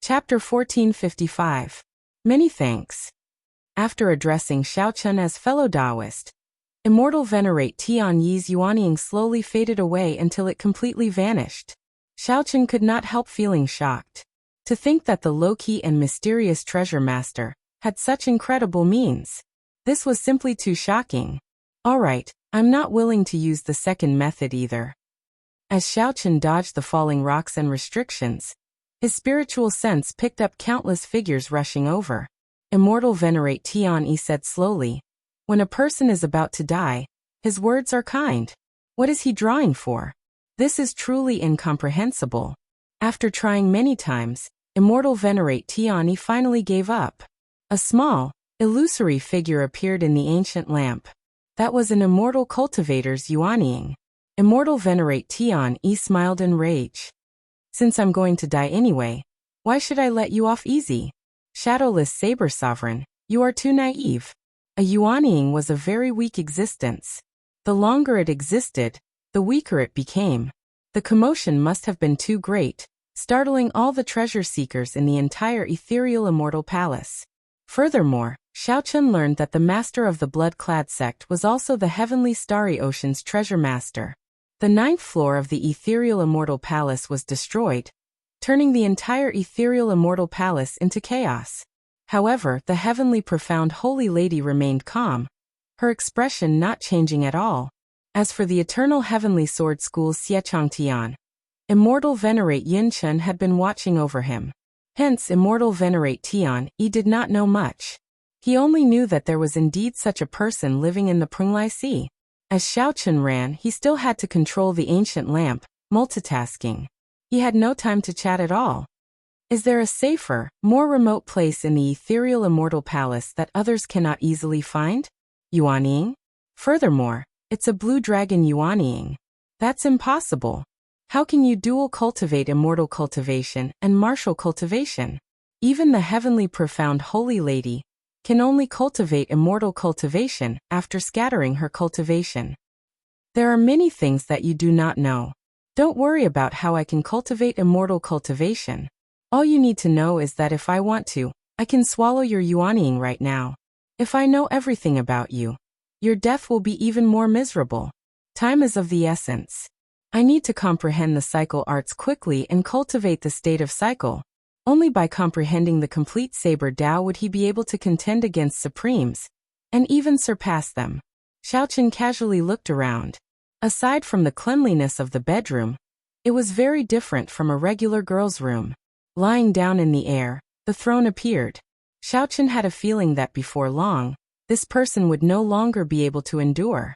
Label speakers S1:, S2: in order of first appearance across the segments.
S1: Chapter 1455. Many thanks. After addressing Xiaochun as fellow Taoist, Immortal Venerate Tian Yi's yuanying slowly faded away until it completely vanished. Xiaochun could not help feeling shocked. To think that the low-key and mysterious treasure master had such incredible means. This was simply too shocking. Alright, I'm not willing to use the second method either. As Xiaochun dodged the falling rocks and restrictions, his spiritual sense picked up countless figures rushing over. Immortal Venerate Tian Yi said slowly, "When a person is about to die, his words are kind. What is he drawing for? This is truly incomprehensible." After trying many times, Immortal Venerate Tian Yi finally gave up. A small, illusory figure appeared in the ancient lamp. That was an immortal cultivator's yuanying. Immortal Venerate Tian Yi smiled in rage. "Since I'm going to die anyway, why should I let you off easy? Shadowless Saber Sovereign, you are too naive." A yuanying was a very weak existence. The longer it existed, the weaker it became. The commotion must have been too great, startling all the treasure seekers in the entire ethereal immortal palace. Furthermore, Xiaochun learned that the master of the blood-clad sect was also the heavenly starry ocean's treasure master. The 9th floor of the ethereal immortal palace was destroyed, turning the entire ethereal immortal palace into chaos. However, the heavenly profound holy lady remained calm, her expression not changing at all. As for the eternal heavenly sword school's Xiechangtian, Immortal Venerate Yunchun had been watching over him. Hence Immortal Venerate Tian Yi did not know much. He only knew that there was indeed such a person living in the Prenglai Sea. As Xiaochun ran, he still had to control the ancient lamp, multitasking. He had no time to chat at all. Is there a safer, more remote place in the ethereal immortal palace that others cannot easily find? Yuanying? Furthermore, it's a blue dragon yuanying. That's impossible. How can you dual cultivate immortal cultivation and martial cultivation? Even the heavenly profound holy lady can only cultivate immortal cultivation after scattering her cultivation. There are many things that you do not know. Don't worry about how I can cultivate immortal cultivation. All you need to know is that if I want to, I can swallow your yuanying right now. If I know everything about you, your death will be even more miserable. Time is of the essence. I need to comprehend the cycle arts quickly and cultivate the state of cycle. Only by comprehending the complete Saber Tao would he be able to contend against Supremes, and even surpass them. Xiaochun casually looked around. Aside from the cleanliness of the bedroom, it was very different from a regular girl's room. Lying down in the air, the throne appeared. Xiaochun had a feeling that before long, this person would no longer be able to endure.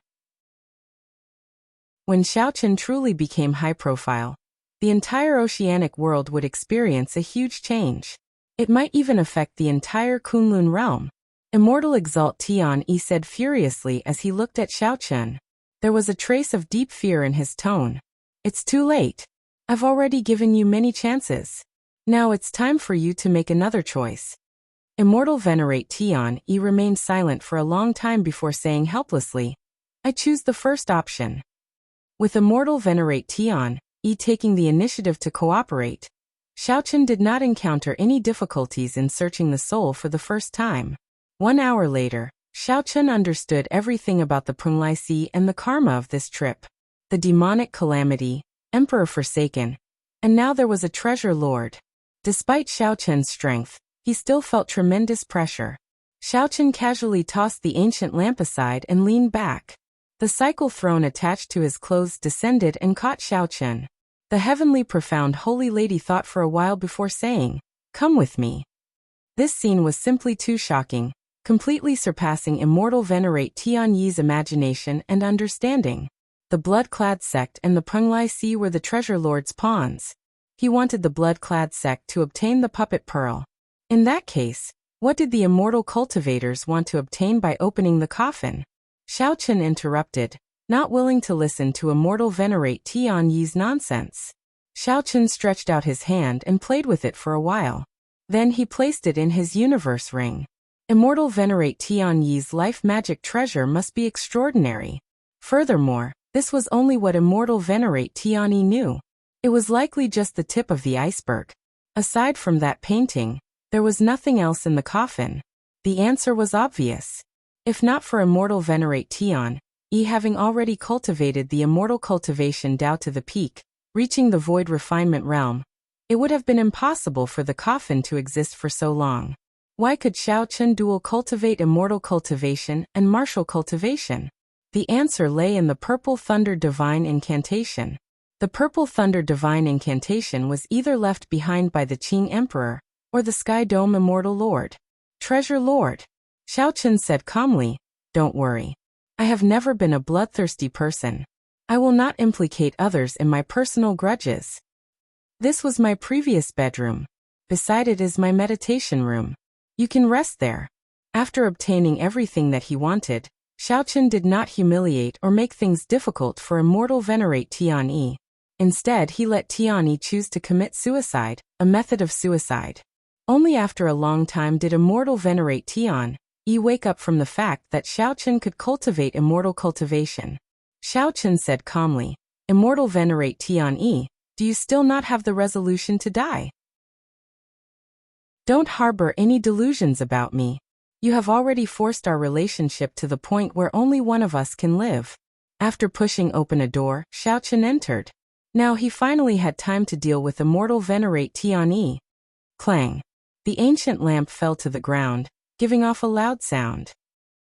S1: When Xiaochun truly became high-profile, the entire oceanic world would experience a huge change. It might even affect the entire Kunlun realm. Immortal Exalt Tian Yi said furiously as he looked at Xiaochun. There was a trace of deep fear in his tone. "It's too late. I've already given you many chances. Now it's time for you to make another choice." Immortal Venerate Tian Yi remained silent for a long time before saying helplessly, "I choose the first option." With Immortal Venerate Tian Yi taking the initiative to cooperate, Xiaochun did not encounter any difficulties in searching the soul for the first time. 1 hour later, Xiaochun understood everything about the Prenglai Sea and the karma of this trip. The demonic calamity, Emperor Forsaken, and now there was a treasure lord. Despite Xiaochun's strength, he still felt tremendous pressure. Xiaochun casually tossed the ancient lamp aside and leaned back. The cycle throne attached to his clothes descended and caught Xiaochun. The heavenly profound holy lady thought for a while before saying, "Come with me." This scene was simply too shocking, completely surpassing Immortal Venerate Tian Yi's imagination and understanding. The blood-clad sect and the Prenglai Sea were the treasure lord's pawns. He wanted the blood-clad sect to obtain the puppet pearl. In that case, what did the immortal cultivators want to obtain by opening the coffin? Xiaochun interrupted, not willing to listen to Immortal Venerate Tian Yi's nonsense. Xiaochun stretched out his hand and played with it for a while. Then he placed it in his universe ring. Immortal Venerate Tian Yi's life magic treasure must be extraordinary. Furthermore, this was only what Immortal Venerate Tian Yi knew. It was likely just the tip of the iceberg. Aside from that painting, there was nothing else in the coffin. The answer was obvious. If not for immortal venerate Tian, having already cultivated the immortal cultivation Dao to the peak, reaching the void refinement realm, it would have been impossible for the coffin to exist for so long. Why could Xiao Chen dual cultivate immortal cultivation and martial cultivation? The answer lay in the Purple Thunder Divine Incantation. The Purple Thunder Divine Incantation was either left behind by the Qing Emperor or the Sky Dome Immortal Lord. Treasure Lord, Xiao Chen said calmly, don't worry. I have never been a bloodthirsty person. I will not implicate others in my personal grudges. This was my previous bedroom. Beside it is my meditation room. You can rest there. After obtaining everything that he wanted, Xiao Chen did not humiliate or make things difficult for immortal venerate Tian Yi. Instead, he let Tian Yi choose to commit suicide, a method of suicide. Only after a long time did immortal venerate Tian Yi wake up from the fact that Xiao Chen could cultivate immortal cultivation. Xiao Chen said calmly, Immortal venerate Tian Yi, do you still not have the resolution to die? Don't harbor any delusions about me. You have already forced our relationship to the point where only one of us can live. After pushing open a door, Xiao Chen entered. Now he finally had time to deal with immortal venerate Tian Yi. Clang. The ancient lamp fell to the ground, giving off a loud sound.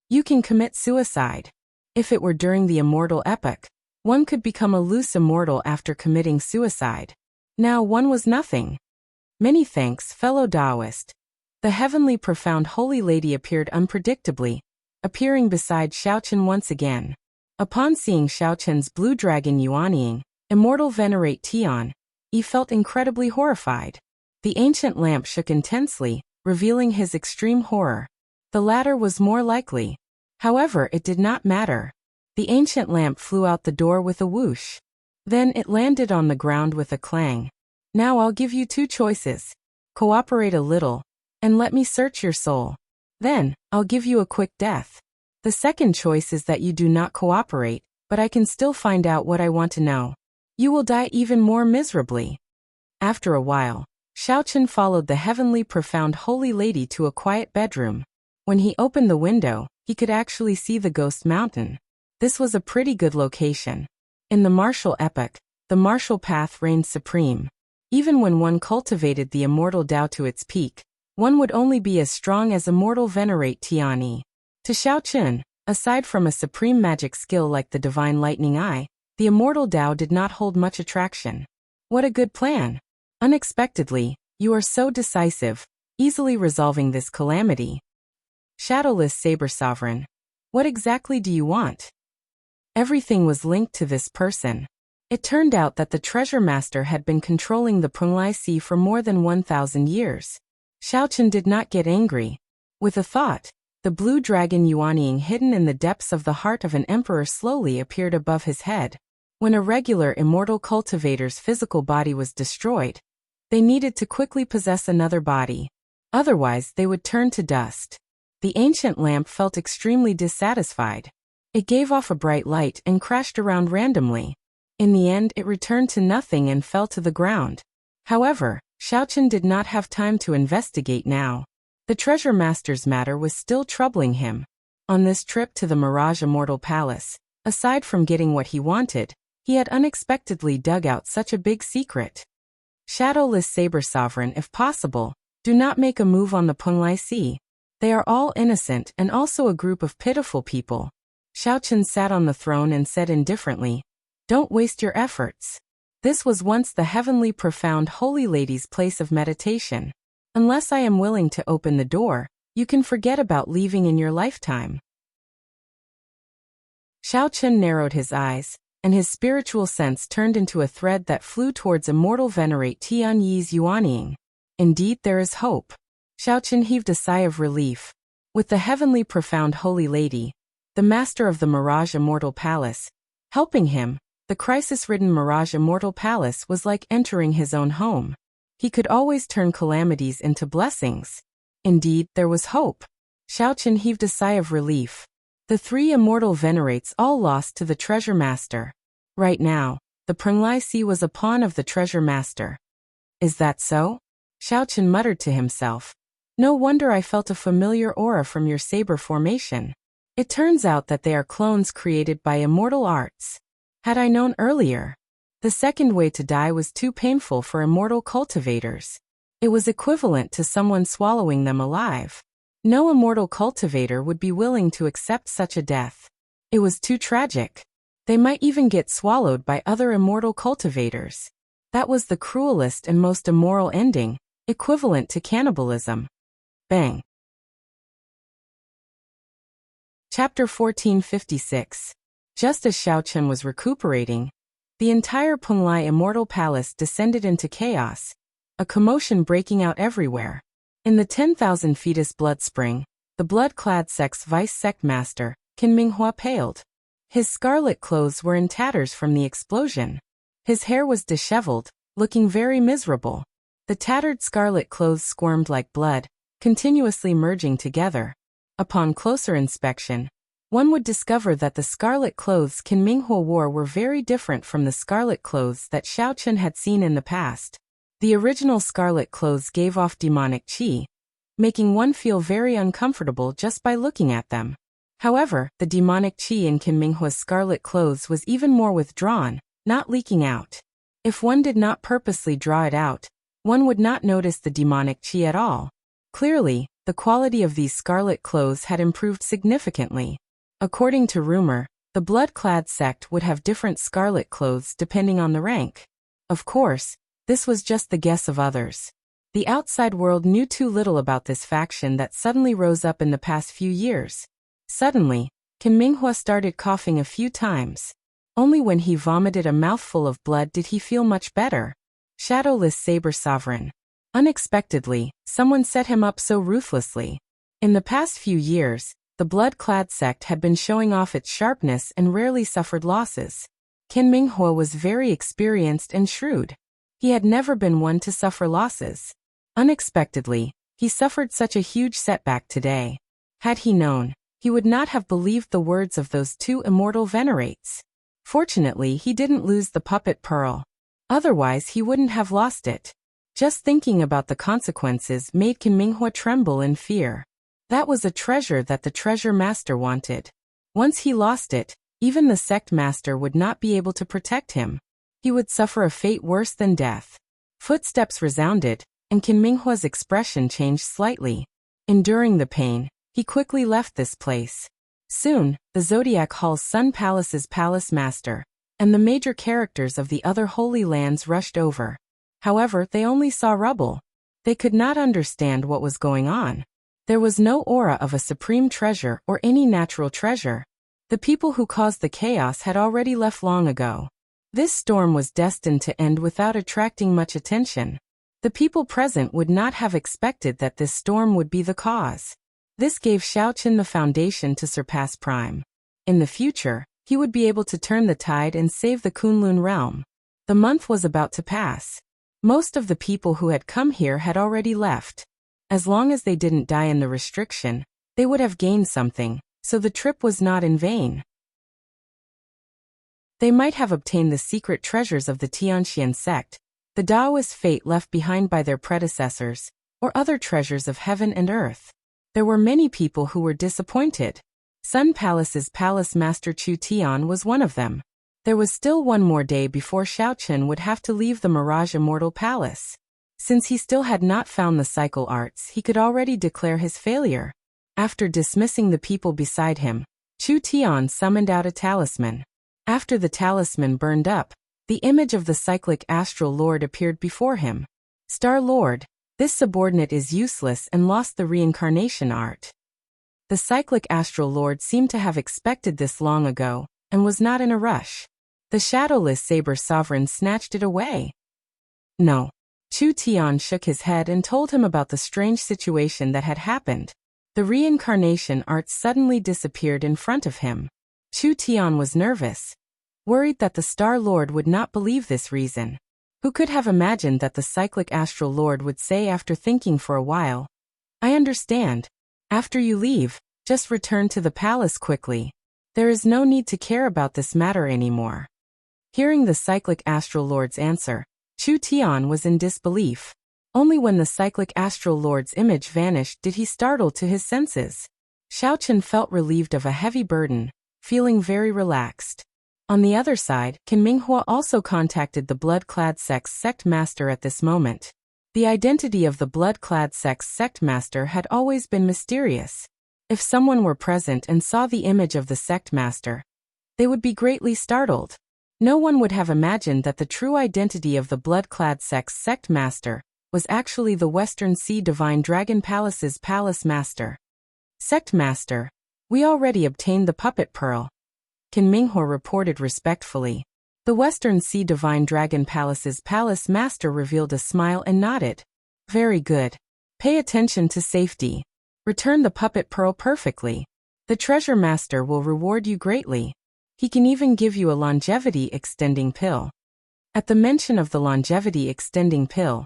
S1: You can commit suicide. If it were during the immortal epoch, one could become a loose immortal after committing suicide. Now one was nothing. Many thanks, fellow Taoist. The heavenly profound holy lady appeared unpredictably, appearing beside Xiao Chen once again. Upon seeing Xiao Chen's blue dragon Yuanying, immortal venerate Tian Yi felt incredibly horrified. The ancient lamp shook intensely, revealing his extreme horror. The latter was more likely. However, it did not matter. The ancient lamp flew out the door with a whoosh. Then it landed on the ground with a clang. Now I'll give you two choices. Cooperate a little, and let me search your soul. Then, I'll give you a quick death. The second choice is that you do not cooperate, but I can still find out what I want to know. You will die even more miserably. After a while, Xiao Chen followed the heavenly profound holy lady to a quiet bedroom. When he opened the window, he could actually see the Ghost Mountain. This was a pretty good location. In the martial epoch, the martial path reigned supreme. Even when one cultivated the immortal Tao to its peak, one would only be as strong as immortal venerate Tian Yi. To Xiao Chen, aside from a supreme magic skill like the divine lightning eye, the immortal Tao did not hold much attraction. What a good plan! Unexpectedly, you are so decisive, easily resolving this calamity. Shadowless Saber Sovereign, what exactly do you want? Everything was linked to this person. It turned out that the treasure master had been controlling the Penglai Sea for more than 1,000 years. Xiao Chen did not get angry. With a thought, the blue dragon Yuanying hidden in the depths of the heart of an emperor slowly appeared above his head. When a regular immortal cultivator's physical body was destroyed, they needed to quickly possess another body. Otherwise, they would turn to dust. The ancient lamp felt extremely dissatisfied. It gave off a bright light and crashed around randomly. In the end, it returned to nothing and fell to the ground. However, Xiao Chen did not have time to investigate now. The treasure master's matter was still troubling him. On this trip to the Mirage Immortal Palace, aside from getting what he wanted, he had unexpectedly dug out such a big secret. Shadowless Saber Sovereign, if possible, do not make a move on the Penglai Sea. They are all innocent and also a group of pitiful people. Xiao Chen sat on the throne and said indifferently, don't waste your efforts. This was once the heavenly profound holy lady's place of meditation. Unless I am willing to open the door, you can forget about leaving in your lifetime. Xiao Chen narrowed his eyes, and his spiritual sense turned into a thread that flew towards immortal venerate Tian Yi's Yuanying. Indeed, there is hope. Xiao Chen heaved a sigh of relief. With the heavenly profound holy lady, the master of the Mirage Immortal Palace, helping him, the crisis-ridden Mirage Immortal Palace was like entering his own home. He could always turn calamities into blessings. Indeed, there was hope. Xiao Chen heaved a sigh of relief. The three immortal venerates all lost to the treasure master. Right now, the Penglai Sea was a pawn of the treasure master. Is that so? Xiaochen muttered to himself. No wonder I felt a familiar aura from your saber formation. It turns out that they are clones created by immortal arts. Had I known earlier, the second way to die was too painful for immortal cultivators. It was equivalent to someone swallowing them alive. No immortal cultivator would be willing to accept such a death. It was too tragic. They might even get swallowed by other immortal cultivators. That was the cruelest and most immoral ending, equivalent to cannibalism. Bang. Chapter 1456. Just as Xiaochen was recuperating, the entire Penglai Immortal Palace descended into chaos, a commotion breaking out everywhere. In the 10,000 fetus blood spring, the blood-clad sect's vice-sect master, Qin Minghua, paled. His scarlet clothes were in tatters from the explosion. His hair was disheveled, looking very miserable. The tattered scarlet clothes squirmed like blood, continuously merging together. Upon closer inspection, one would discover that the scarlet clothes Qin Minghua wore were very different from the scarlet clothes that Xiaochen had seen in the past. The original scarlet clothes gave off demonic qi, making one feel very uncomfortable just by looking at them. However, the demonic qi in Qin Minghua's scarlet clothes was even more withdrawn, not leaking out. If one did not purposely draw it out, one would not notice the demonic qi at all. Clearly, the quality of these scarlet clothes had improved significantly. According to rumor, the blood-clad sect would have different scarlet clothes depending on the rank. Of course, this was just the guess of others. The outside world knew too little about this faction that suddenly rose up in the past few years. Suddenly, Qin Minghua started coughing a few times. Only when he vomited a mouthful of blood did he feel much better. Shadowless Saber Sovereign. Unexpectedly, someone set him up so ruthlessly. In the past few years, the blood-clad sect had been showing off its sharpness and rarely suffered losses. Qin Minghua was very experienced and shrewd. He had never been one to suffer losses. Unexpectedly, he suffered such a huge setback today. Had he known, he would not have believed the words of those two immortal venerates. Fortunately, he didn't lose the puppet pearl. Otherwise, he wouldn't have lost it. Just thinking about the consequences made Qin Minghua tremble in fear. That was a treasure that the treasure master wanted. Once he lost it, even the sect master would not be able to protect him. He would suffer a fate worse than death. Footsteps resounded, and Qin Minghua's expression changed slightly. Enduring the pain, he quickly left this place. Soon, the Zodiac Hall's Sun Palace's palace master, and the major characters of the other holy lands rushed over. However, they only saw rubble. They could not understand what was going on. There was no aura of a supreme treasure or any natural treasure. The people who caused the chaos had already left long ago. This storm was destined to end without attracting much attention. The people present would not have expected that this storm would be the cause. This gave Xiaochen the foundation to surpass Prime. In the future, he would be able to turn the tide and save the Kunlun realm. The month was about to pass. Most of the people who had come here had already left. As long as they didn't die in the restriction, they would have gained something, so the trip was not in vain. They might have obtained the secret treasures of the Tianxian sect, the Taoist fate left behind by their predecessors, or other treasures of heaven and earth. There were many people who were disappointed. Sun Palace's palace master Chu Tian was one of them. There was still one more day before Xiaochen would have to leave the Mirage Immortal Palace. Since he still had not found the cycle arts, he could already declare his failure. After dismissing the people beside him, Chu Tian summoned out a talisman. After the talisman burned up, the image of the cyclic astral lord appeared before him. Star Lord, this subordinate is useless and lost the reincarnation art. The cyclic astral lord seemed to have expected this long ago, and was not in a rush. The shadowless saber sovereign snatched it away. No. Chu Tian shook his head and told him about the strange situation that had happened. The reincarnation art suddenly disappeared in front of him. Chu Tian was nervous, worried that the Star Lord would not believe this reason. Who could have imagined that the cyclic astral lord would say after thinking for a while, "I understand. After you leave, just return to the palace quickly. There is no need to care about this matter anymore." Hearing the cyclic astral lord's answer, Chu Tian was in disbelief. Only when the cyclic astral lord's image vanished did he startle to his senses. Xiaochen felt relieved of a heavy burden, feeling very relaxed. On the other side, Qin Minghua also contacted the blood-clad sect's sect master at this moment. The identity of the blood-clad sect's sect master had always been mysterious. If someone were present and saw the image of the sect master, they would be greatly startled. No one would have imagined that the true identity of the blood-clad sect's sect master was actually the Western Sea Divine Dragon Palace's palace master. Sect master, we already obtained the puppet pearl, Qin Minghua reported respectfully. The Western Sea Divine Dragon Palace's palace master revealed a smile and nodded. Very good. Pay attention to safety. Return the puppet pearl perfectly. The treasure master will reward you greatly. He can even give you a longevity extending pill. At the mention of the longevity extending pill,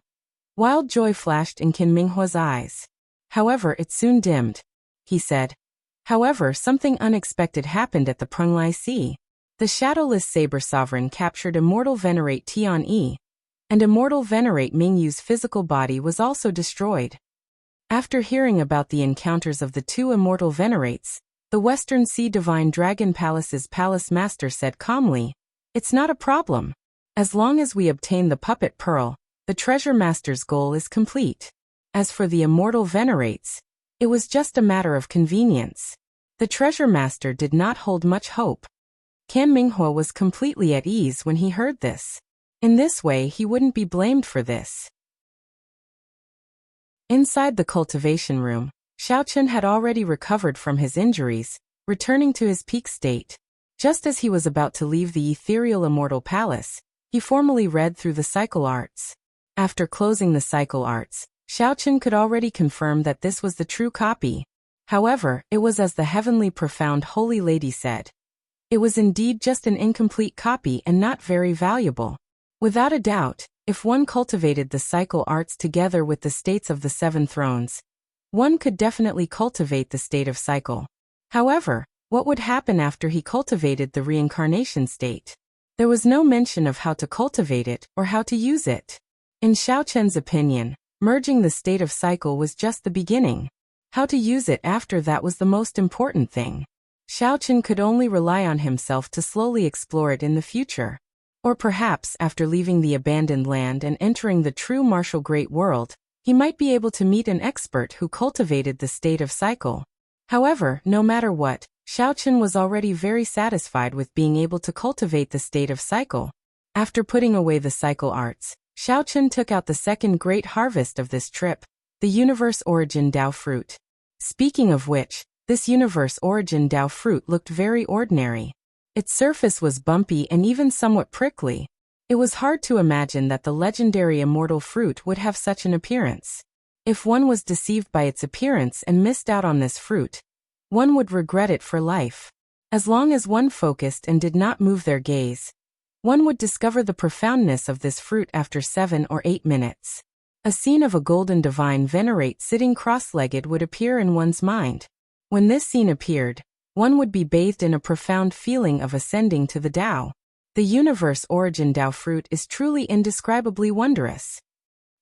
S1: wild joy flashed in Qin Minghua's eyes. However, it soon dimmed. He said. However, something unexpected happened at the Prunglai Sea. The shadowless saber sovereign captured Immortal Venerate Tian Yi, and Immortal Venerate Mingyu's physical body was also destroyed. After hearing about the encounters of the two Immortal Venerates, the Western Sea Divine Dragon Palace's palace master said calmly, "It's not a problem. As long as we obtain the puppet pearl, the treasure master's goal is complete. As for the Immortal Venerates, it was just a matter of convenience." The treasure master did not hold much hope. Qin Minghua was completely at ease when he heard this. In this way he wouldn't be blamed for this. Inside the cultivation room, Xiaochen had already recovered from his injuries, returning to his peak state. Just as he was about to leave the ethereal immortal palace, he formally read through the cycle arts. After closing the cycle arts, Xiaochen could already confirm that this was the true copy. However, it was as the heavenly profound holy lady said. It was indeed just an incomplete copy and not very valuable. Without a doubt, if one cultivated the cycle arts together with the states of the seven thrones, one could definitely cultivate the state of cycle. However, what would happen after he cultivated the reincarnation state? There was no mention of how to cultivate it or how to use it. In Xiaochen's opinion, merging the state of cycle was just the beginning. How to use it after that was the most important thing. Xiaochen could only rely on himself to slowly explore it in the future. Or perhaps after leaving the abandoned land and entering the true martial great world, he might be able to meet an expert who cultivated the state of cycle. However, no matter what, Xiaochen was already very satisfied with being able to cultivate the state of cycle. After putting away the cycle arts, Xiaochen took out the second great harvest of this trip, the Universe Origin Dao fruit. Speaking of which, this Universe Origin Dao fruit looked very ordinary. Its surface was bumpy and even somewhat prickly. It was hard to imagine that the legendary immortal fruit would have such an appearance. If one was deceived by its appearance and missed out on this fruit, one would regret it for life. As long as one focused and did not move their gaze, one would discover the profoundness of this fruit after 7 or 8 minutes. A scene of a golden divine venerate sitting cross-legged would appear in one's mind. When this scene appeared, one would be bathed in a profound feeling of ascending to the Tao. The Universe Origin Dao fruit is truly indescribably wondrous.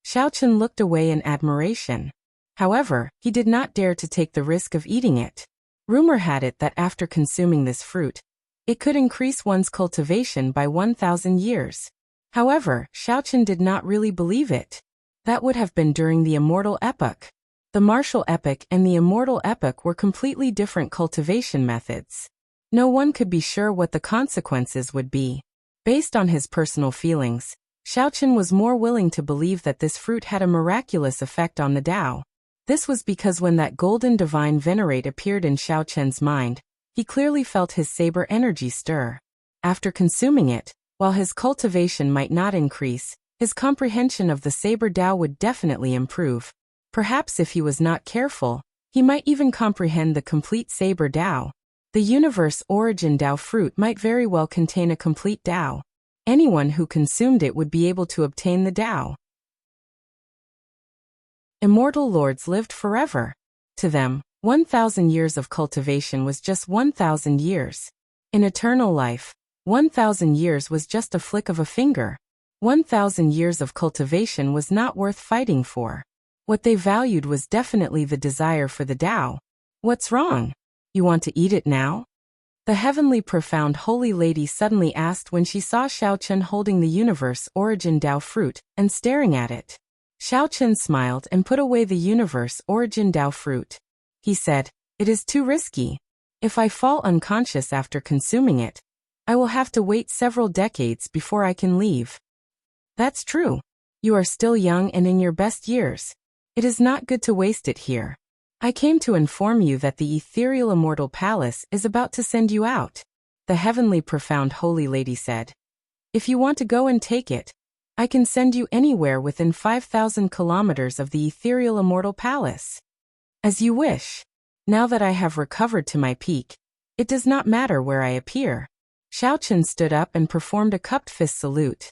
S1: Xiaochen looked away in admiration. However, he did not dare to take the risk of eating it. Rumor had it that after consuming this fruit, it could increase one's cultivation by 1,000 years. However, Xiaochen did not really believe it. That would have been during the Immortal Epoch. The Martial Epoch and the Immortal Epoch were completely different cultivation methods. No one could be sure what the consequences would be. Based on his personal feelings, Xiaochen was more willing to believe that this fruit had a miraculous effect on the Tao. This was because when that golden divine venerate appeared in Xiaochen's mind, he clearly felt his saber energy stir. After consuming it, while his cultivation might not increase, his comprehension of the saber Tao would definitely improve. Perhaps if he was not careful, he might even comprehend the complete saber Tao. The Universe Origin Dao fruit might very well contain a complete Tao. Anyone who consumed it would be able to obtain the Tao. Immortal lords lived forever. To them, 1,000 years of cultivation was just 1,000 years. In eternal life, 1,000 years was just a flick of a finger. 1,000 years of cultivation was not worth fighting for. What they valued was definitely the desire for the Tao. What's wrong? You want to eat it now? The heavenly profound holy lady suddenly asked when she saw Xiaochen holding the universe origin Tao fruit and staring at it. Xiaochen smiled and put away the universe origin Tao fruit. He said, "It is too risky. If I fall unconscious after consuming it, I will have to wait several decades before I can leave." That's true. You are still young and in your best years. It is not good to waste it here. I came to inform you that the ethereal immortal palace is about to send you out, the heavenly profound holy lady said. If you want to go and take it, I can send you anywhere within 5,000 kilometers of the ethereal immortal palace. As you wish. Now that I have recovered to my peak, it does not matter where I appear. Xiaochen stood up and performed a cupped fist salute.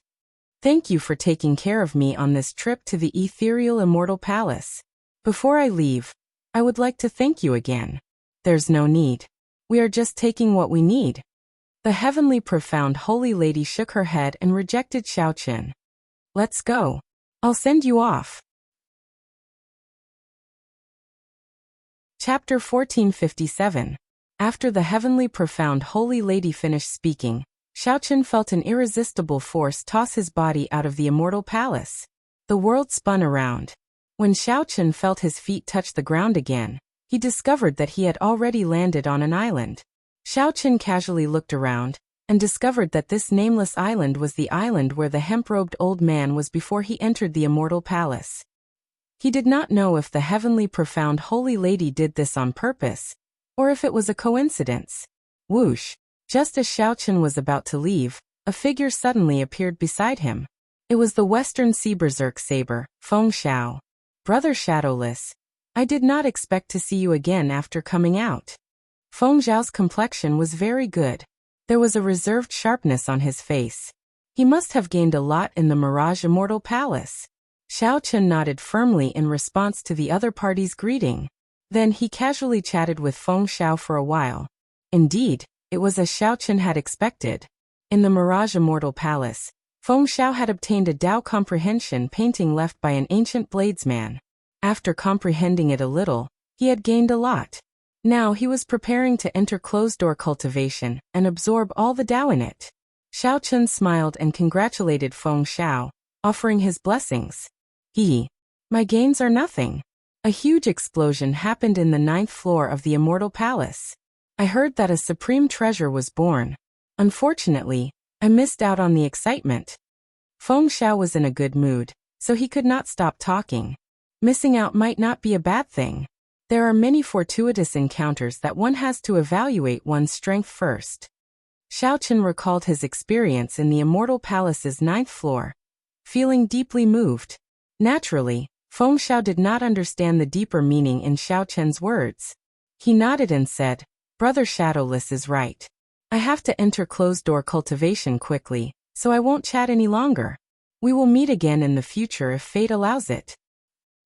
S1: Thank you for taking care of me on this trip to the ethereal immortal palace. Before I leave, I would like to thank you again. There's no need. We are just taking what we need. The heavenly profound holy lady shook her head and rejected Xiaochen. Let's go. I'll send you off. Chapter 1457. After the heavenly profound holy lady finished speaking, Xiaochen felt an irresistible force toss his body out of the immortal palace. The world spun around. When Xiaochen felt his feet touch the ground again, he discovered that he had already landed on an island. Xiaochen casually looked around and discovered that this nameless island was the island where the hemp-robed old man was before he entered the immortal palace. He did not know if the heavenly profound holy lady did this on purpose, or if it was a coincidence. Whoosh! Just as Xiaochen was about to leave, a figure suddenly appeared beside him. It was the Western Sea Berserk Saber, Feng Xiao. Brother Shadowless, I did not expect to see you again after coming out. Feng Xiao's complexion was very good. There was a reserved sharpness on his face. He must have gained a lot in the Mirage Immortal Palace. Xiaochen nodded firmly in response to the other party's greeting. Then he casually chatted with Feng Xiao for a while. Indeed, it was as Xiaochen had expected. In the Mirage Immortal Palace, Feng Xiao had obtained a Tao comprehension painting left by an ancient bladesman. After comprehending it a little, he had gained a lot. Now he was preparing to enter closed-door cultivation and absorb all the Tao in it. Xiaochen smiled and congratulated Feng Xiao, offering his blessings. My gains are nothing. A huge explosion happened in the 9th floor of the Immortal Palace. I heard that a supreme treasure was born. Unfortunately, I missed out on the excitement. Feng Xiao was in a good mood, so he could not stop talking. Missing out might not be a bad thing. There are many fortuitous encounters that one has to evaluate one's strength first. Xiaochen recalled his experience in the Immortal Palace's 9th floor, feeling deeply moved. Naturally, Feng Xiao did not understand the deeper meaning in Xiaochen's words. He nodded and said, Brother Shadowless is right. I have to enter closed-door cultivation quickly, so I won't chat any longer. We will meet again in the future if fate allows it.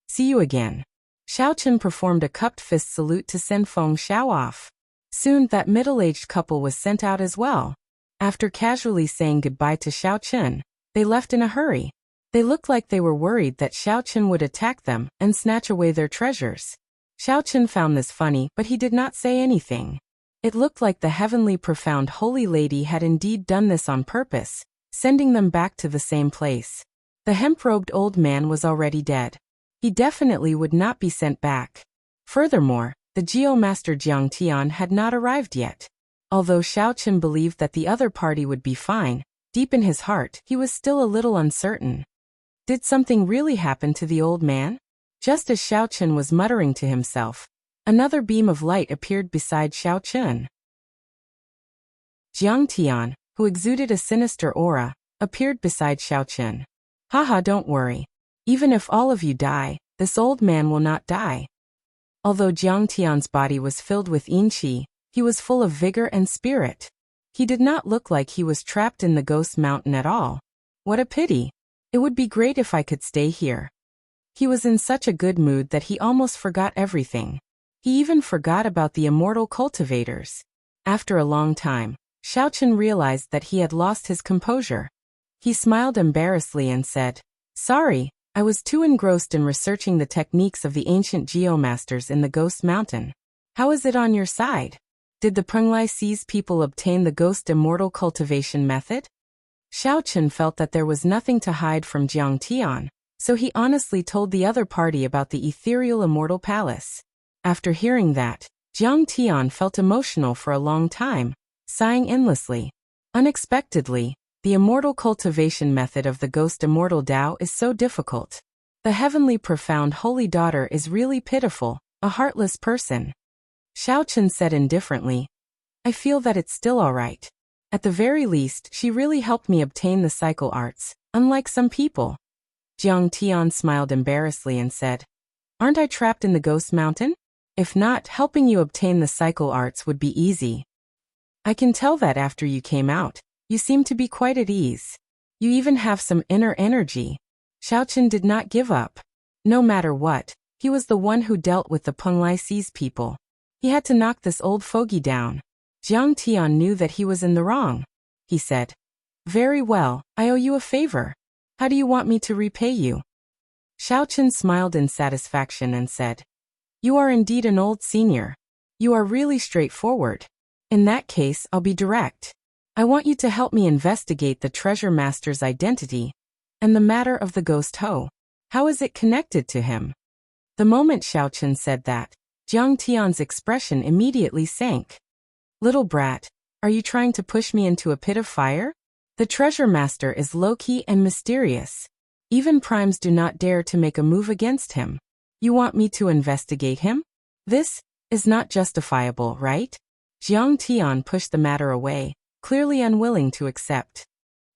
S1: See you again. Xiaochen performed a cupped fist salute to send Feng Xiao off. Soon that middle-aged couple was sent out as well. After casually saying goodbye to Xiaochen, they left in a hurry. They looked like they were worried that Xiaochen would attack them and snatch away their treasures. Xiaochen found this funny, but he did not say anything. It looked like the heavenly profound holy lady had indeed done this on purpose, sending them back to the same place. The hemp-robed old man was already dead. He definitely would not be sent back. Furthermore, the Geomaster Jiang Tian had not arrived yet. Although Xiaochen believed that the other party would be fine, deep in his heart he was still a little uncertain. Did something really happen to the old man? Just as Xiaochen was muttering to himself, another beam of light appeared beside Xiaochen. Jiang Tian, who exuded a sinister aura, appeared beside Xiaochen. Haha, don't worry. Even if all of you die, this old man will not die. Although Jiang Tian's body was filled with yin qi, he was full of vigor and spirit. He did not look like he was trapped in the ghost mountain at all. What a pity. It would be great if I could stay here. He was in such a good mood that he almost forgot everything. He even forgot about the immortal cultivators. After a long time, Xiaochen realized that he had lost his composure. He smiled embarrassedly and said, "Sorry, I was too engrossed in researching the techniques of the ancient geomasters in the Ghost Mountain. How is it on your side? Did the Penglai people obtain the Ghost Immortal cultivation method?" Xiaochen felt that there was nothing to hide from Jiang Tian, so he honestly told the other party about the ethereal immortal palace. After hearing that, Jiang Tian felt emotional for a long time, sighing endlessly. Unexpectedly, the immortal cultivation method of the Ghost Immortal Tao is so difficult. The heavenly profound holy daughter is really pitiful, a heartless person. Xiaochen said indifferently, "I feel that it's still alright. At the very least, she really helped me obtain the cycle arts, unlike some people." Jiang Tian smiled embarrassedly and said, "Aren't I trapped in the Ghost Mountain? If not, helping you obtain the cycle arts would be easy. I can tell that after you came out, you seem to be quite at ease. You even have some inner energy." Xiaochen did not give up. No matter what, he was the one who dealt with the Penglai people. He had to knock this old fogey down. Jiang Tian knew that he was in the wrong. He said, "Very well, I owe you a favor. How do you want me to repay you?" Xiaochen smiled in satisfaction and said, "You are indeed an old senior. You are really straightforward. In that case, I'll be direct. I want you to help me investigate the treasure master's identity and the matter of the ghost Ho. How is it connected to him?" The moment Xiaochen said that, Jiang Tian's expression immediately sank. "Little brat, are you trying to push me into a pit of fire? The treasure master is low-key and mysterious. Even primes do not dare to make a move against him. You want me to investigate him? This is not justifiable, right?" Jiang Tian pushed the matter away, clearly unwilling to accept.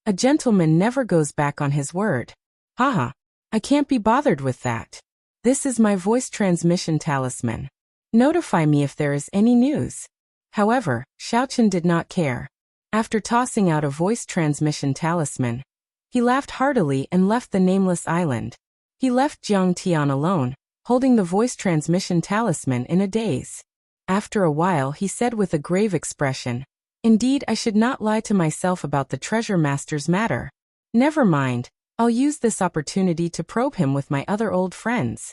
S1: A gentleman never goes back on his word. Haha, I can't be bothered with that. This is my voice transmission talisman. Notify me if there is any news. However, Xiaochen did not care. After tossing out a voice transmission talisman, he laughed heartily and left the nameless island. He left Jiang Tian alone, holding the voice transmission talisman in a daze. After a while he said with a grave expression, "Indeed, I should not lie to myself about the treasure master's matter. Never mind, I'll use this opportunity to probe him with my other old friends."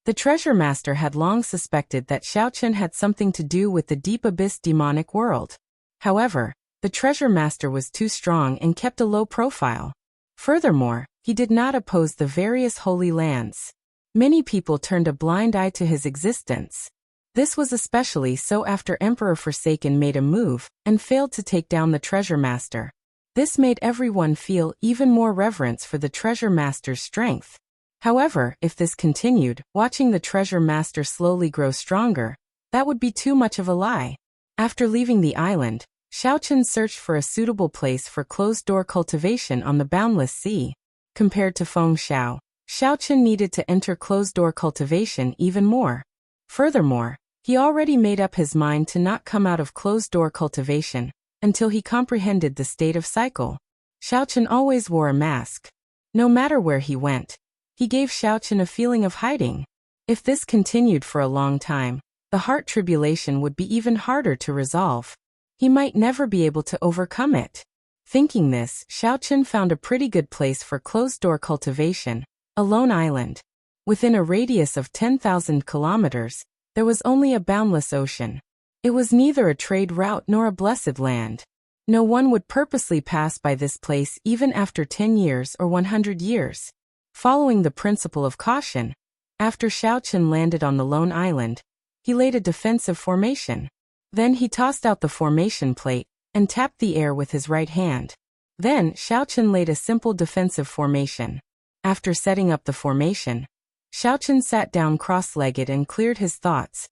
S1: The treasure master had long suspected that Xiaochen had something to do with the deep abyss demonic world. However, the treasure master was too strong and kept a low profile. Furthermore, he did not oppose the various holy lands. Many people turned a blind eye to his existence. This was especially so after Emperor Forsaken made a move and failed to take down the treasure master. This made everyone feel even more reverence for the treasure master's strength. However, if this continued, watching the treasure master slowly grow stronger, that would be too much of a lie. After leaving the island, Xiaochen searched for a suitable place for closed-door cultivation on the boundless sea. Compared to Feng Xiao, Xiaochen needed to enter closed-door cultivation even more. Furthermore, he already made up his mind to not come out of closed-door cultivation until he comprehended the state of cycle. Xiaochen always wore a mask. No matter where he went, he gave Xiaochen a feeling of hiding. If this continued for a long time, the heart tribulation would be even harder to resolve. He might never be able to overcome it. Thinking this, Xiaochen found a pretty good place for closed-door cultivation, a lone island. Within a radius of 10,000 kilometers, there was only a boundless ocean. It was neither a trade route nor a blessed land. No one would purposely pass by this place even after 10 years or 100 years. Following the principle of caution, after Xiaochen landed on the lone island, he laid a defensive formation. Then he tossed out the formation plate and tapped the air with his right hand. Then Xiaochen laid a simple defensive formation. After setting up the formation, Xiaochen sat down cross-legged and cleared his thoughts,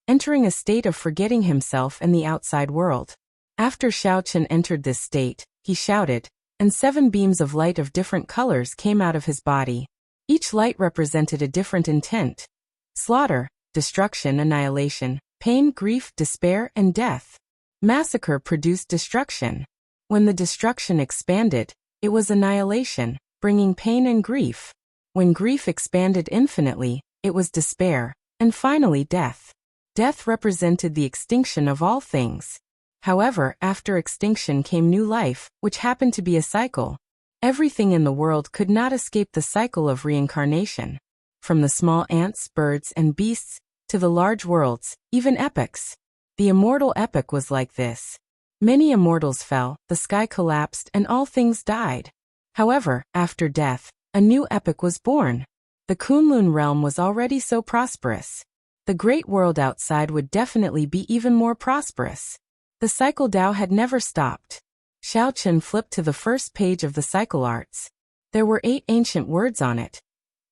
S1: entering a state of forgetting himself and the outside world. After Xiaochen entered this state, he shouted, and 7 beams of light of different colors came out of his body. Each light represented a different intent: slaughter, destruction, annihilation, pain, grief, despair, and death. Massacre produced destruction. When the destruction expanded, it was annihilation, bringing pain and grief. When grief expanded infinitely, it was despair, and finally death. Death represented the extinction of all things. However, after extinction came new life, which happened to be a cycle. Everything in the world could not escape the cycle of reincarnation. From the small ants, birds, and beasts, to the large worlds, even epochs. The immortal epoch was like this. Many immortals fell, the sky collapsed, and all things died. However, after death, a new epoch was born. The Kunlun realm was already so prosperous. The great world outside would definitely be even more prosperous. The cycle Tao had never stopped. Xiao Chen flipped to the first page of the cycle arts. There were 8 ancient words on it.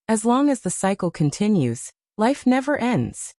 S1: As long as the cycle continues, life never ends.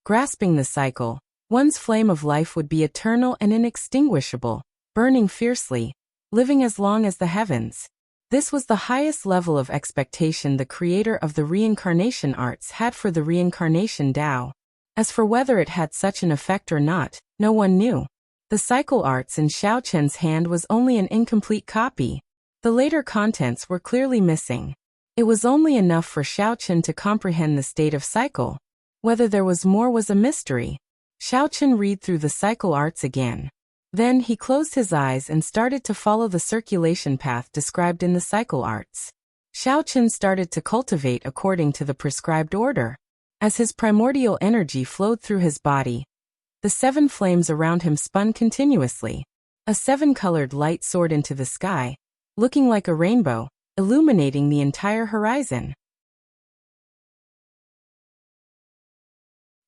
S1: Grasping the cycle, one's flame of life would be eternal and inextinguishable, burning fiercely, living as long as the heavens. This was the highest level of expectation the creator of the reincarnation arts had for the reincarnation Tao. As for whether it had such an effect or not, no one knew. The cycle arts in Xiao Chen's hand was only an incomplete copy. The later contents were clearly missing. It was only enough for Xiao Chen to comprehend the state of cycle. Whether there was more was a mystery. Xiao Chen read through the cycle arts again. Then he closed his eyes and started to follow the circulation path described in the cycle arts. Xiao Chen started to cultivate according to the prescribed order. As his primordial energy flowed through his body, the 7 flames around him spun continuously. A 7-colored light soared into the sky, looking like a rainbow, illuminating the entire horizon.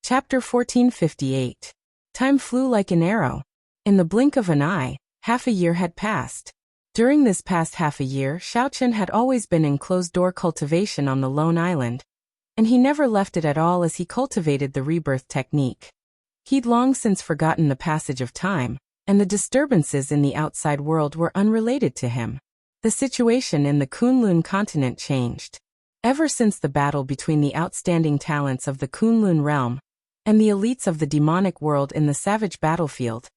S1: Chapter 1458. Time flew like an arrow. In the blink of an eye, half a year had passed. During this past half a year, Xiao Chen had always been in closed-door cultivation on the lone island, and he never left it at all as he cultivated the rebirth technique. He'd long since forgotten the passage of time, and the disturbances in the outside world were unrelated to him. The situation in the Kunlun continent changed. Ever since the battle between the outstanding talents of the Kunlun realm and the elites of the demonic world in the savage battlefield,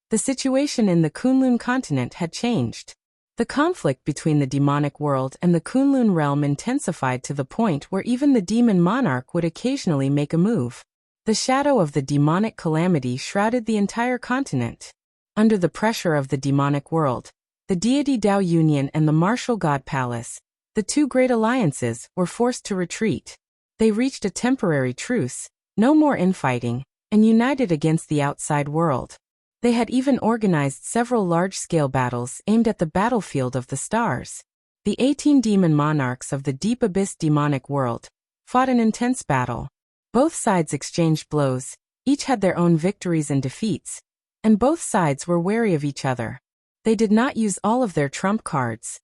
S1: the situation in the Kunlun continent had changed. The conflict between the demonic world and the Kunlun realm intensified to the point where even the demon monarch would occasionally make a move. The shadow of the demonic calamity shrouded the entire continent. Under the pressure of the demonic world, the deity Tao Union and the martial god palace, the 2 great alliances, were forced to retreat. They reached a temporary truce, no more infighting, and united against the outside world. They had even organized several large-scale battles aimed at the battlefield of the stars. The 18 demon monarchs of the deep abyss demonic world fought an intense battle. Both sides exchanged blows, each had their own victories and defeats, and both sides were wary of each other. They did not use all of their trump cards,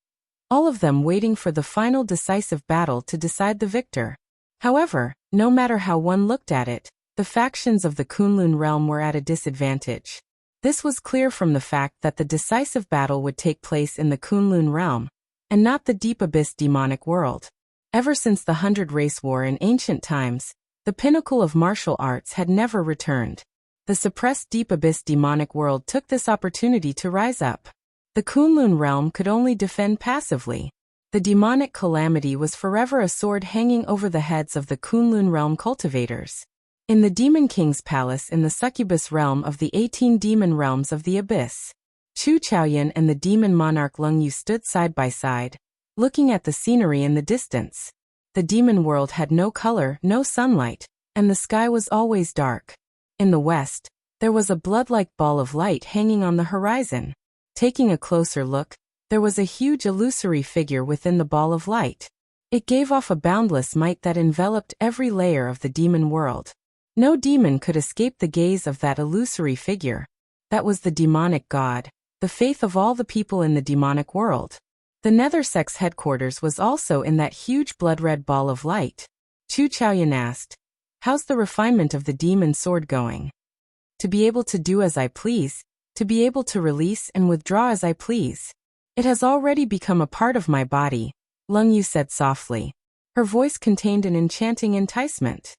S1: all of them waiting for the final decisive battle to decide the victor. However, no matter how one looked at it, the factions of the Kunlun realm were at a disadvantage. This was clear from the fact that the decisive battle would take place in the Kunlun realm, and not the deep abyss demonic world. Ever since the 100 Race War in ancient times, the pinnacle of martial arts had never returned. The suppressed deep abyss demonic world took this opportunity to rise up. The Kunlun realm could only defend passively. The demonic calamity was forever a sword hanging over the heads of the Kunlun realm cultivators. In the Demon King's palace in the succubus realm of the 18 demon realms of the abyss, Chu Chaoyan and the demon monarch Leng Yu stood side by side, looking at the scenery in the distance. The demon world had no color, no sunlight, and the sky was always dark. In the west, there was a blood-like ball of light hanging on the horizon. Taking a closer look, there was a huge illusory figure within the ball of light. It gave off a boundless might that enveloped every layer of the demon world. No demon could escape the gaze of that illusory figure. That was the demonic god, the faith of all the people in the demonic world. The Nether Sect's headquarters was also in that huge blood-red ball of light. Chu Chaoyan asked, "How's the refinement of the demon sword going?" "To be able to do as I please, to be able to release and withdraw as I please. It has already become a part of my body," Leng Yu said softly. Her voice contained an enchanting enticement.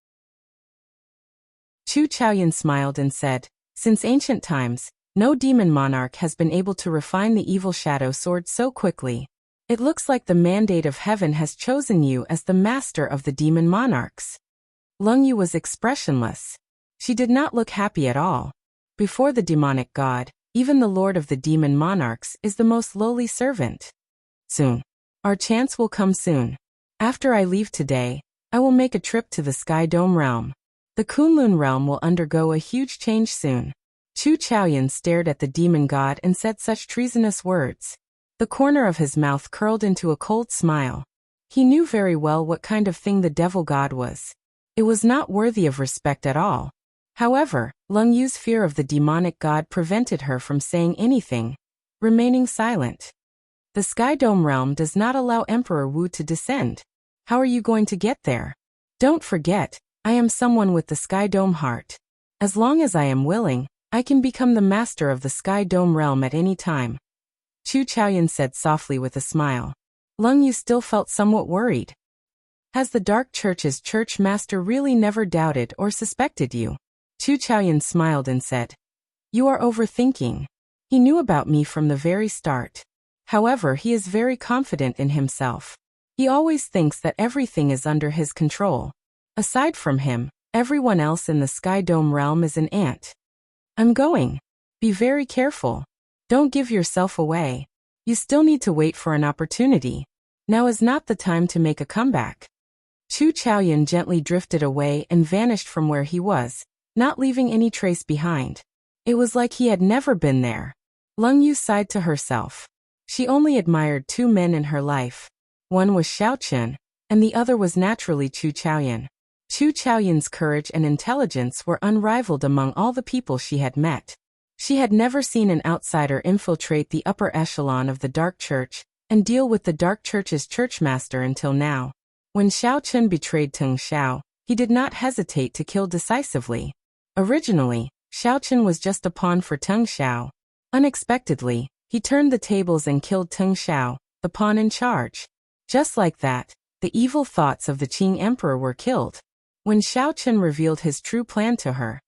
S1: Chu Chaoyan smiled and said, "Since ancient times, no demon monarch has been able to refine the evil shadow sword so quickly. It looks like the mandate of heaven has chosen you as the master of the demon monarchs." Leng Yu was expressionless. She did not look happy at all. Before the demonic god, even the lord of the demon monarchs is the most lowly servant. Soon. Our chance will come soon. After I leave today, I will make a trip to the Sky Dome realm. The Kunlun realm will undergo a huge change soon. Chu Chaoyan stared at the demon god and said such treasonous words. The corner of his mouth curled into a cold smile. He knew very well what kind of thing the devil god was. It was not worthy of respect at all. However, Leng Yu's fear of the demonic god prevented her from saying anything, remaining silent. The Sky Dome realm does not allow Emperor Wu to descend. How are you going to get there? Don't forget, I am someone with the Sky Dome heart. As long as I am willing, I can become the master of the Sky Dome realm at any time. Chu Chaoyan said softly with a smile. Leng Yu still felt somewhat worried. Has the Dark Church's church master really never doubted or suspected you? Chu Chaoyan smiled and said, You are overthinking. He knew about me from the very start. However, he is very confident in himself. He always thinks that everything is under his control. Aside from him, everyone else in the Sky Dome realm is an ant. I'm going. Be very careful. Don't give yourself away. You still need to wait for an opportunity. Now is not the time to make a comeback. Chu Chaoyan gently drifted away and vanished from where he was, not leaving any trace behind. It was like he had never been there. Leng Yu sighed to herself. She only admired two men in her life. One was Xiao Chen, and the other was naturally Chu Chaoyan. Chu Chaoyan's courage and intelligence were unrivaled among all the people she had met. She had never seen an outsider infiltrate the upper echelon of the Dark Church and deal with the Dark Church's churchmaster until now. When Xiao Chen betrayed Teng Xiao, he did not hesitate to kill decisively. Originally, Xiao Chen was just a pawn for Teng Xiao. Unexpectedly, he turned the tables and killed Teng Xiao, the pawn in charge. Just like that, the evil thoughts of the Qing Emperor were killed. When Xiao Chen revealed his true plan to her,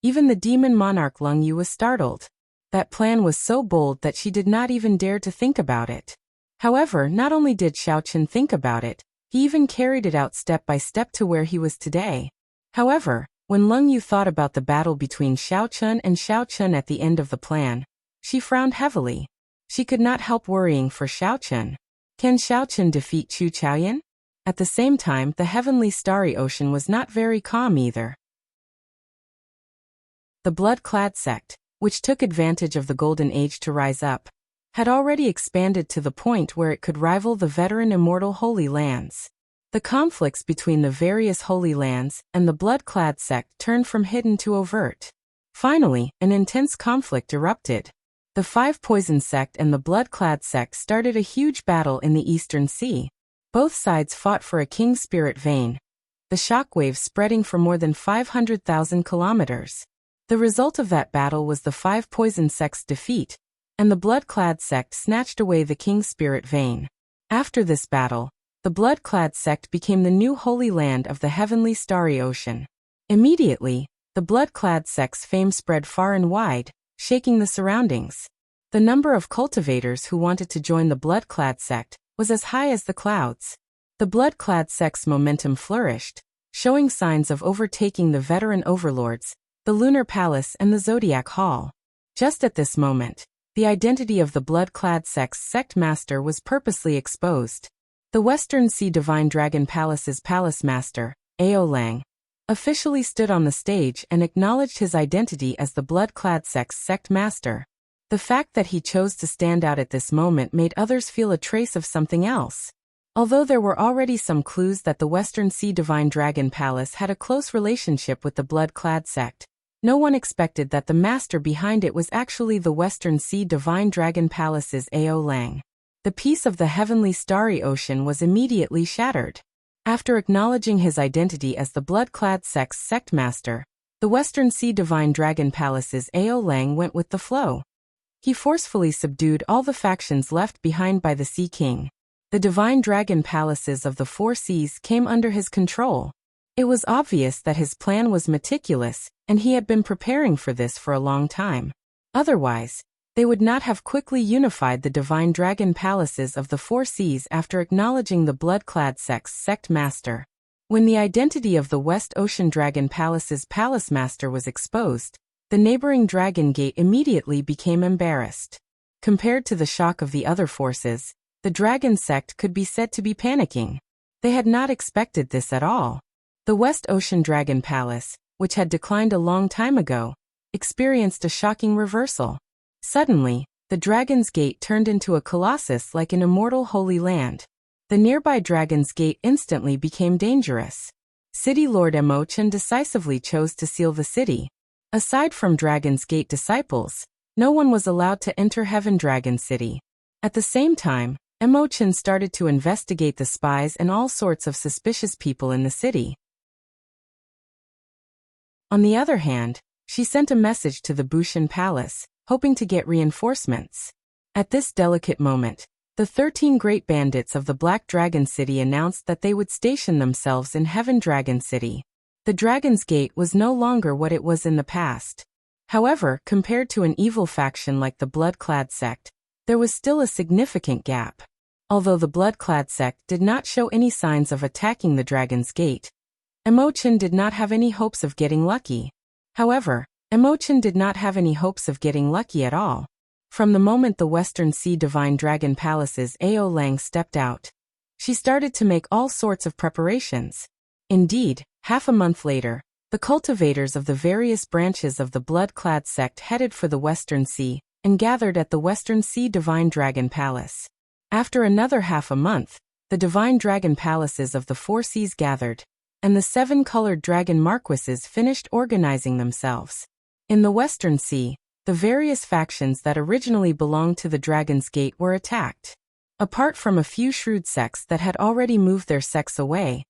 S1: even the demon monarch Leng Yu was startled. That plan was so bold that she did not even dare to think about it. However, not only did Xiao Chen think about it, he even carried it out step by step to where he was today. However, when Leng Yu thought about the battle between Xiao Chen and Xiao Chen at the end of the plan, she frowned heavily. She could not help worrying for Xiao Chen. Can Xiao Chen defeat Chu Chaoyan? At the same time, the heavenly starry ocean was not very calm either. The blood-clad sect, which took advantage of the Golden Age to rise up, had already expanded to the point where it could rival the veteran immortal Holy Lands. The conflicts between the various Holy Lands and the blood-clad sect turned from hidden to overt. Finally, an intense conflict erupted. The Five Poison sect and the blood-clad sect started a huge battle in the Eastern Sea. Both sides fought for a king spirit vein, the shockwaves spreading for more than 500,000 kilometers. The result of that battle was the Five Poison sect's defeat, and the blood-clad sect snatched away the king spirit vein. After this battle, the blood-clad sect became the new holy land of the heavenly starry ocean. Immediately, the blood-clad sect's fame spread far and wide, shaking the surroundings. The number of cultivators who wanted to join the blood-clad sect was as high as the clouds. The blood-clad sect's momentum flourished, showing signs of overtaking the veteran overlords, the Lunar Palace and the Zodiac Hall. Just at this moment, the identity of the blood-clad sect's sect master was purposely exposed. The Western Sea Divine Dragon Palace's palace master, Ao Lang, officially stood on the stage and acknowledged his identity as the blood-clad sect's sect master. The fact that he chose to stand out at this moment made others feel a trace of something else. Although there were already some clues that the Western Sea Divine Dragon Palace had a close relationship with the blood-clad sect, no one expected that the master behind it was actually the Western Sea Divine Dragon Palace's Ao Lang. The peace of the heavenly starry ocean was immediately shattered. After acknowledging his identity as the blood-clad sect's sect master, the Western Sea Divine Dragon Palace's Ao Lang went with the flow. He forcefully subdued all the factions left behind by the Sea King. The Divine Dragon Palaces of the Four Seas came under his control. It was obvious that his plan was meticulous, and he had been preparing for this for a long time. Otherwise, they would not have quickly unified the Divine Dragon Palaces of the Four Seas after acknowledging the blood-clad sect's sect master. When the identity of the West Ocean Dragon Palace's palace master was exposed, The neighboring dragon gate immediately became embarrassed. Compared to the shock of the other forces, the dragon sect could be said to be panicking. They had not expected this at all. The West Ocean Dragon Palace, which had declined a long time ago, experienced a shocking reversal. Suddenly, the Dragon's Gate turned into a colossus like an immortal holy land. The nearby Dragon's Gate instantly became dangerous. City Lord Emochan decisively chose to seal the city. Aside from Dragon's Gate disciples, no one was allowed to enter Heaven Dragon City. At the same time, Emochan started to investigate the spies and all sorts of suspicious people in the city. On the other hand, she sent a message to the Bushan Palace, hoping to get reinforcements. At this delicate moment, the 13 great bandits of the Black Dragon City announced that they would station themselves in Heaven Dragon City. The Dragon's Gate was no longer what it was in the past. However, compared to an evil faction like the Blood-clad sect, there was still a significant gap. Although the Blood-clad sect did not show any signs of attacking the Dragon's Gate, Emochan did not have any hopes of getting lucky. However, Emochan did not have any hopes of getting lucky at all. From the moment the Western Sea Divine Dragon Palace's Ao Lang stepped out, she started to make all sorts of preparations. Indeed, half a month later, the cultivators of the various branches of the Blood-clad sect headed for the Western Sea and gathered at the Western Sea Divine Dragon Palace. After another half a month, the Divine Dragon Palaces of the Four Seas gathered, and the 7-colored dragon marquises finished organizing themselves. In the Western Sea, the various factions that originally belonged to the Dragon's Gate were attacked. Apart from a few shrewd sects that had already moved their sects away,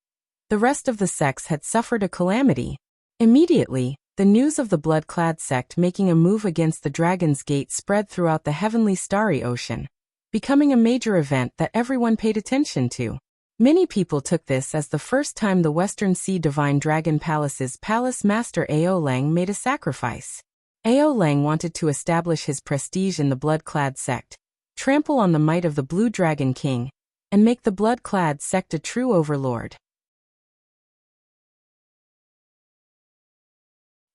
S1: the rest of the sects had suffered a calamity. Immediately, the news of the Blood-clad sect making a move against the Dragon's Gate spread throughout the heavenly starry ocean, becoming a major event that everyone paid attention to. Many people took this as the first time the Western Sea Divine Dragon Palace's Palace Master Ao Lang made a sacrifice. Ao Lang wanted to establish his prestige in the Blood-clad sect, trample on the might of the Blue Dragon King, and make the Blood-clad sect a true overlord.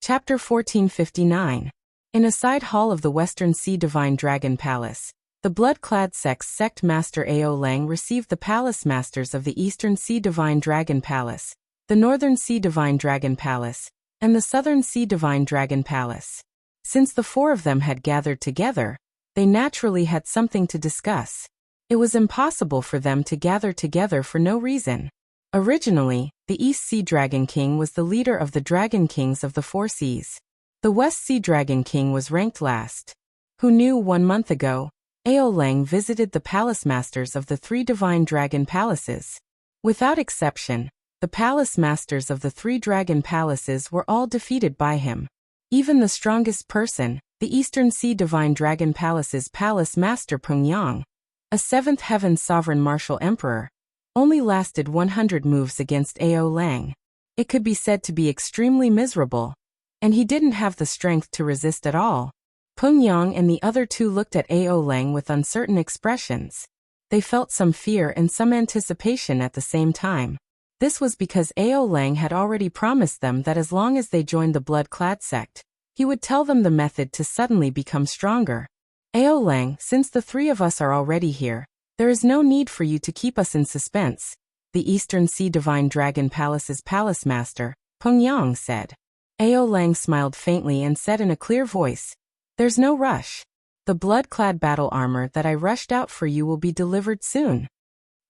S1: Chapter 1459. In a side hall of the Western Sea Divine Dragon Palace, the Blood-clad sect's sect master Ao Lang received the palace masters of the Eastern Sea Divine Dragon Palace, the Northern Sea Divine Dragon Palace, and the Southern Sea Divine Dragon Palace. Since the four of them had gathered together, they naturally had something to discuss. It was impossible for them to gather together for no reason. Originally, the East Sea Dragon King was the leader of the Dragon Kings of the Four Seas. The West Sea Dragon King was ranked last. Who knew 1 month ago, Ao Lang visited the palace masters of the 3 divine dragon palaces. Without exception, the palace masters of the 3 dragon palaces were all defeated by him. Even the strongest person, the Eastern Sea Divine Dragon Palace's palace master Pengyang, a 7th Heaven Sovereign Martial Emperor, only lasted 100 moves against Ao Lang. It could be said to be extremely miserable, and he didn't have the strength to resist at all. Pengyang and the other 2 looked at Ao Lang with uncertain expressions. They felt some fear and some anticipation at the same time. This was because Ao Lang had already promised them that as long as they joined the Blood-clad sect, he would tell them the method to suddenly become stronger. Ao Lang, since the 3 of us are already here, there is no need for you to keep us in suspense, the Eastern Sea Divine Dragon Palace's palace master, Pengyang, said. Ao Lang smiled faintly and said in a clear voice, "There's no rush. The blood-clad battle armor that I rushed out for you will be delivered soon."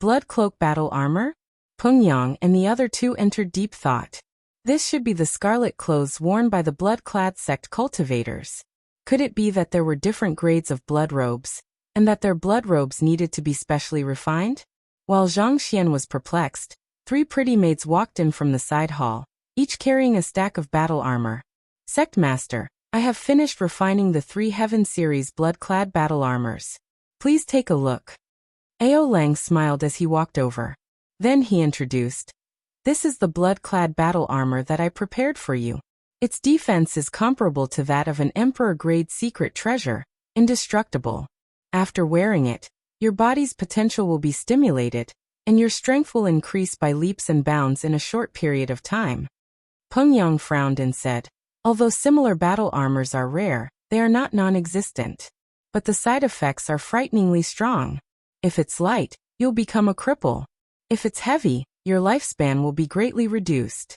S1: Blood cloak battle armor? Pengyang and the other 2 entered deep thought. This should be the scarlet clothes worn by the blood-clad sect cultivators. Could it be that there were different grades of blood robes, and that their blood robes needed to be specially refined? While Zhang Xian was perplexed, 3 pretty maids walked in from the side hall, each carrying a stack of battle armor. "Sect Master, I have finished refining the 3 Heaven Series blood-clad battle armors. Please take a look." Ao Lang smiled as he walked over. Then he introduced, "This is the blood-clad battle armor that I prepared for you. Its defense is comparable to that of an Emperor-grade secret treasure, indestructible. After wearing it, your body's potential will be stimulated, and your strength will increase by leaps and bounds in a short period of time." Pengyang frowned and said, Although similar battle armors are rare, they are not non-existent. But the side effects are frighteningly strong. If it's light, you'll become a cripple. If it's heavy, your lifespan will be greatly reduced.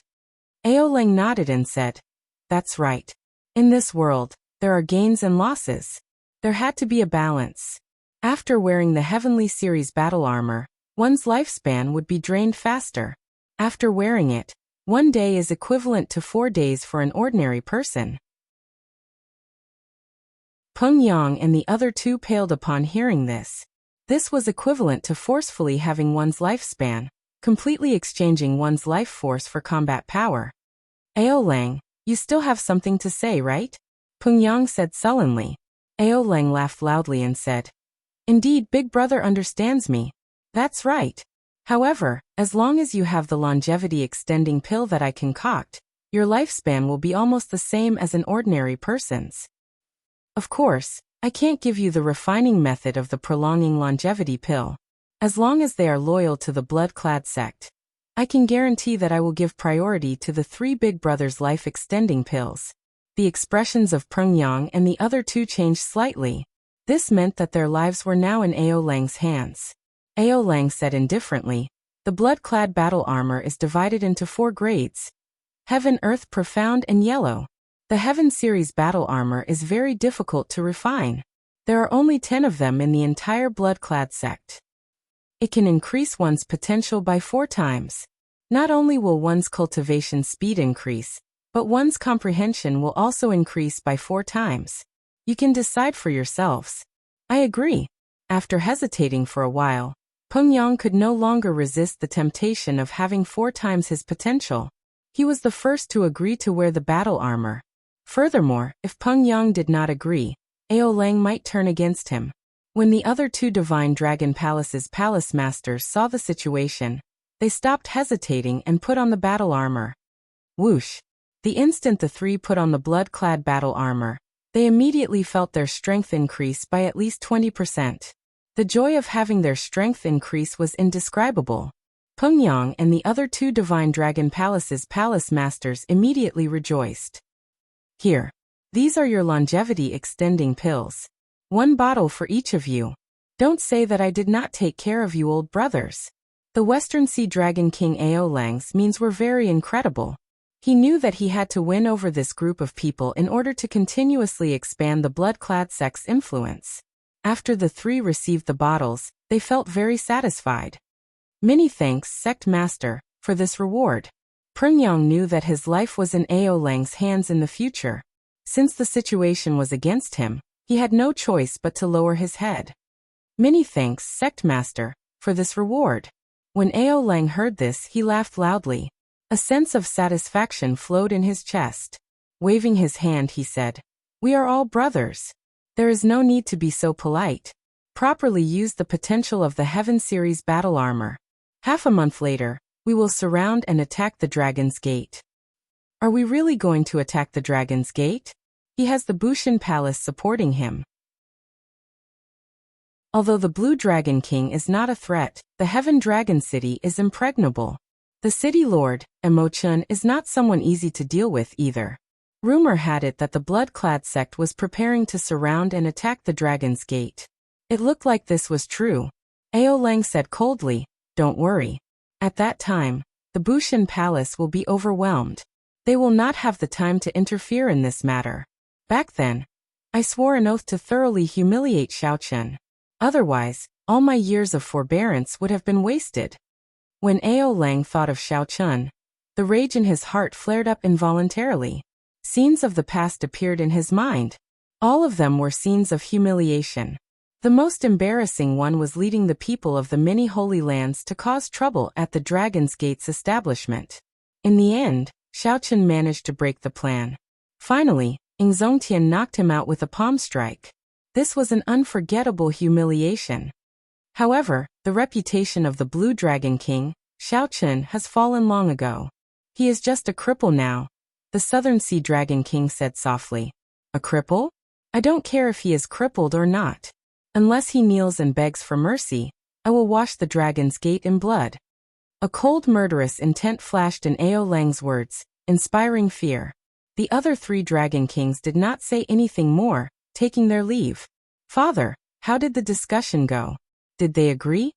S1: Aoleng nodded and said, "That's right. In this world, there are gains and losses. There had to be a balance. After wearing the Heavenly Series battle armor, one's lifespan would be drained faster. After wearing it, 1 day is equivalent to 4 days for an ordinary person." Peng Yang and the other two paled upon hearing this. This was equivalent to forcefully having one's lifespan, completely exchanging one's life force for combat power. "Aoleng, you still have something to say, right?" Peng Yang said sullenly. Aoleng laughed loudly and said, "Indeed, Big Brother understands me. That's right. However, as long as you have the longevity extending pill that I concoct, your lifespan will be almost the same as an ordinary person's. Of course, I can't give you the refining method of the prolonging longevity pill. As long as they are loyal to the blood-clad sect, I can guarantee that I will give priority to the 3 Big Brothers life-extending pills." The expressions of Peng Yang and the other two changed slightly. This meant that their lives were now in Aoleng's hands. Aoleng said indifferently, "The blood-clad battle armor is divided into 4 grades: Heaven, Earth, Profound, and Yellow. The Heaven Series battle armor is very difficult to refine. There are only 10 of them in the entire blood-clad sect. It can increase one's potential by 4 times. Not only will one's cultivation speed increase, but one's comprehension will also increase by 4 times. You can decide for yourselves." "I agree." After hesitating for a while, Peng Yang could no longer resist the temptation of having 4 times his potential. He was the first to agree to wear the battle armor. Furthermore, if Peng Yang did not agree, Aoleng might turn against him. When the other 2 Divine Dragon Palace's palace masters saw the situation, they stopped hesitating and put on the battle armor. Whoosh! The instant the 3 put on the blood-clad battle armor, they immediately felt their strength increase by at least 20%. The joy of having their strength increase was indescribable. Peng Yang and the other 2 Divine Dragon Palace's palace masters immediately rejoiced. "Here. These are your longevity extending pills. 1 bottle for each of you. Don't say that I did not take care of you, old brothers." The Western Sea Dragon King Aoleng's means were very incredible. He knew that he had to win over this group of people in order to continuously expand the blood-clad sect's influence. After the 3 received the bottles, they felt very satisfied. "Many thanks, Sect Master, for this reward." Peng Yang knew that his life was in Aoleng's hands in the future. Since the situation was against him, he had no choice but to lower his head. "Many thanks, Sect Master, for this reward." When Aoleng heard this, he laughed loudly. A sense of satisfaction flowed in his chest. Waving his hand, he said, "We are all brothers. There is no need to be so polite. Properly use the potential of the Heaven Series battle armor. Half a month later, we will surround and attack the Dragon's Gate." "Are we really going to attack the Dragon's Gate?" He has the Bushin Palace supporting him. Although the Blue Dragon King is not a threat, the Heaven Dragon City is impregnable. The city lord, Emochun, is not someone easy to deal with either. Rumor had it that the blood-clad sect was preparing to surround and attack the Dragon's Gate. It looked like this was true. Aoleng said coldly, "Don't worry. At that time, the Bushin Palace will be overwhelmed. They will not have the time to interfere in this matter. Back then, I swore an oath to thoroughly humiliate Xiaochen. Otherwise, all my years of forbearance would have been wasted." When Aoleng thought of Xiaochen, the rage in his heart flared up involuntarily. Scenes of the past appeared in his mind. All of them were scenes of humiliation. The most embarrassing one was leading the people of the many Holy Lands to cause trouble at the Dragon's Gate's establishment. In the end, Xiaochen managed to break the plan. Finally, Ingzongtian knocked him out with a palm strike. This was an unforgettable humiliation. However, the reputation of the Blue Dragon King, Xiaochen, has fallen long ago. He is just a cripple now. The Southern Sea Dragon King said softly. "A cripple? I don't care if he is crippled or not. Unless he kneels and begs for mercy, I will wash the Dragon's Gate in blood." A cold murderous intent flashed in Aoleng's words, inspiring fear. The other 3 dragon kings did not say anything more, taking their leave. "Father, how did the discussion go? Did they agree?"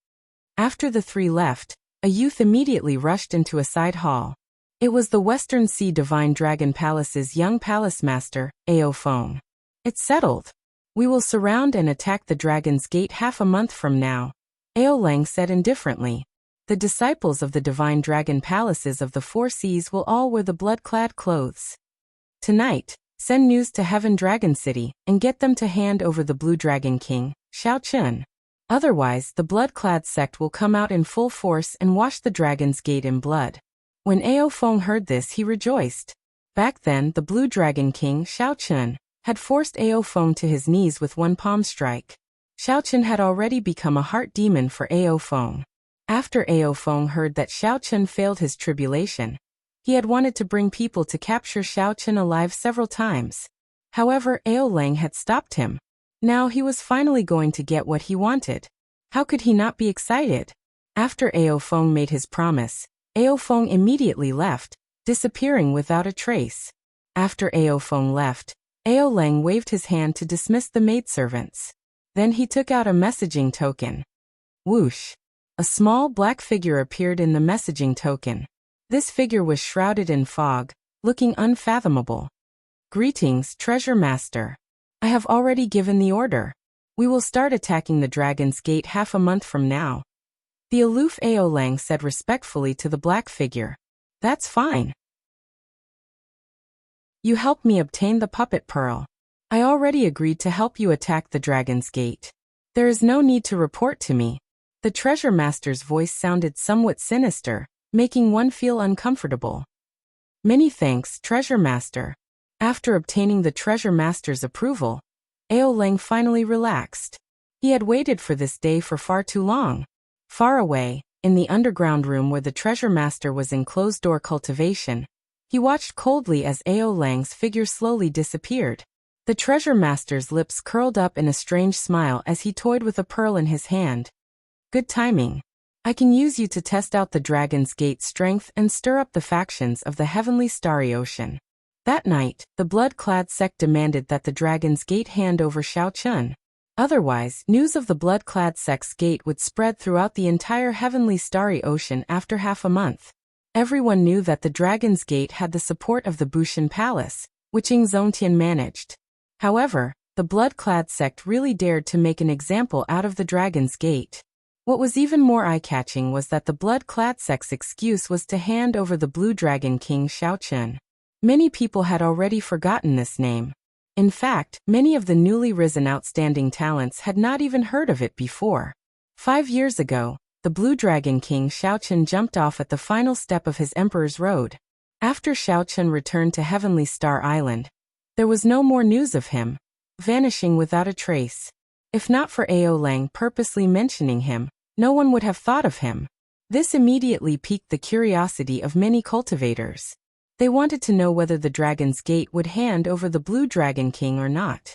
S1: After the 3 left, a youth immediately rushed into a side hall. It was the Western Sea Divine Dragon Palace's young palace master, Ao Feng. "It's settled. We will surround and attack the Dragon's Gate half a month from now," Ao Lang said indifferently. "The disciples of the Divine Dragon Palaces of the 4 Seas will all wear the blood-clad clothes. Tonight, send news to Heaven Dragon City and get them to hand over the Blue Dragon King, Xiao Chun. Otherwise, the blood-clad sect will come out in full force and wash the Dragon's Gate in blood." When Ao Feng heard this, he rejoiced. Back then, the Blue Dragon King, Xiao Chun, had forced Ao Feng to his knees with one palm strike. Xiao Chun had already become a heart demon for Ao Feng. After Ao Feng heard that Xiao Chun failed his tribulation, he had wanted to bring people to capture Xiao Chun alive several times. However, Ao Lang had stopped him. Now he was finally going to get what he wanted. How could he not be excited? After Ao Feng made his promise, Ao Feng immediately left, disappearing without a trace. After Ao Feng left, Ao Lang waved his hand to dismiss the maidservants. Then he took out a messaging token. Whoosh! A small black figure appeared in the messaging token. This figure was shrouded in fog, looking unfathomable. "Greetings, Treasure Master. I have already given the order. We will start attacking the Dragon's Gate half a month from now," the aloof Ao Lang said respectfully to the black figure. "That's fine. You helped me obtain the puppet pearl. I already agreed to help you attack the Dragon's Gate. There is no need to report to me." The Treasure Master's voice sounded somewhat sinister, making one feel uncomfortable. "Many thanks, Treasure Master." After obtaining the Treasure Master's approval, Ao Lang finally relaxed. He had waited for this day for far too long. Far away, in the underground room where the Treasure Master was in closed-door cultivation, he watched coldly as Ao Lang's figure slowly disappeared. The Treasure Master's lips curled up in a strange smile as he toyed with a pearl in his hand. "Good timing. I can use you to test out the Dragon's Gate's strength and stir up the factions of the heavenly starry ocean." That night, the blood-clad sect demanded that the Dragon's Gate hand over Xiao Chun. Otherwise, news of the blood-clad sect's gate would spread throughout the entire heavenly starry ocean after half a month. Everyone knew that the Dragon's Gate had the support of the Bushan Palace, which Ying Zongtian managed. However, the blood-clad sect really dared to make an example out of the Dragon's Gate. What was even more eye-catching was that the blood-clad sect's excuse was to hand over the Blue Dragon King Xiao Chun. Many people had already forgotten this name. In fact, many of the newly risen outstanding talents had not even heard of it before. 5 years ago, the Blue Dragon King Xiao Chun jumped off at the final step of his Emperor's Road. After Xiao Chun returned to Heavenly Star Island, there was no more news of him, vanishing without a trace. If not for Ao Lang purposely mentioning him, no one would have thought of him. This immediately piqued the curiosity of many cultivators. They wanted to know whether the Dragon's Gate would hand over the Blue Dragon King or not.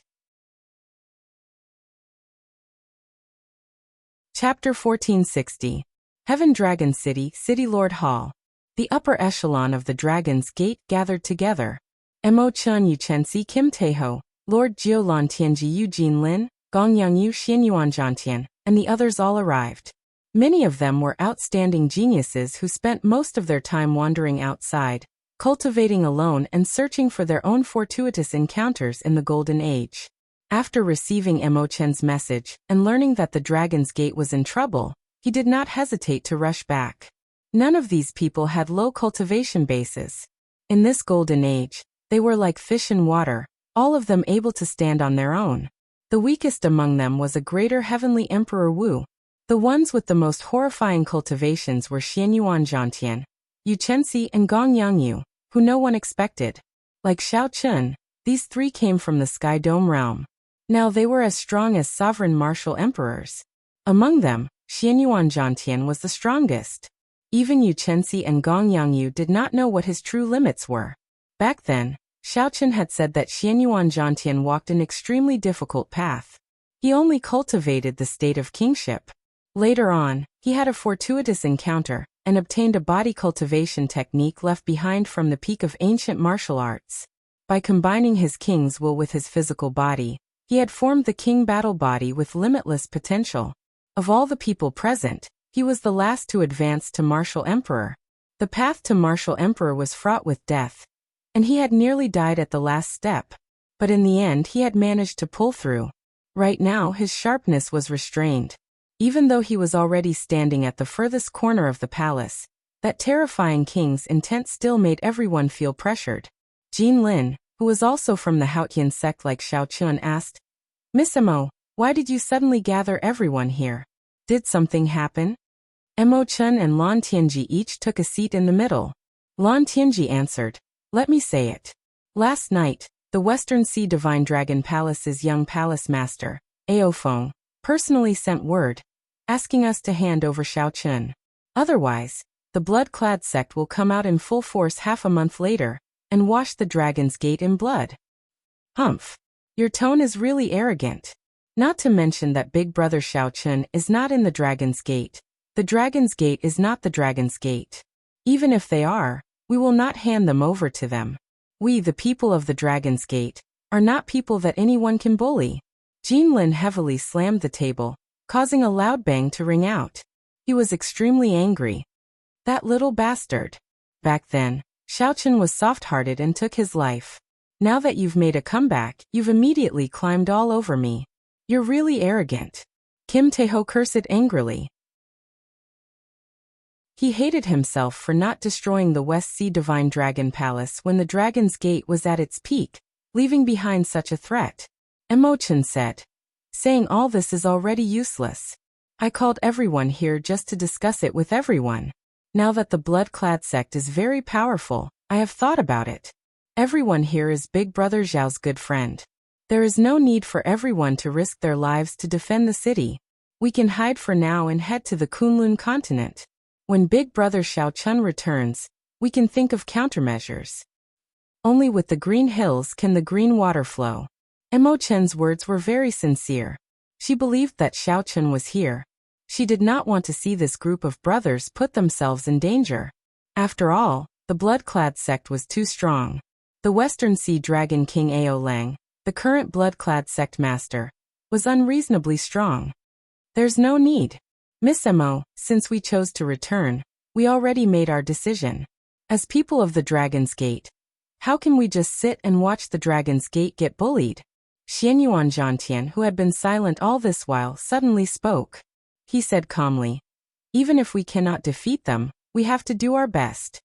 S1: Chapter 1460. Heaven Dragon City, City Lord Hall. The upper echelon of the Dragon's Gate gathered together. Mo Chun Yuchensi Kim Taeho, Lord Jiulan Tianji Eugene Lin, Gongyang Yu Xianyuan Zhantian, and the others all arrived. Many of them were outstanding geniuses who spent most of their time wandering outside, cultivating alone and searching for their own fortuitous encounters in the Golden Age. After receiving Mo Chen's message and learning that the Dragon's Gate was in trouble, he did not hesitate to rush back. None of these people had low cultivation bases. In this Golden Age, they were like fish in water, all of them able to stand on their own. The weakest among them was a greater heavenly Emperor Wu. The ones with the most horrifying cultivations were Xianyuan Zhantian, Yuchensi and Gongyang Yu, who no one expected. Like Xiao Chun, these 3 came from the Sky Dome realm. Now they were as strong as sovereign martial emperors. Among them, Xianyuan Zhantian was the strongest. Even Yuchensi and Gongyang Yu did not know what his true limits were. Back then, Xiao Chun had said that Xianyuan Zhantian walked an extremely difficult path. He only cultivated the state of kingship. Later on, he had a fortuitous encounter and obtained a body cultivation technique left behind from the peak of ancient martial arts. By combining his king's will with his physical body, he had formed the king battle body with limitless potential. Of all the people present, he was the last to advance to martial emperor. The path to martial emperor was fraught with death, and he had nearly died at the last step. But in the end he had managed to pull through. Right now his sharpness was restrained. Even though he was already standing at the furthest corner of the palace, that terrifying king's intent still made everyone feel pressured. Jin Lin, who was also from the Haotian sect like Xiao Chun, asked, "Miss Mo, why did you suddenly gather everyone here? Did something happen?" Mo Chun and Lan Tianji each took a seat in the middle. Lan Tianji answered, "Let me say it. Last night, the Western Sea Divine Dragon Palace's young palace master, Ao Feng, personally sent word, asking us to hand over Xiao Chun. Otherwise, the blood-clad sect will come out in full force half a month later, and wash the Dragon's Gate in blood." Humph. Your tone is really arrogant. Not to mention that Big Brother Xiao Chun is not in the Dragon's Gate. The Dragon's Gate is not the Dragon's Gate. Even if they are, we will not hand them over to them. We, the people of the Dragon's Gate, are not people that anyone can bully. Jin Lin heavily slammed the table, causing a loud bang to ring out. He was extremely angry. That little bastard. Back then, Xiao Chun was soft-hearted and took his life. Now that you've made a comeback, you've immediately climbed all over me. You're really arrogant. Kim Taeho cursed angrily. He hated himself for not destroying the West Sea Divine Dragon Palace when the Dragon's Gate was at its peak, leaving behind such a threat. Mo Chun said, "Saying all this is already useless. I called everyone here just to discuss it with everyone. Now that the blood-clad sect is very powerful, I have thought about it. Everyone here is Big Brother Zhao's good friend. There is no need for everyone to risk their lives to defend the city. We can hide for now and head to the Kunlun continent. When Big Brother Xiao Chun returns, we can think of countermeasures. Only with the green hills can the green water flow." Mo Chun's words were very sincere. She believed that Xiao Chun was here. She did not want to see this group of brothers put themselves in danger. After all, the blood-clad sect was too strong. The Western Sea Dragon King Ao Lang, the current blood-clad sect master, was unreasonably strong. There's no need. Miss Mo, since we chose to return, we already made our decision. As people of the Dragon's Gate, how can we just sit and watch the Dragon's Gate get bullied? Xianyuan Zhantian, who had been silent all this while, suddenly spoke. He said calmly, "Even if we cannot defeat them, we have to do our best."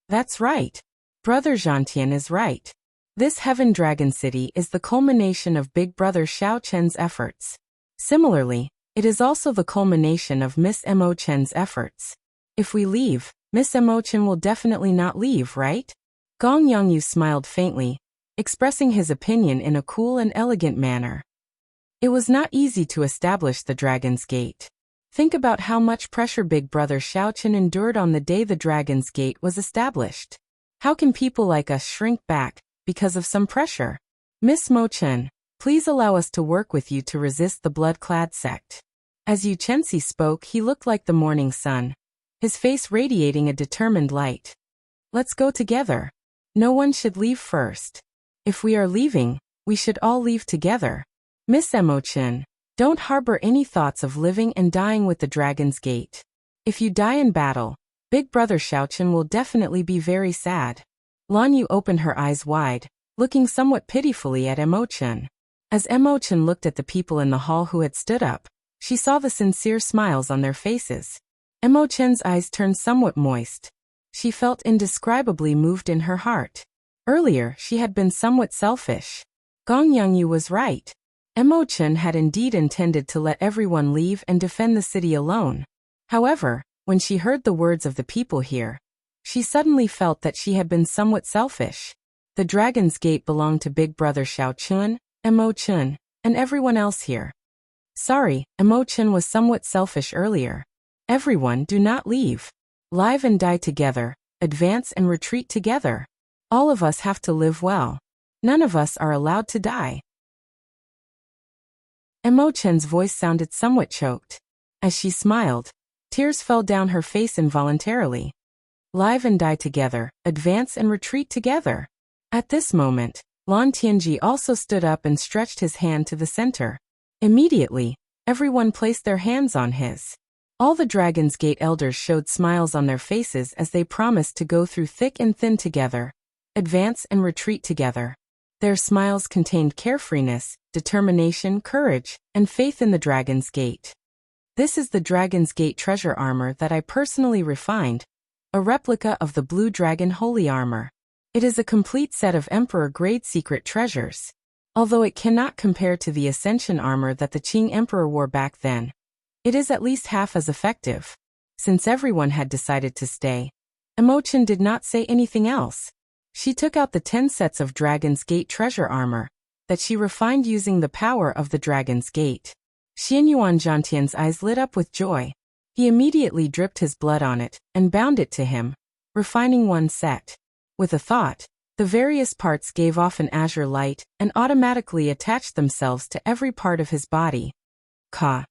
S1: That's right. Brother Zhantian is right. This Heaven Dragon City is the culmination of Big Brother Xiao Chun's efforts. Similarly, it is also the culmination of Miss Mo Chen's efforts. If we leave, Miss Mo Chen will definitely not leave, right? Gong Yongyu smiled faintly, expressing his opinion in a cool and elegant manner. It was not easy to establish the Dragon's Gate. Think about how much pressure Big Brother Xiao Chun endured on the day the Dragon's Gate was established. How can people like us shrink back because of some pressure? Miss Mo Chen, please allow us to work with you to resist the blood-clad sect. As Yu Chenxi spoke, he looked like the morning sun, his face radiating a determined light. Let's go together. No one should leave first. If we are leaving, we should all leave together. Miss Mo Chen, don't harbor any thoughts of living and dying with the Dragon's Gate. If you die in battle, Big Brother Xiao Chun will definitely be very sad. Lan Yu opened her eyes wide, looking somewhat pitifully at Mo Chen. As Mo Chen looked at the people in the hall who had stood up, she saw the sincere smiles on their faces. Mo Chen's eyes turned somewhat moist. She felt indescribably moved in her heart. Earlier, she had been somewhat selfish. Gong Yongyu was right. Mo Chen had indeed intended to let everyone leave and defend the city alone. However, when she heard the words of the people here, she suddenly felt that she had been somewhat selfish. The Dragon's Gate belonged to Big Brother Xiao Chun, Mo Chen, and everyone else here. Sorry, Mo Chen was somewhat selfish earlier. Everyone, do not leave. Live and die together, advance and retreat together. All of us have to live well. None of us are allowed to die. Mo Chen's voice sounded somewhat choked. As she smiled, tears fell down her face involuntarily. Live and die together, advance and retreat together. At this moment, Lan Tianji also stood up and stretched his hand to the center. Immediately, everyone placed their hands on his. All the Dragon's Gate elders showed smiles on their faces as they promised to go through thick and thin together, advance and retreat together. Their smiles contained carefreeness, determination, courage, and faith in the Dragon's Gate. This is the Dragon's Gate treasure armor that I personally refined, a replica of the Blue Dragon Holy Armor. It is a complete set of Emperor-grade secret treasures. Although it cannot compare to the Ascension armor that the Qing Emperor wore back then, it is at least half as effective. Since everyone had decided to stay, Imochen did not say anything else. She took out the 10 sets of Dragon's Gate treasure armor that she refined using the power of the Dragon's Gate. Xianyuan Zhantian's eyes lit up with joy. He immediately dripped his blood on it and bound it to him, refining one set. With a thought, the various parts gave off an azure light and automatically attached themselves to every part of his body. Ka.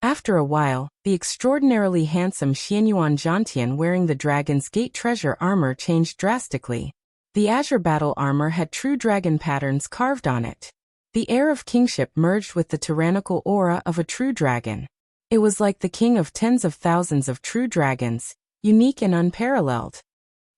S1: After a while, the extraordinarily handsome Xianyuan Zhantian wearing the Dragon's Gate treasure armor changed drastically. The azure battle armor had true dragon patterns carved on it. The air of kingship merged with the tyrannical aura of a true dragon. It was like the king of tens of thousands of true dragons, unique and unparalleled.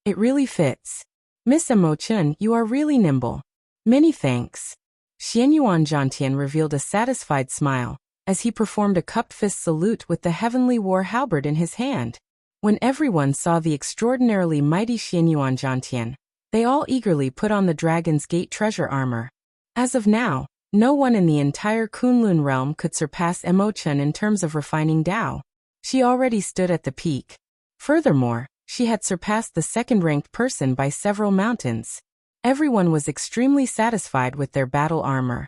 S1: It really fits. Miss Imochen, you are really nimble. Many thanks. Xianyuan Zhantian revealed a satisfied smile as he performed a cupped fist salute with the heavenly war halberd in his hand. When everyone saw the extraordinarily mighty Xianyuan Zhantian, they all eagerly put on the Dragon's Gate treasure armor. As of now, no one in the entire Kunlun realm could surpass Imochen in terms of refining Dao. She already stood at the peak. Furthermore, she had surpassed the second-ranked person by several mountains. Everyone was extremely satisfied with their battle armor.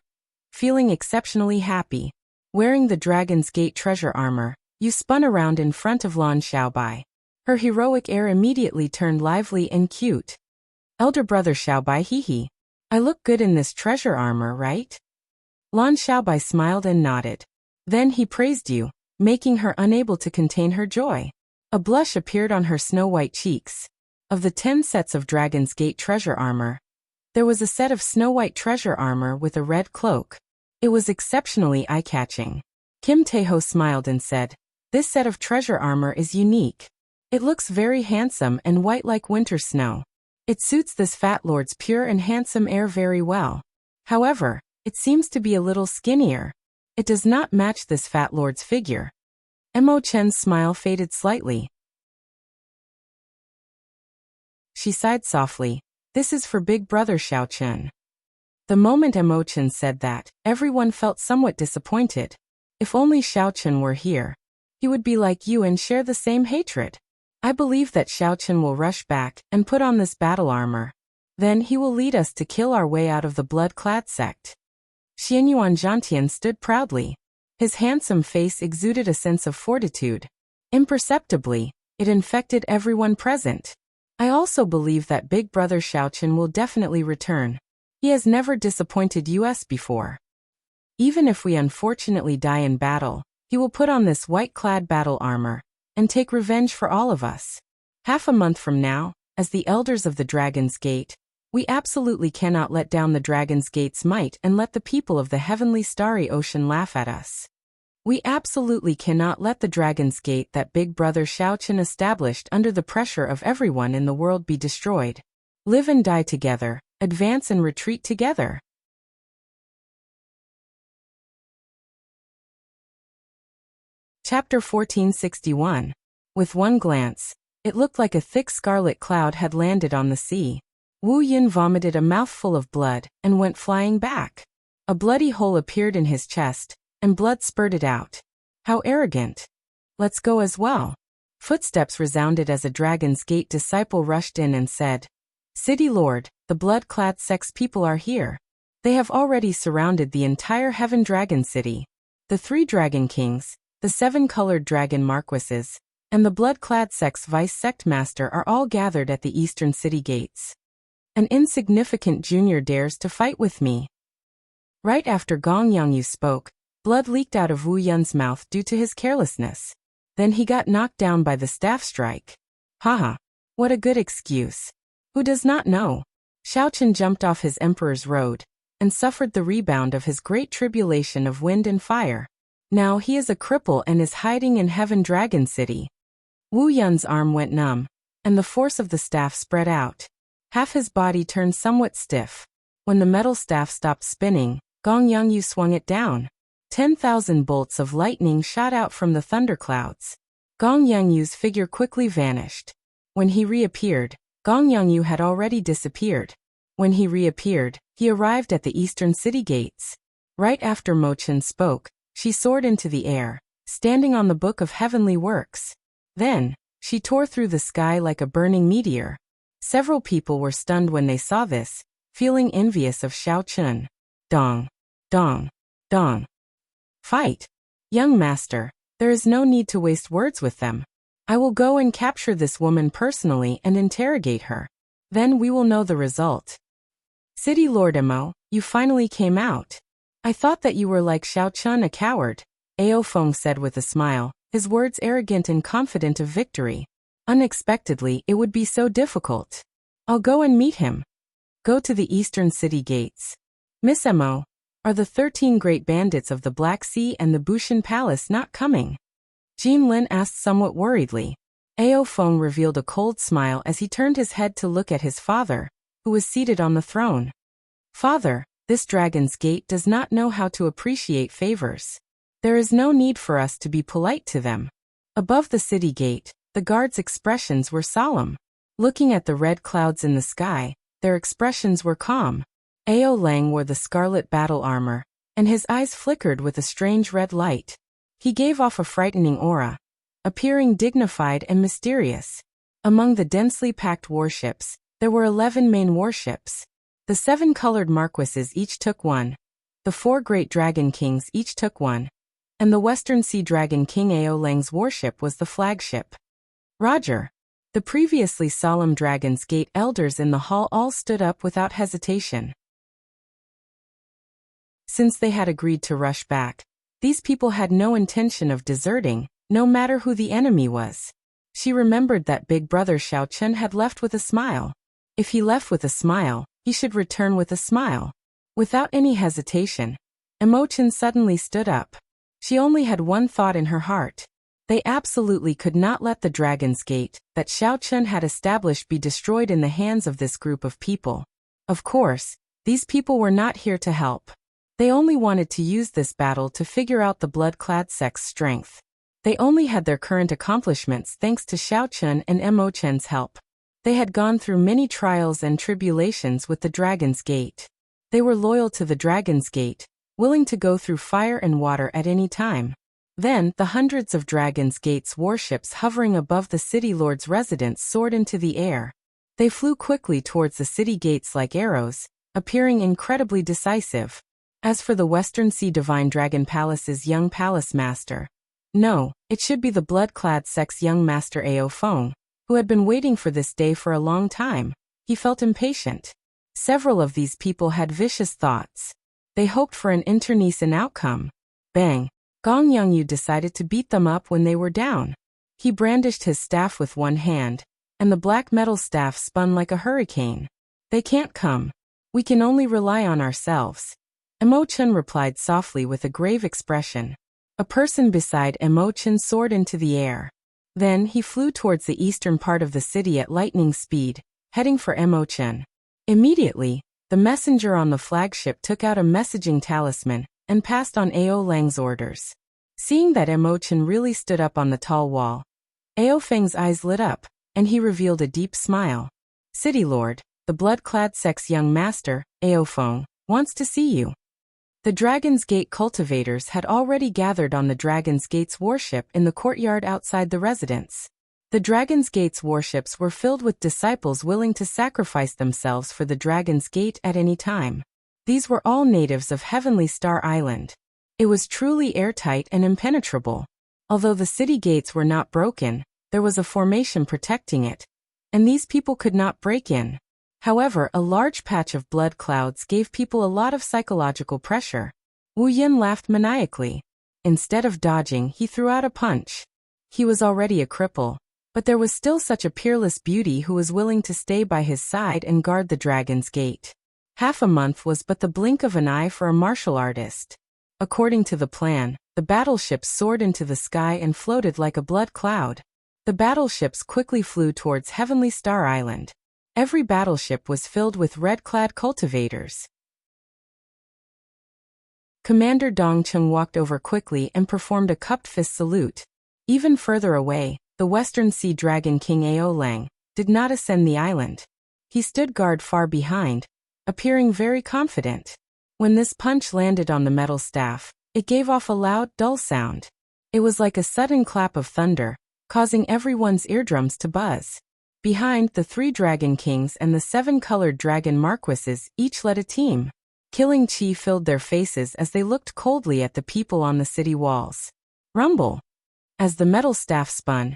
S1: Feeling exceptionally happy, wearing the Dragon's Gate treasure armor, you spun around in front of Lan Xiaobai. Her heroic air immediately turned lively and cute. Elder brother Xiaobai, hee. I look good in this treasure armor, right? Lan Xiaobai smiled and nodded. Then he praised you, making her unable to contain her joy. A blush appeared on her snow-white cheeks. Of the 10 sets of Dragon's Gate treasure armor, there was a set of snow-white treasure armor with a red cloak. It was exceptionally eye-catching. Kim Taeho smiled and said, "This set of treasure armor is unique. It looks very handsome and white like winter snow. It suits this fat lord's pure and handsome air very well. However, it seems to be a little skinnier. It does not match this fat lord's figure." Emochen's smile faded slightly. She sighed softly. "This is for big brother Xiaochen." The moment Emochen said that, everyone felt somewhat disappointed. If only Xiaochen were here, he would be like you and share the same hatred. I believe that Xiaochen will rush back and put on this battle armor. Then he will lead us to kill our way out of the blood-clad sect. Xianyuan Zhantian stood proudly. His handsome face exuded a sense of fortitude. Imperceptibly, it infected everyone present. I also believe that big brother Xiaochen will definitely return. He has never disappointed us before. Even if we unfortunately die in battle, he will put on this white-clad battle armor and take revenge for all of us. Half a month from now, as the elders of the Dragon's Gate, we absolutely cannot let down the Dragon's Gate's might and let the people of the heavenly starry ocean laugh at us. We absolutely cannot let the Dragon's Gate that big brother Xiaochen established under the pressure of everyone in the world be destroyed. Live and die together, advance and retreat together. Chapter 1461. With one glance, it looked like a thick scarlet cloud had landed on the sea. Wu Yin vomited a mouthful of blood and went flying back. A bloody hole appeared in his chest, and blood spurted out. How arrogant. Let's go as well. Footsteps resounded as a Dragon's Gate disciple rushed in and said, "City Lord, the blood-clad sex people are here. They have already surrounded the entire Heaven Dragon City. The 3 Dragon Kings, the 7-colored Dragon Marquises, and the blood-clad sex Vice Sect Master are all gathered at the eastern city gates. An insignificant junior dares to fight with me." Right after Gong Yangyu spoke, blood leaked out of Wu Yun's mouth due to his carelessness. Then he got knocked down by the staff strike. Haha. What a good excuse. Who does not know? Xiaochen jumped off his emperor's road and suffered the rebound of his great tribulation of wind and fire. Now he is a cripple and is hiding in Heaven Dragon City. Wu Yun's arm went numb, and the force of the staff spread out. Half his body turned somewhat stiff. When the metal staff stopped spinning, Gong Yongyu swung it down. 10,000 bolts of lightning shot out from the thunderclouds. Gong Yongyu's figure quickly vanished. When he reappeared, Gong Yongyu had already disappeared. When he reappeared, he arrived at the eastern city gates. Right after Mo Chen spoke, she soared into the air, standing on the Book of Heavenly Works. Then, she tore through the sky like a burning meteor. Several people were stunned when they saw this, feeling envious of Xiaochen. Dong. Dong. Dong. Fight. Young master, there is no need to waste words with them. I will go and capture this woman personally and interrogate her. Then we will know the result. City Lord Emo, you finally came out. I thought that you were like Xiaochen, a coward, Ao Feng said with a smile, his words arrogant and confident of victory. Unexpectedly, it would be so difficult. I'll go and meet him. Go to the eastern city gates. Miss Emo, are the 13 great bandits of the Black Sea and the Bushan Palace not coming? Jin Lin asked somewhat worriedly. Ao Feng revealed a cold smile as he turned his head to look at his father, who was seated on the throne. Father, this Dragon's Gate does not know how to appreciate favors. There is no need for us to be polite to them. Above the city gate, the guards' expressions were solemn. Looking at the red clouds in the sky, their expressions were calm. Ao Lang wore the scarlet battle armor, and his eyes flickered with a strange red light. He gave off a frightening aura, appearing dignified and mysterious. Among the densely packed warships, there were 11 main warships. The 7 colored marquises each took one. The 4 great dragon kings each took one. And the Western Sea Dragon King Ao Lang's warship was the flagship. Roger. The previously solemn Dragon's Gate elders in the hall all stood up without hesitation. Since they had agreed to rush back, these people had no intention of deserting, no matter who the enemy was. She remembered that big brother Xiaochen had left with a smile. If he left with a smile, he should return with a smile. Without any hesitation, Emo Chen suddenly stood up. She only had one thought in her heart. They absolutely could not let the Dragon's Gate that Xiaochen had established be destroyed in the hands of this group of people. Of course, these people were not here to help. They only wanted to use this battle to figure out the blood-clad sect's strength. They only had their current accomplishments thanks to Xiaochen and Emo Chen's help. They had gone through many trials and tribulations with the Dragon's Gate. They were loyal to the Dragon's Gate, willing to go through fire and water at any time. Then, the hundreds of Dragon's Gate's warships hovering above the city lord's residence soared into the air. They flew quickly towards the city gates like arrows, appearing incredibly decisive. As for the Western Sea Divine Dragon Palace's young palace master, no, it should be the blood-clad sect's young master Ao Feng, who had been waiting for this day for a long time. He felt impatient. Several of these people had vicious thoughts. They hoped for an internecine outcome. Bang! Gong Yongyu decided to beat them up when they were down. He brandished his staff with one hand, and the black metal staff spun like a hurricane. They can't come. We can only rely on ourselves. Emo Chen replied softly with a grave expression. A person beside Emo Chen soared into the air. Then he flew towards the eastern part of the city at lightning speed, heading for Emo Chen. Immediately, the messenger on the flagship took out a messaging talisman and passed on Ao Lang's orders. Seeing that Emo Chen really stood up on the tall wall, Ao Feng's eyes lit up, and he revealed a deep smile. City Lord, the blood-clad sect's young master, Ao Feng, wants to see you. The Dragon's Gate cultivators had already gathered on the Dragon's Gate's warship in the courtyard outside the residence. The Dragon's Gate's warships were filled with disciples willing to sacrifice themselves for the Dragon's Gate at any time. These were all natives of Heavenly Star Island. It was truly airtight and impenetrable. Although the city gates were not broken, there was a formation protecting it, and these people could not break in. However, a large patch of blood clouds gave people a lot of psychological pressure. Wu Yin laughed maniacally. Instead of dodging, he threw out a punch. He was already a cripple, But there was still such a peerless beauty who was willing to stay by his side and guard the dragon's gate. Half a month was but the blink of an eye for a martial artist. According to the plan, the battleships soared into the sky and floated like a blood cloud. The battleships quickly flew towards Heavenly Star Island. Every battleship was filled with red-clad cultivators. Commander Dong Chung walked over quickly and performed a cupped fist salute. Even further away, the Western Sea Dragon King Ao Lang did not ascend the island. He stood guard far behind, appearing very confident. When this punch landed on the metal staff, it gave off a loud, dull sound. It was like a sudden clap of thunder, causing everyone's eardrums to buzz. Behind, the 3 Dragon Kings and the 7 colored Dragon Marquises each led a team. Killing chi filled their faces as they looked coldly at the people on the city walls. Rumble! As the metal staff spun,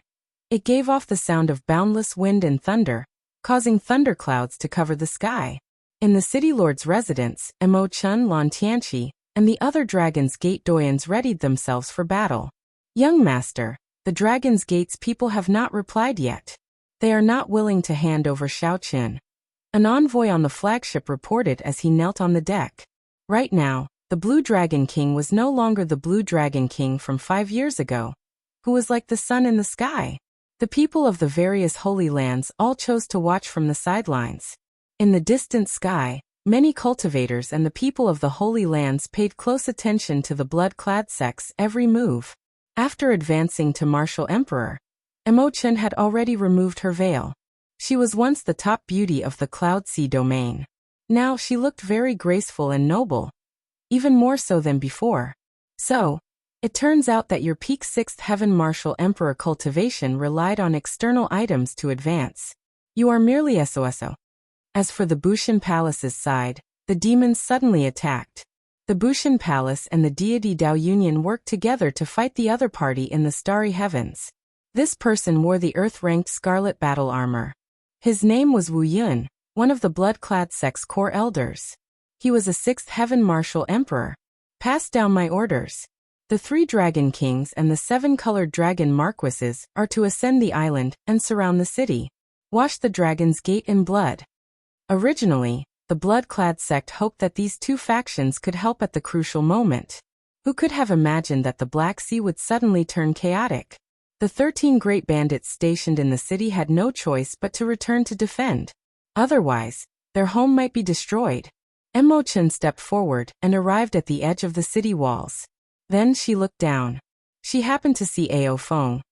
S1: it gave off the sound of boundless wind and thunder, causing thunderclouds to cover the sky. In the city lord's residence, Mo Chun Lan Tianchi and the other Dragon's Gate doyens readied themselves for battle. Young master, the Dragon's Gate's people have not replied yet. They are not willing to hand over Xiaoqun. An envoy on the flagship reported as he knelt on the deck. Right now, the Blue Dragon King was no longer the Blue Dragon King from 5 years ago, who was like the sun in the sky. The people of the various holy lands all chose to watch from the sidelines. In the distant sky, many cultivators and the people of the holy lands paid close attention to the blood-clad sect's every move. After advancing to Martial Emperor, Emochen had already removed her veil. She was once the top beauty of the Cloud Sea domain. Now she looked very graceful and noble, even more so than before. So, it turns out that your peak 6th Heaven Martial Emperor cultivation relied on external items to advance. You are merely SOSO. As for the Bushin Palace's side, the demons suddenly attacked. The Bushin Palace and the deity Dao Union worked together to fight the other party in the starry heavens. This person wore the earth-ranked scarlet battle armor. His name was Wu Yun, one of the blood-clad sect's core elders. He was a 6th Heaven Martial Emperor. Pass down my orders. The 3 Dragon Kings and the 7 colored Dragon Marquises are to ascend the island and surround the city. Wash the Dragon's Gate in blood. Originally, the blood-clad sect hoped that these 2 factions could help at the crucial moment. Who could have imagined that the Black Sea would suddenly turn chaotic? The 13 great bandits stationed in the city had no choice but to return to defend. Otherwise, their home might be destroyed. Mo Chen stepped forward and arrived at the edge of the city walls. Then she looked down. She happened to see Ao Feng,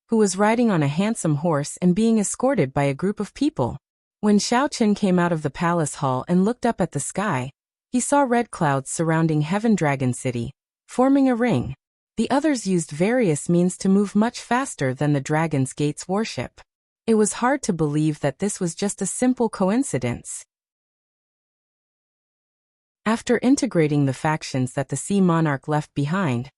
S1: who was riding on a handsome horse and being escorted by a group of people. When Xiao Chen came out of the palace hall and looked up at the sky, he saw red clouds surrounding Heaven Dragon City, forming a ring. The others used various means to move much faster than the Dragon's Gate's warship. It was hard to believe that this was just a simple coincidence. After integrating the factions that the Sea Monarch left behind,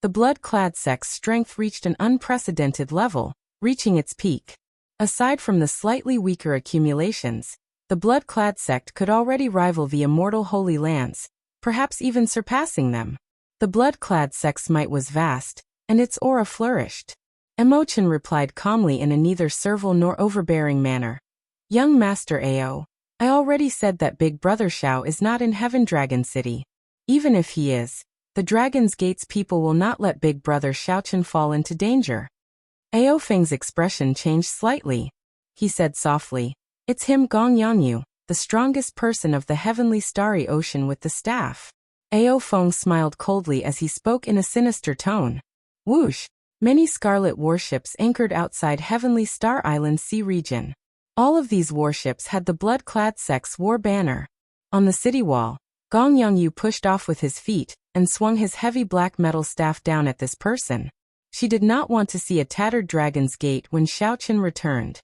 S1: the blood-clad sect's strength reached an unprecedented level, reaching its peak. Aside from the slightly weaker accumulations, the blood-clad sect could already rival the immortal Holy Lands, perhaps even surpassing them. The blood-clad sect's might was vast, and its aura flourished. Emochen replied calmly in a neither servile nor overbearing manner. Young Master Ao, I already said that Big Brother Xiao is not in Heaven Dragon City. Even if he is, the Dragon's Gate's people will not let Big Brother Xiaochen fall into danger. Ao Feng's expression changed slightly. He said softly, It's him Gong Yangyu, the strongest person of the heavenly starry ocean with the staff. Ao Feng smiled coldly as he spoke in a sinister tone. Whoosh! Many scarlet warships anchored outside Heavenly Star Island sea region. All of these warships had the blood-clad sect's war banner. On the city wall, Gong Yangyu pushed off with his feet and swung his heavy black metal staff down at this person. She did not want to see a tattered Dragon's Gate when Xiaochen returned.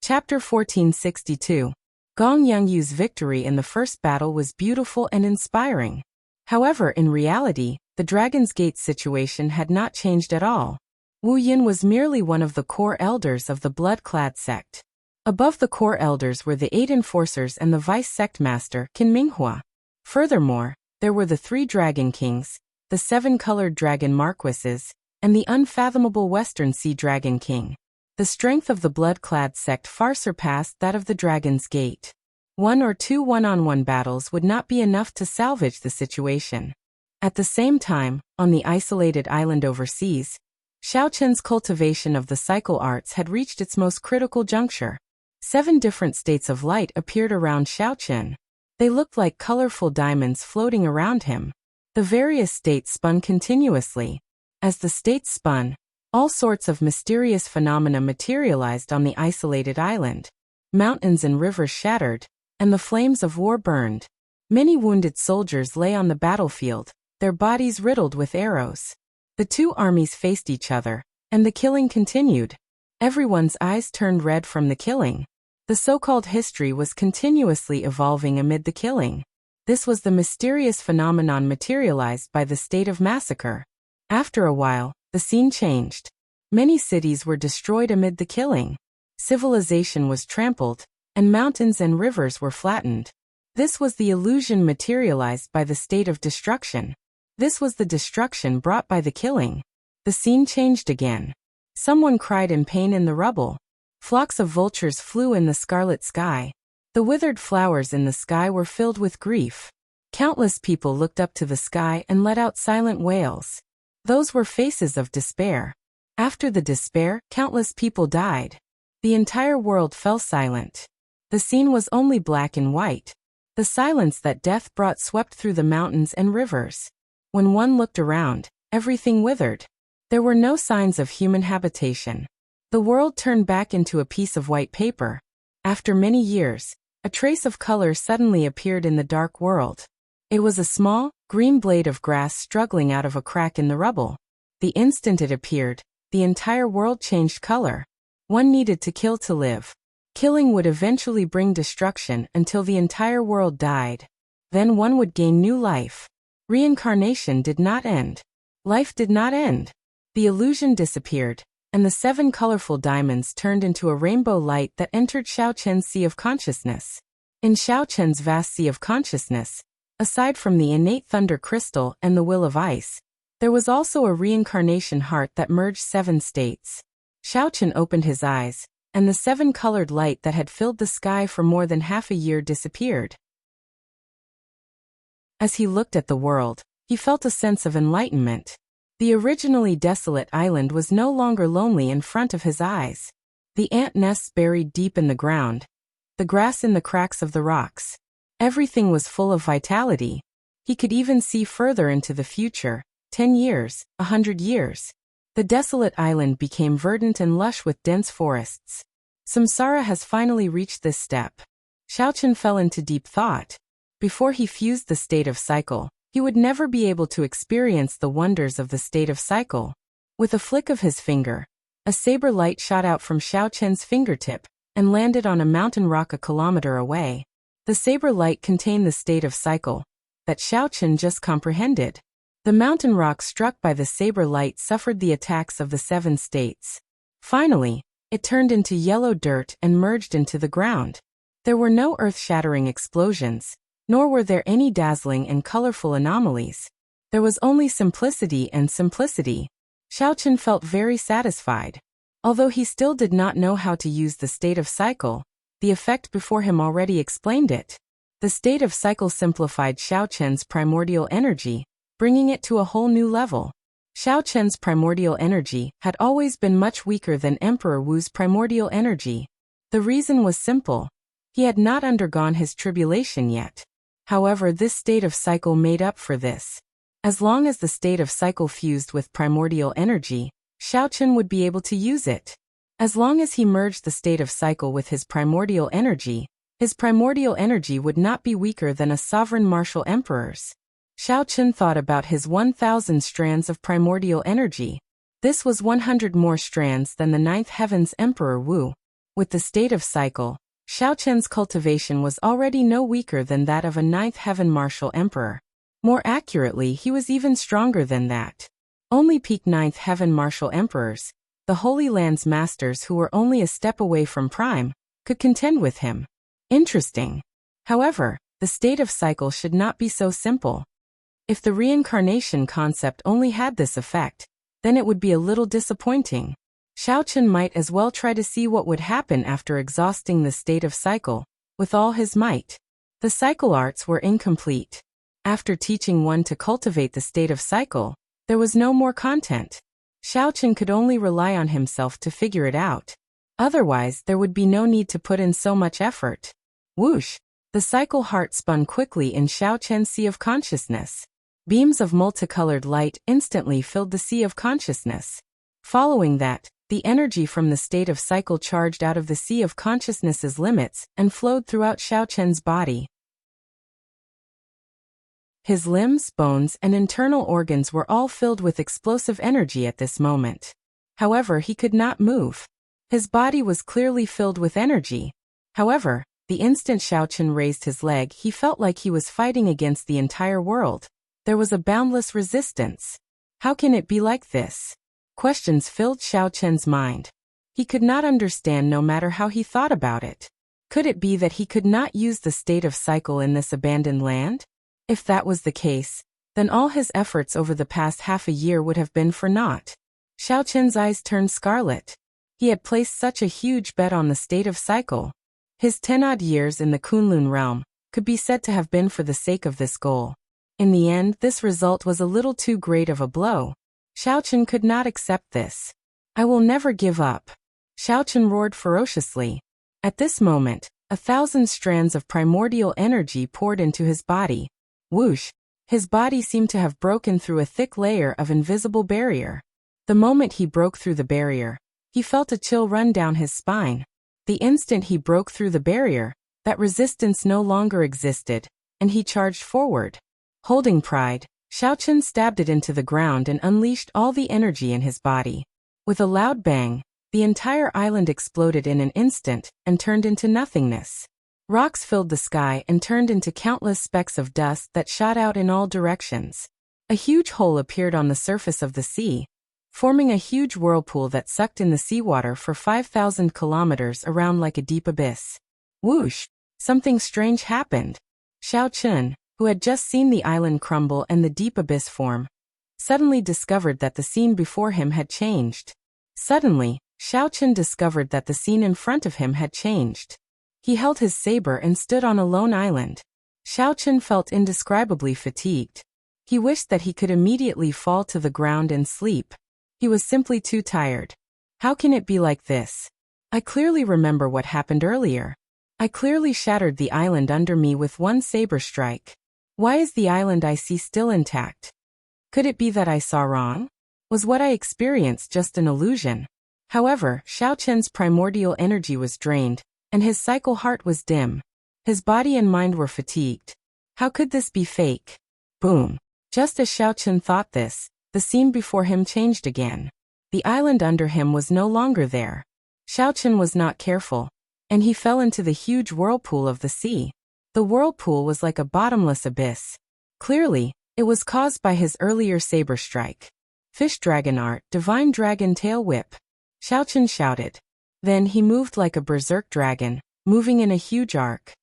S1: Chapter 1462. Gong Yangyu's victory in the first battle was beautiful and inspiring. However, in reality, the Dragon's Gate situation had not changed at all. Wu Yin was merely one of the core elders of the blood-clad sect. Above the core elders were the 8 enforcers and the vice sect master, Qin Minghua. Furthermore, there were the 3 Dragon Kings, the 7-colored dragon marquises, and the unfathomable Western Sea Dragon King. The strength of the blood-clad sect far surpassed that of the Dragon's Gate. 1 or 2 one-on-one battles would not be enough to salvage the situation. At the same time, on the isolated island overseas, Xiaoqian's cultivation of the cycle arts had reached its most critical juncture. 7 different states of light appeared around Xiaoqian. They looked like colorful diamonds floating around him. The various states spun continuously. As the states spun, all sorts of mysterious phenomena materialized on the isolated island. Mountains and rivers shattered, and the flames of war burned. Many wounded soldiers lay on the battlefield, their bodies riddled with arrows. The 2 armies faced each other, and the killing continued. Everyone's eyes turned red from the killing. The so-called history was continuously evolving amid the killing. This was the mysterious phenomenon materialized by the state of massacre. After a while, the scene changed. Many cities were destroyed amid the killing. Civilization was trampled, and mountains and rivers were flattened. This was the illusion materialized by the state of destruction. This was the destruction brought by the killing. The scene changed again. Someone cried in pain in the rubble. Flocks of vultures flew in the scarlet sky. The withered flowers in the sky were filled with grief. Countless people looked up to the sky and let out silent wails. Those were faces of despair. After the despair, countless people died. The entire world fell silent. The scene was only black and white. The silence that death brought swept through the mountains and rivers. When one looked around, everything withered. There were no signs of human habitation. The world turned back into a piece of white paper. After many years, a trace of color suddenly appeared in the dark world. It was a small, green blade of grass struggling out of a crack in the rubble. The instant it appeared, the entire world changed color. One needed to kill to live. Killing would eventually bring destruction until the entire world died. Then one would gain new life. Reincarnation did not end. Life did not end. The illusion disappeared, and the 7 colorful diamonds turned into a rainbow light that entered Xiaoqian's sea of consciousness. In Xiaoqian's vast sea of consciousness, aside from the innate thunder crystal and the will of ice, there was also a reincarnation heart that merged 7 states. Xiaoqian opened his eyes, and the 7-colored light that had filled the sky for more than half a year disappeared. As he looked at the world, he felt a sense of enlightenment. The originally desolate island was no longer lonely in front of his eyes. The ant nests buried deep in the ground, the grass in the cracks of the rocks. Everything was full of vitality. He could even see further into the future, 10 years, 100 years. The desolate island became verdant and lush with dense forests. Samsara has finally reached this step. Xiaoqian fell into deep thought. Before he fused the state of cycle, he would never be able to experience the wonders of the state of cycle. With a flick of his finger, a saber light shot out from Xiaoqian's fingertip and landed on a mountain rock a kilometer away. The saber light contained the state of cycle that Xiaoqian just comprehended. The mountain rock struck by the saber light suffered the attacks of the 7 states. Finally, it turned into yellow dirt and merged into the ground. There were no earth-shattering explosions, nor were there any dazzling and colorful anomalies. There was only simplicity and simplicity. Xiaoqian felt very satisfied. Although he still did not know how to use the state of cycle, the effect before him already explained it. The state of cycle simplified Xiaoqian's primordial energy, bringing it to a whole new level. Xiaoqian's primordial energy had always been much weaker than Emperor Wu's primordial energy. The reason was simple. He had not undergone his tribulation yet. However, this state of cycle made up for this. As long as the state of cycle fused with primordial energy, Xiaoqian would be able to use it. As long as he merged the state of cycle with his primordial energy would not be weaker than a sovereign martial emperor's. Xiaoqian thought about his 1,000 strands of primordial energy. This was 100 more strands than the 9th heaven's Emperor Wu. With the state of cycle, Xiaoqian's cultivation was already no weaker than that of a 9th heaven martial emperor. More accurately, he was even stronger than that. Only peak 9th heaven martial emperors, the Holy Land's masters who were only a step away from prime, could contend with him. Interesting. However, the state of cycle should not be so simple. If the reincarnation concept only had this effect, then it would be a little disappointing. Xiaochen might as well try to see what would happen after exhausting the state of cycle with all his might. The cycle arts were incomplete. After teaching one to cultivate the state of cycle, there was no more content. Xiaochen could only rely on himself to figure it out. Otherwise, there would be no need to put in so much effort. Whoosh! The cycle heart spun quickly in Xiaochen's sea of consciousness. Beams of multicolored light instantly filled the sea of consciousness. Following that, the energy from the state of cycle charged out of the sea of consciousness's limits and flowed throughout Xiaochen's body. His limbs, bones, and internal organs were all filled with explosive energy at this moment. However, he could not move. His body was clearly filled with energy. However, the instant Xiaochen raised his leg, he felt like he was fighting against the entire world. There was a boundless resistance. How can it be like this? Questions filled Xiaochen's mind. He could not understand no matter how he thought about it. Could it be that he could not use the state of cycle in this abandoned land? If that was the case, then all his efforts over the past half a year would have been for naught. Xiaochen's eyes turned scarlet. He had placed such a huge bet on the state of cycle. His 10-odd years in the Kunlun realm could be said to have been for the sake of this goal. In the end, this result was a little too great of a blow. Xiaochen could not accept this. I will never give up. Xiaochen roared ferociously. At this moment, 1,000 strands of primordial energy poured into his body. Whoosh! His body seemed to have broken through a thick layer of invisible barrier. The moment he broke through the barrier, he felt a chill run down his spine. The instant he broke through the barrier, that resistance no longer existed, and he charged forward. Holding pride, Xiaochen stabbed it into the ground and unleashed all the energy in his body. With a loud bang, the entire island exploded in an instant and turned into nothingness. Rocks filled the sky and turned into countless specks of dust that shot out in all directions. A huge hole appeared on the surface of the sea, forming a huge whirlpool that sucked in the seawater for 5,000 kilometers around like a deep abyss. Whoosh! Something strange happened. Xiaochen, who had just seen the island crumble and the deep abyss form, suddenly discovered that the scene before him had changed. Suddenly, Xiaochen discovered that the scene in front of him had changed. He held his saber and stood on a lone island. Xiaochen felt indescribably fatigued. He wished that he could immediately fall to the ground and sleep. He was simply too tired. How can it be like this? I clearly remember what happened earlier. I clearly shattered the island under me with one saber strike. Why is the island I see still intact? Could it be that I saw wrong? Was what I experienced just an illusion? However, Xiaochen's primordial energy was drained, and his cycle heart was dim. His body and mind were fatigued. How could this be fake? Boom. Just as Xiaochen thought this, the scene before him changed again. The island under him was no longer there. Xiaochen was not careful, and he fell into the huge whirlpool of the sea. The whirlpool was like a bottomless abyss. Clearly, it was caused by his earlier saber strike. Fish dragon art, divine dragon tail whip. Xiaochen shouted. Then he moved like a berserk dragon, moving in a huge arc.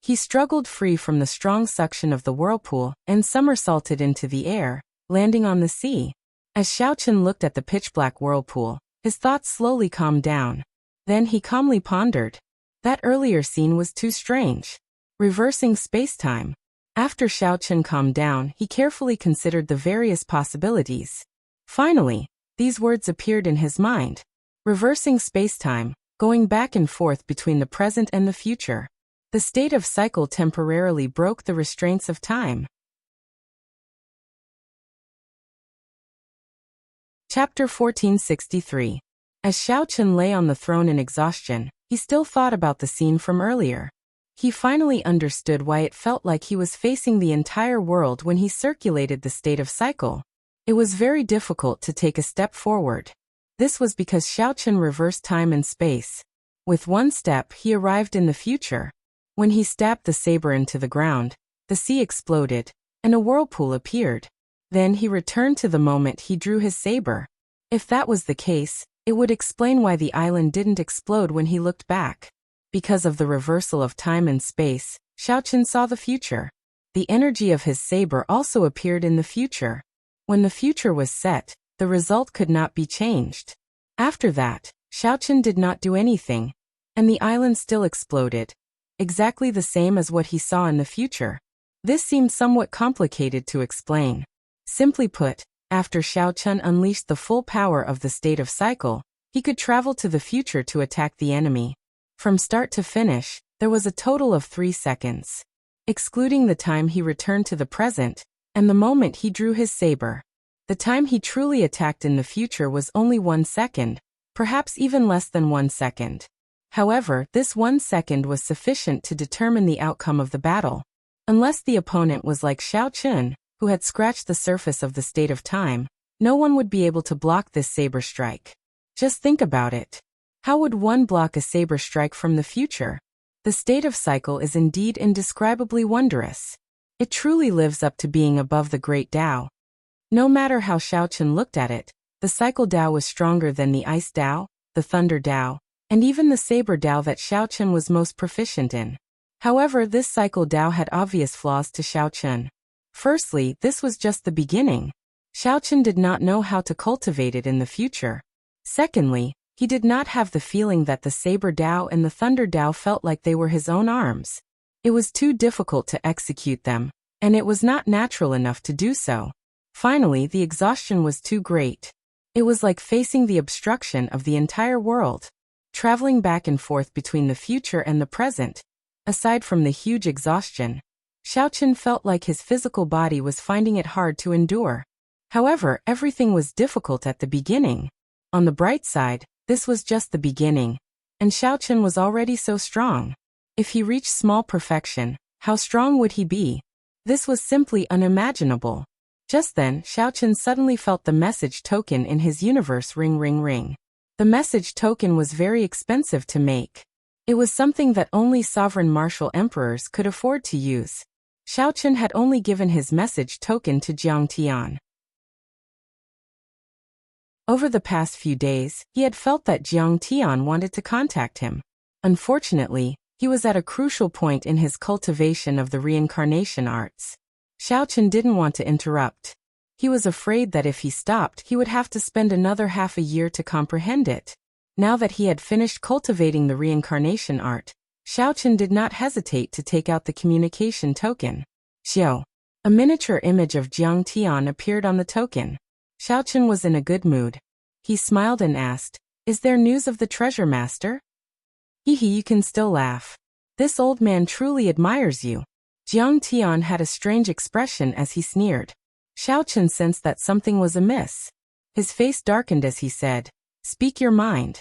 S1: He struggled free from the strong suction of the whirlpool and somersaulted into the air, landing on the sea. As Xiaochen looked at the pitch-black whirlpool, his thoughts slowly calmed down. Then he calmly pondered. That earlier scene was too strange. Reversing space-time. After Xiaochen calmed down, he carefully considered the various possibilities. Finally, these words appeared in his mind. Reversing space-time, going back and forth between the present and the future. The state of cycle temporarily broke the restraints of time. Chapter 1463. As Xiaochen lay on the throne in exhaustion, he still thought about the scene from earlier. He finally understood why it felt like he was facing the entire world when he circulated the state of cycle. It was very difficult to take a step forward. This was because Xiaochen reversed time and space. With one step, he arrived in the future. When he stabbed the saber into the ground, the sea exploded, and a whirlpool appeared. Then he returned to the moment he drew his saber. If that was the case, it would explain why the island didn't explode when he looked back. Because of the reversal of time and space, Xiaochen saw the future. The energy of his saber also appeared in the future. When the future was set, the result could not be changed. After that, Xiaochen did not do anything, and the island still exploded, exactly the same as what he saw in the future. This seemed somewhat complicated to explain. Simply put, after Xiaochen unleashed the full power of the state of cycle, he could travel to the future to attack the enemy. From start to finish, there was a total of 3 seconds. Excluding the time he returned to the present, and the moment he drew his saber. The time he truly attacked in the future was only 1 second, perhaps even less than 1 second. However, this 1 second was sufficient to determine the outcome of the battle. Unless the opponent was like Xiaochen, who had scratched the surface of the state of time, no one would be able to block this saber strike. Just think about it. How would one block a saber strike from the future? The state of cycle is indeed indescribably wondrous. It truly lives up to being above the great Tao. No matter how Xiaochen looked at it, the cycle Tao was stronger than the ice Tao, the thunder Tao, and even the saber Tao that Xiaochen was most proficient in. However, this cycle Tao had obvious flaws to Xiaochen. Firstly, this was just the beginning. Xiaochen did not know how to cultivate it in the future. Secondly, he did not have the feeling that the saber Tao and the thunder Tao felt like they were his own arms. It was too difficult to execute them, and it was not natural enough to do so. Finally, the exhaustion was too great. It was like facing the obstruction of the entire world. Traveling back and forth between the future and the present. Aside from the huge exhaustion, Xiaochen felt like his physical body was finding it hard to endure. However, everything was difficult at the beginning. On the bright side, this was just the beginning, and Xiaochen was already so strong. If he reached small perfection, how strong would he be? This was simply unimaginable. Just then, Xiaochen suddenly felt the message token in his universe ring ring ring. The message token was very expensive to make. It was something that only sovereign martial emperors could afford to use. Xiaochen had only given his message token to Jiang Tian. Over the past few days, he had felt that Jiang Tian wanted to contact him. Unfortunately, he was at a crucial point in his cultivation of the reincarnation arts. Xiaochen didn't want to interrupt. He was afraid that if he stopped, he would have to spend another half a year to comprehend it. Now that he had finished cultivating the reincarnation art, Xiaochen did not hesitate to take out the communication token. Xiao. A miniature image of Jiang Tian appeared on the token. Xiaochen was in a good mood. He smiled and asked, "Is there news of the treasure master?" Hehe, you can still laugh. This old man truly admires you. Jiang Tian had a strange expression as he sneered. Xiaochen sensed that something was amiss. His face darkened as he said, "Speak your mind.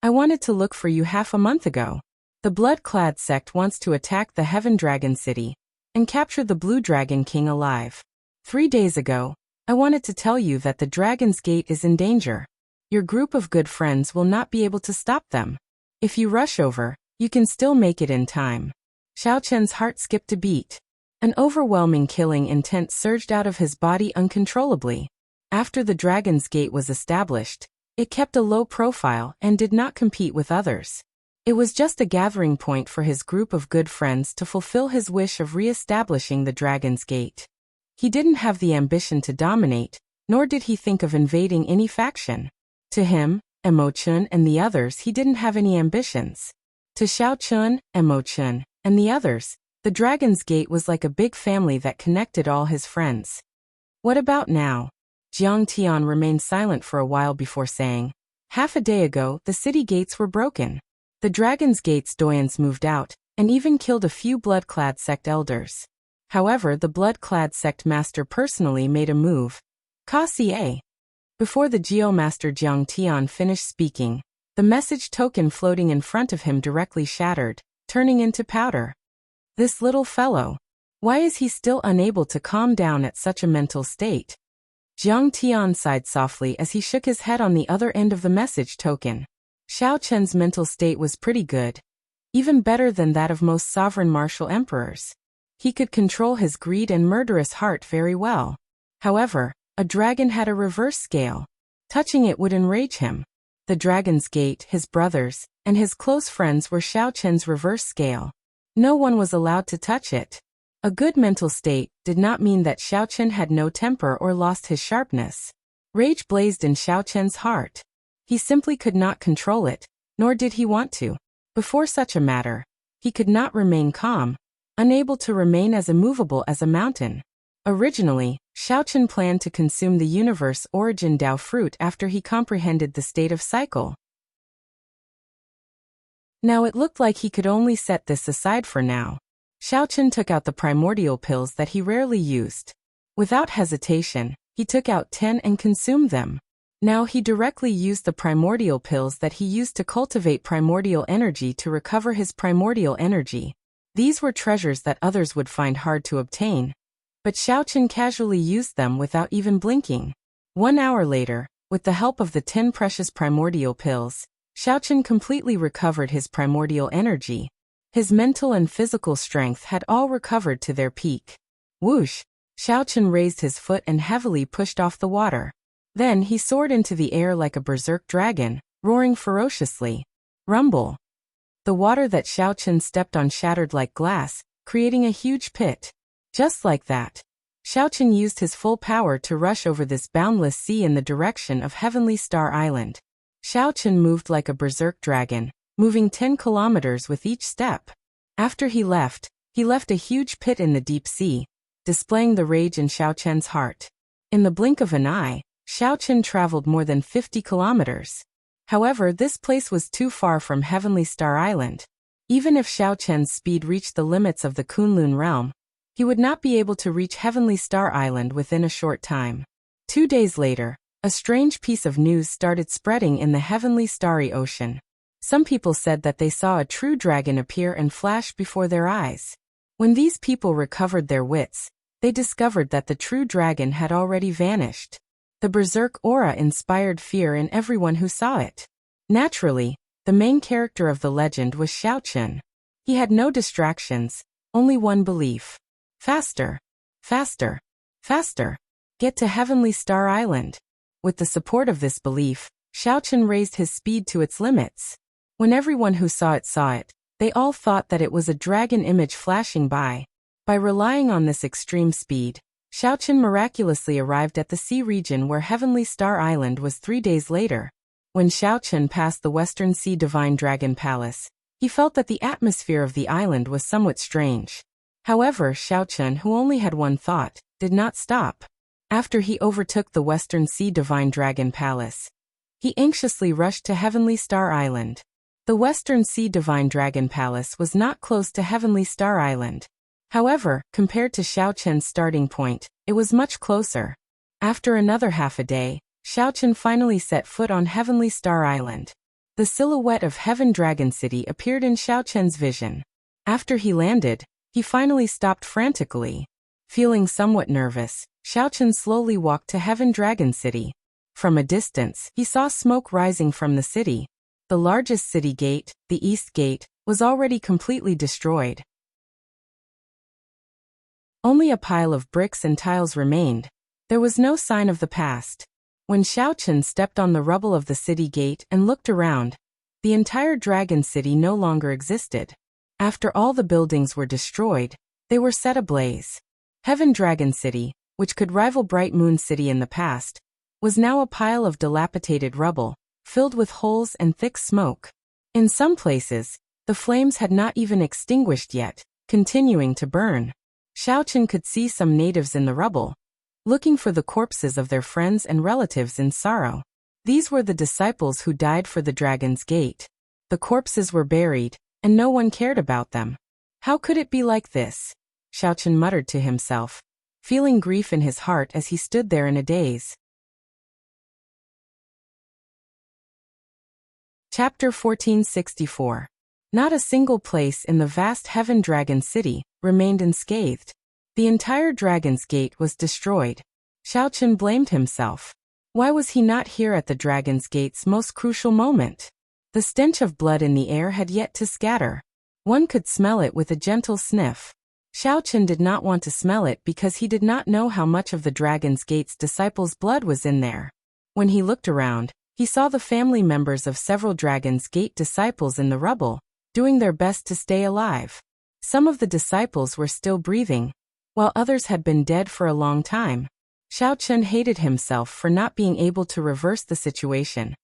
S1: I wanted to look for you half a month ago. The blood-clad sect wants to attack the Heaven Dragon City and capture the Blue Dragon King alive. 3 days ago, I wanted to tell you that the Dragon's Gate is in danger. Your group of good friends will not be able to stop them. If you rush over, you can still make it in time." Xiaochen's heart skipped a beat. An overwhelming killing intent surged out of his body uncontrollably. After the Dragon's Gate was established, it kept a low profile and did not compete with others. It was just a gathering point for his group of good friends to fulfill his wish of re-establishing the Dragon's Gate. He didn't have the ambition to dominate, nor did he think of invading any faction. To him, Emochun and the others, he didn't have any ambitions. To Xiaochun, Emochun, and the others, the Dragon's Gate was like a big family that connected all his friends. What about now? Jiang Tian remained silent for a while before saying, "Half a day ago, the city gates were broken. The Dragon's Gate's doyens moved out, and even killed a few blood-clad sect elders. However, the blood-clad sect master personally made a move. Ka-ca." Before the Geomaster Jiang Tian finished speaking, the message token floating in front of him directly shattered, turning into powder. This little fellow. Why is he still unable to calm down at such a mental state? Jiang Tian sighed softly as he shook his head on the other end of the message token. Xiaochen's mental state was pretty good. Even better than that of most sovereign martial emperors. He could control his greed and murderous heart very well. However, a dragon had a reverse scale. Touching it would enrage him. The Dragon's Gate, his brothers, and his close friends were Xiaochen's reverse scale. No one was allowed to touch it. A good mental state did not mean that Xiaochen had no temper or lost his sharpness. Rage blazed in Xiaochen's heart. He simply could not control it, nor did he want to. Before such a matter, he could not remain calm, unable to remain as immovable as a mountain. Originally, Xiaochen planned to consume the universe origin Dao fruit after he comprehended the state of cycle. Now it looked like he could only set this aside for now. Xiaochen took out the primordial pills that he rarely used. Without hesitation, he took out 10 and consumed them. Now he directly used the primordial pills that he used to cultivate primordial energy to recover his primordial energy. These were treasures that others would find hard to obtain. But Xiaochen casually used them without even blinking. 1 hour later, with the help of the 10 precious primordial pills, Xiaochen completely recovered his primordial energy. His mental and physical strength had all recovered to their peak. Whoosh! Xiaochen raised his foot and heavily pushed off the water. Then he soared into the air like a berserk dragon, roaring ferociously. Rumble! The water that Xiaochen stepped on shattered like glass, creating a huge pit. Just like that, Xiaochen used his full power to rush over this boundless sea in the direction of Heavenly Star Island. Xiaochen moved like a berserk dragon, moving 10 kilometers with each step. After he left a huge pit in the deep sea, displaying the rage in Xiaochen's heart. In the blink of an eye, Xiaochen traveled more than 50 kilometers. However, this place was too far from Heavenly Star Island. Even if Xiaochen's speed reached the limits of the Kunlun realm, he would not be able to reach Heavenly Star Island within a short time. 2 days later, a strange piece of news started spreading in the Heavenly Starry Ocean. Some people said that they saw a true dragon appear and flash before their eyes. When these people recovered their wits, they discovered that the true dragon had already vanished. The berserk aura inspired fear in everyone who saw it. Naturally, the main character of the legend was Xiaochen. He had no distractions, only one belief. Faster, faster, faster. Get to Heavenly Star Island. With the support of this belief, Xiaochen raised his speed to its limits. When everyone who saw it, they all thought that it was a dragon image flashing by. By relying on this extreme speed, Xiaochen miraculously arrived at the sea region where Heavenly Star Island was 3 days later. When Xiaochen passed the Western Sea Divine Dragon Palace, he felt that the atmosphere of the island was somewhat strange. However, Xiaochen, who only had one thought, did not stop. After he overtook the Western Sea Divine Dragon Palace, he anxiously rushed to Heavenly Star Island. The Western Sea Divine Dragon Palace was not close to Heavenly Star Island. However, compared to Xiaochen's starting point, it was much closer. After another half a day, Xiaochen finally set foot on Heavenly Star Island. The silhouette of Heaven Dragon City appeared in Xiaochen's vision. After he landed, he finally stopped frantically. Feeling somewhat nervous, Xiaochen slowly walked to Heaven Dragon City. From a distance, he saw smoke rising from the city. The largest city gate, the East Gate, was already completely destroyed. Only a pile of bricks and tiles remained. There was no sign of the past. When Xiaochen stepped on the rubble of the city gate and looked around, the entire dragon city no longer existed. After all the buildings were destroyed, they were set ablaze. Heaven Dragon City, which could rival Bright Moon City in the past, was now a pile of dilapidated rubble, filled with holes and thick smoke. In some places, the flames had not even extinguished yet, continuing to burn. Xiaochen could see some natives in the rubble, looking for the corpses of their friends and relatives in sorrow. These were the disciples who died for the Dragon's Gate. The corpses were buried, and no one cared about them. How could it be like this? Xiaochen muttered to himself, feeling grief in his heart as he stood there in a daze. Chapter 1464. Not a single place in the vast Heaven Dragon City remained unscathed. The entire Dragon's Gate was destroyed. Xiaochen blamed himself. Why was he not here at the Dragon's Gate's most crucial moment? The stench of blood in the air had yet to scatter. One could smell it with a gentle sniff. Xiaochen did not want to smell it because he did not know how much of the Dragon's Gate's disciples' blood was in there. When he looked around, he saw the family members of several Dragon's Gate disciples in the rubble, doing their best to stay alive. Some of the disciples were still breathing, while others had been dead for a long time. Xiao Chen hated himself for not being able to reverse the situation,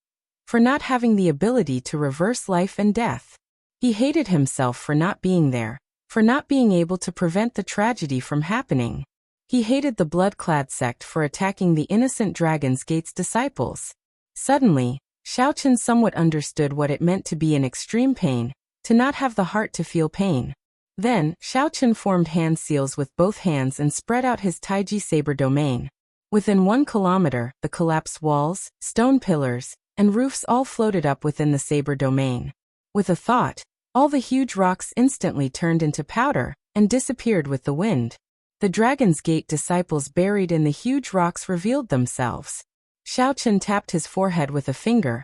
S1: for not having the ability to reverse life and death. He hated himself for not being there, for not being able to prevent the tragedy from happening. He hated the blood-clad sect for attacking the innocent Dragon's Gate's disciples. Suddenly, Xiao Chen somewhat understood what it meant to be in extreme pain, to not have the heart to feel pain. Then, Xiao Chen formed hand seals with both hands and spread out his Taiji saber domain. Within 1 kilometer, the collapsed walls, stone pillars, and roofs all floated up within the saber domain. With a thought, all the huge rocks instantly turned into powder and disappeared with the wind. The Dragon's Gate disciples buried in the huge rocks revealed themselves. Xiao Chen tapped his forehead with a finger,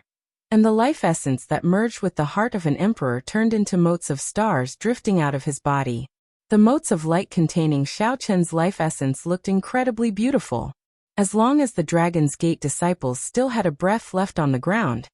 S1: and the life essence that merged with the heart of an emperor turned into motes of stars drifting out of his body. The motes of light containing Xiao Chen's life essence looked incredibly beautiful. As long as the Dragon's Gate disciples still had a breath left on the ground,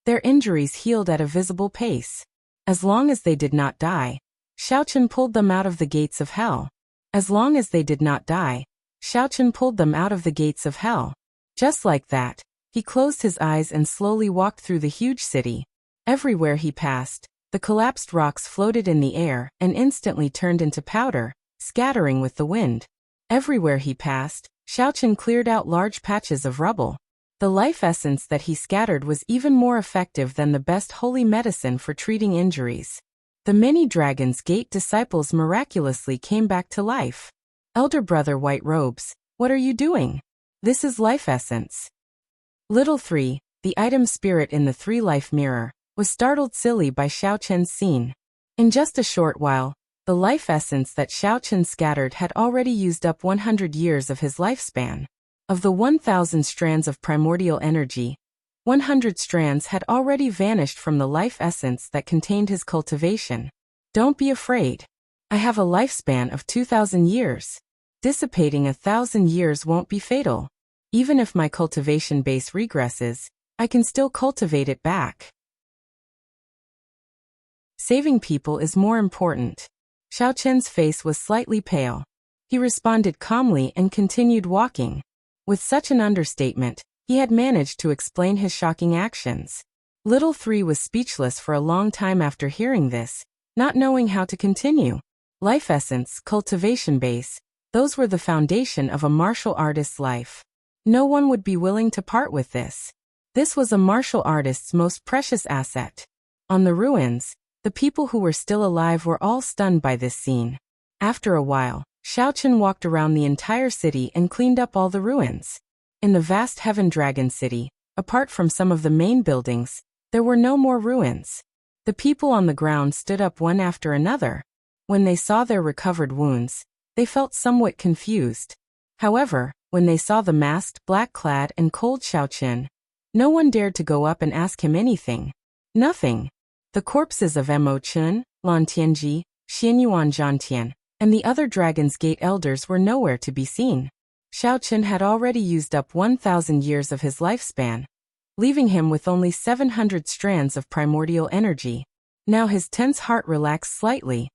S1: their injuries healed at a visible pace. As long as they did not die, Xiao Chen pulled them out of the gates of hell. As long as they did not die, Xiao Chen pulled them out of the gates of hell. Just like that, he closed his eyes and slowly walked through the huge city. Everywhere he passed, the collapsed rocks floated in the air and instantly turned into powder, scattering with the wind. Everywhere he passed, Xiao Chen cleared out large patches of rubble. The life essence that he scattered was even more effective than the best holy medicine for treating injuries. The many Dragon's Gate disciples miraculously came back to life. Elder brother White Robes, what are you doing? This is life essence. Little 3, the item spirit in the 3-life mirror, was startled silly by Xiao Chen's scene. In just a short while, the life essence that Xiao Chen scattered had already used up 100 years of his lifespan. Of the 1,000 strands of primordial energy, 100 strands had already vanished from the life essence that contained his cultivation. Don't be afraid. I have a lifespan of 2,000 years. Dissipating 1,000 years won't be fatal. Even if my cultivation base regresses, I can still cultivate it back. Saving people is more important. Xiao Chen's face was slightly pale. He responded calmly and continued walking. With such an understatement, he had managed to explain his shocking actions. Little 3 was speechless for a long time after hearing this, not knowing how to continue. Life essence, cultivation base, those were the foundation of a martial artist's life. No one would be willing to part with this. This was a martial artist's most precious asset. On the ruins, the people who were still alive were all stunned by this scene. After a while, Xiao Chen walked around the entire city and cleaned up all the ruins. In the vast Heaven Dragon City, apart from some of the main buildings, there were no more ruins. The people on the ground stood up one after another. When they saw their recovered wounds, they felt somewhat confused. However, when they saw the masked, black-clad, and cold Xiao Chen, no one dared to go up and ask him anything. Nothing. The corpses of Mo Chun, Lan Tianji, Xianyuan Zhantian, and the other Dragon's Gate elders were nowhere to be seen. Xiao Chen had already used up 1,000 years of his lifespan, leaving him with only 700 strands of primordial energy. Now his tense heart relaxed slightly.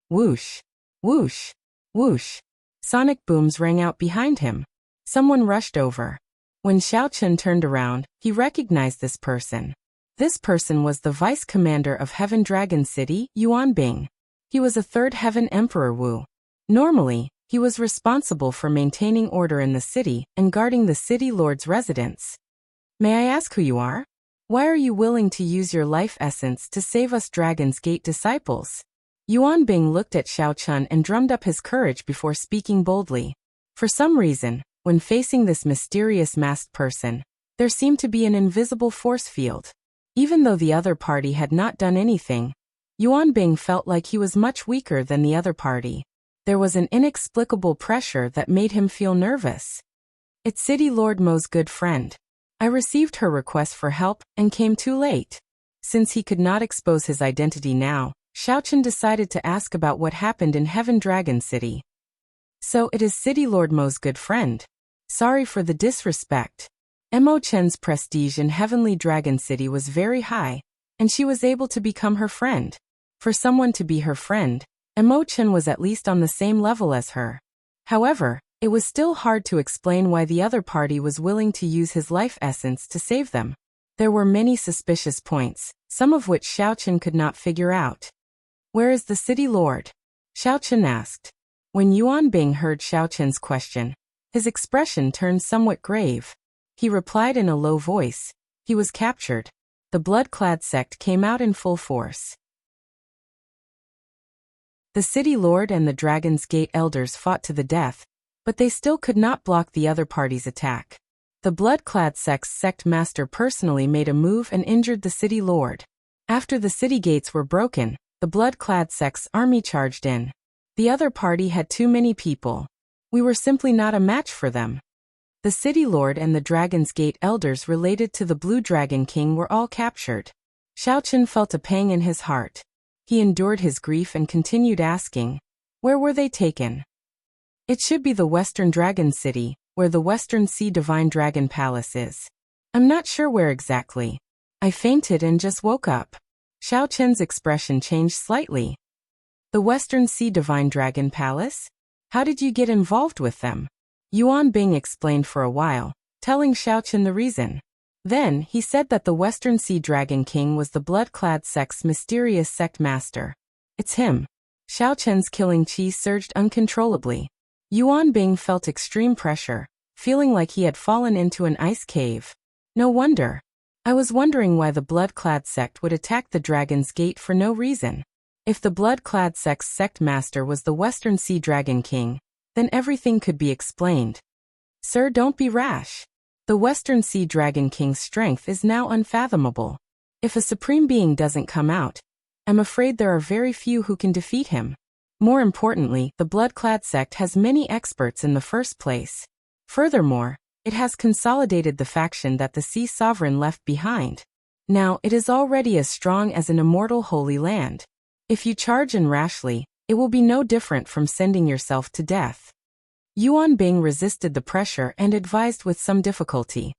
S1: Whoosh! Whoosh! Whoosh! Sonic booms rang out behind him. Someone rushed over. When Xiao Chen turned around, he recognized this person. This person was the vice commander of Heaven Dragon City, Yuanbing. He was a 3rd Heaven Emperor Wu. Normally, he was responsible for maintaining order in the city and guarding the city lord's residence. May I ask who you are? Why are you willing to use your life essence to save us Dragon's Gate disciples? Yuanbing looked at Xiao Chen and drummed up his courage before speaking boldly. For some reason, when facing this mysterious masked person, there seemed to be an invisible force field. Even though the other party had not done anything, Yuanbing felt like he was much weaker than the other party. There was an inexplicable pressure that made him feel nervous. It's City Lord Mo's good friend. I received her request for help and came too late. Since he could not expose his identity now, Xiao Chen decided to ask about what happened in Heaven Dragon City. So it is City Lord Mo's good friend. Sorry for the disrespect. Mo Chen's prestige in Heavenly Dragon City was very high, and she was able to become her friend. For someone to be her friend, Emo-chan was at least on the same level as her. However, it was still hard to explain why the other party was willing to use his life essence to save them. There were many suspicious points, some of which Xiaochen could not figure out. "Where is the city lord?" Xiaochen asked. When Yuan Bing heard Xiaochen's question, his expression turned somewhat grave. He replied in a low voice, "He was captured." The blood-clad sect came out in full force. The city lord and the Dragon's Gate elders fought to the death, but they still could not block the other party's attack. The blood-clad sect's sect master personally made a move and injured the city lord. After the city gates were broken, the blood-clad sect's army charged in. The other party had too many people. We were simply not a match for them. The city lord and the Dragon's Gate elders related to the Blue Dragon King were all captured. Xiaochen felt a pang in his heart. He endured his grief and continued asking, "Where were they taken?" "It should be the Western Dragon City, where the Western Sea Divine Dragon Palace is. I'm not sure where exactly. I fainted and just woke up." Xiaochen's expression changed slightly. "The Western Sea Divine Dragon Palace? How did you get involved with them?" Yuan Bing explained for a while, telling Xiaochen the reason. Then, he said that the Western Sea Dragon King was the blood-clad sect's mysterious sect master. "It's him." Xiaochen's killing chi surged uncontrollably. Yuan Bing felt extreme pressure, feeling like he had fallen into an ice cave. "No wonder. I was wondering why the blood-clad sect would attack the Dragon's Gate for no reason. If the blood-clad sect's sect master was the Western Sea Dragon King, then everything could be explained." "Sir, don't be rash. The Western Sea Dragon King's strength is now unfathomable. If a supreme being doesn't come out, I'm afraid there are very few who can defeat him. More importantly, the blood-clad sect has many experts in the first place. Furthermore, it has consolidated the faction that the Sea Sovereign left behind. Now, it is already as strong as an immortal Holy Land. If you charge in rashly, it will be no different from sending yourself to death." Yuan Bing resisted the pressure and advised with some difficulty.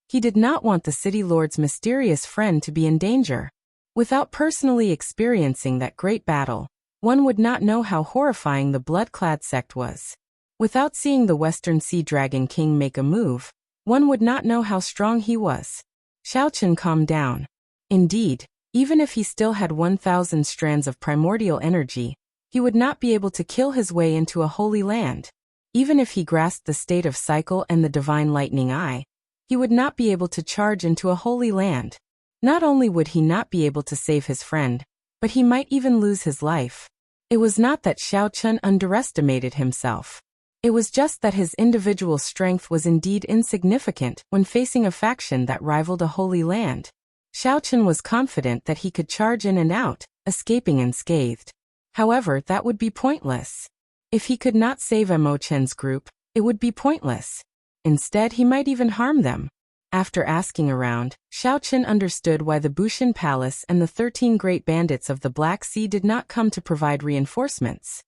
S1: He did not want the city lord's mysterious friend to be in danger. Without personally experiencing that great battle, one would not know how horrifying the blood-clad sect was. Without seeing the Western Sea Dragon King make a move, one would not know how strong he was. Xiaochen calmed down. Indeed, even if he still had 1,000 strands of primordial energy, he would not be able to kill his way into a holy land. Even if he grasped the state of cycle and the divine lightning eye, he would not be able to charge into a holy land. Not only would he not be able to save his friend, but he might even lose his life. It was not that Xiaochen underestimated himself. It was just that his individual strength was indeed insignificant when facing a faction that rivaled a holy land. Xiaochen was confident that he could charge in and out, escaping unscathed. However, that would be pointless. If he could not save Emo-chan's group, it would be pointless. Instead, he might even harm them. After asking around, Xiaochen understood why the Bushin Palace and the 13 great bandits of the Black Sea did not come to provide reinforcements.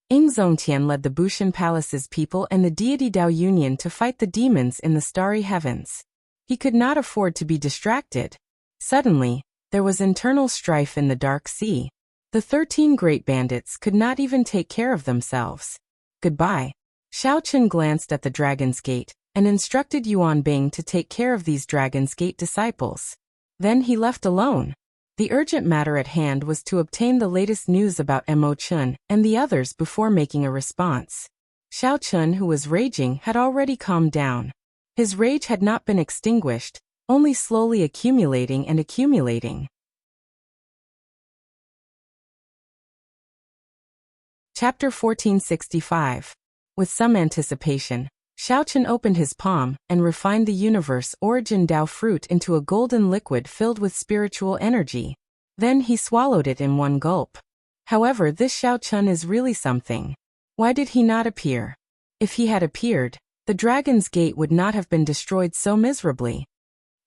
S1: Ing Zongtian led the Bushin Palace's people and the deity Dao Union to fight the demons in the starry heavens. He could not afford to be distracted. Suddenly, there was internal strife in the Dark Sea. The 13 great bandits could not even take care of themselves. "Goodbye." Xiaochen glanced at the Dragon's Gate and instructed Yuan Bing to take care of these Dragon's Gate disciples. Then he left alone. The urgent matter at hand was to obtain the latest news about Emo-chun and the others before making a response. Xiaochen, who was raging, had already calmed down. His rage had not been extinguished, only slowly accumulating and accumulating. Chapter 1465. With some anticipation, Xiaochen opened his palm and refined the universe origin Dao fruit into a golden liquid filled with spiritual energy. Then he swallowed it in one gulp. However, this Xiaochen is really something. Why did he not appear? If he had appeared, the Dragon's Gate would not have been destroyed so miserably.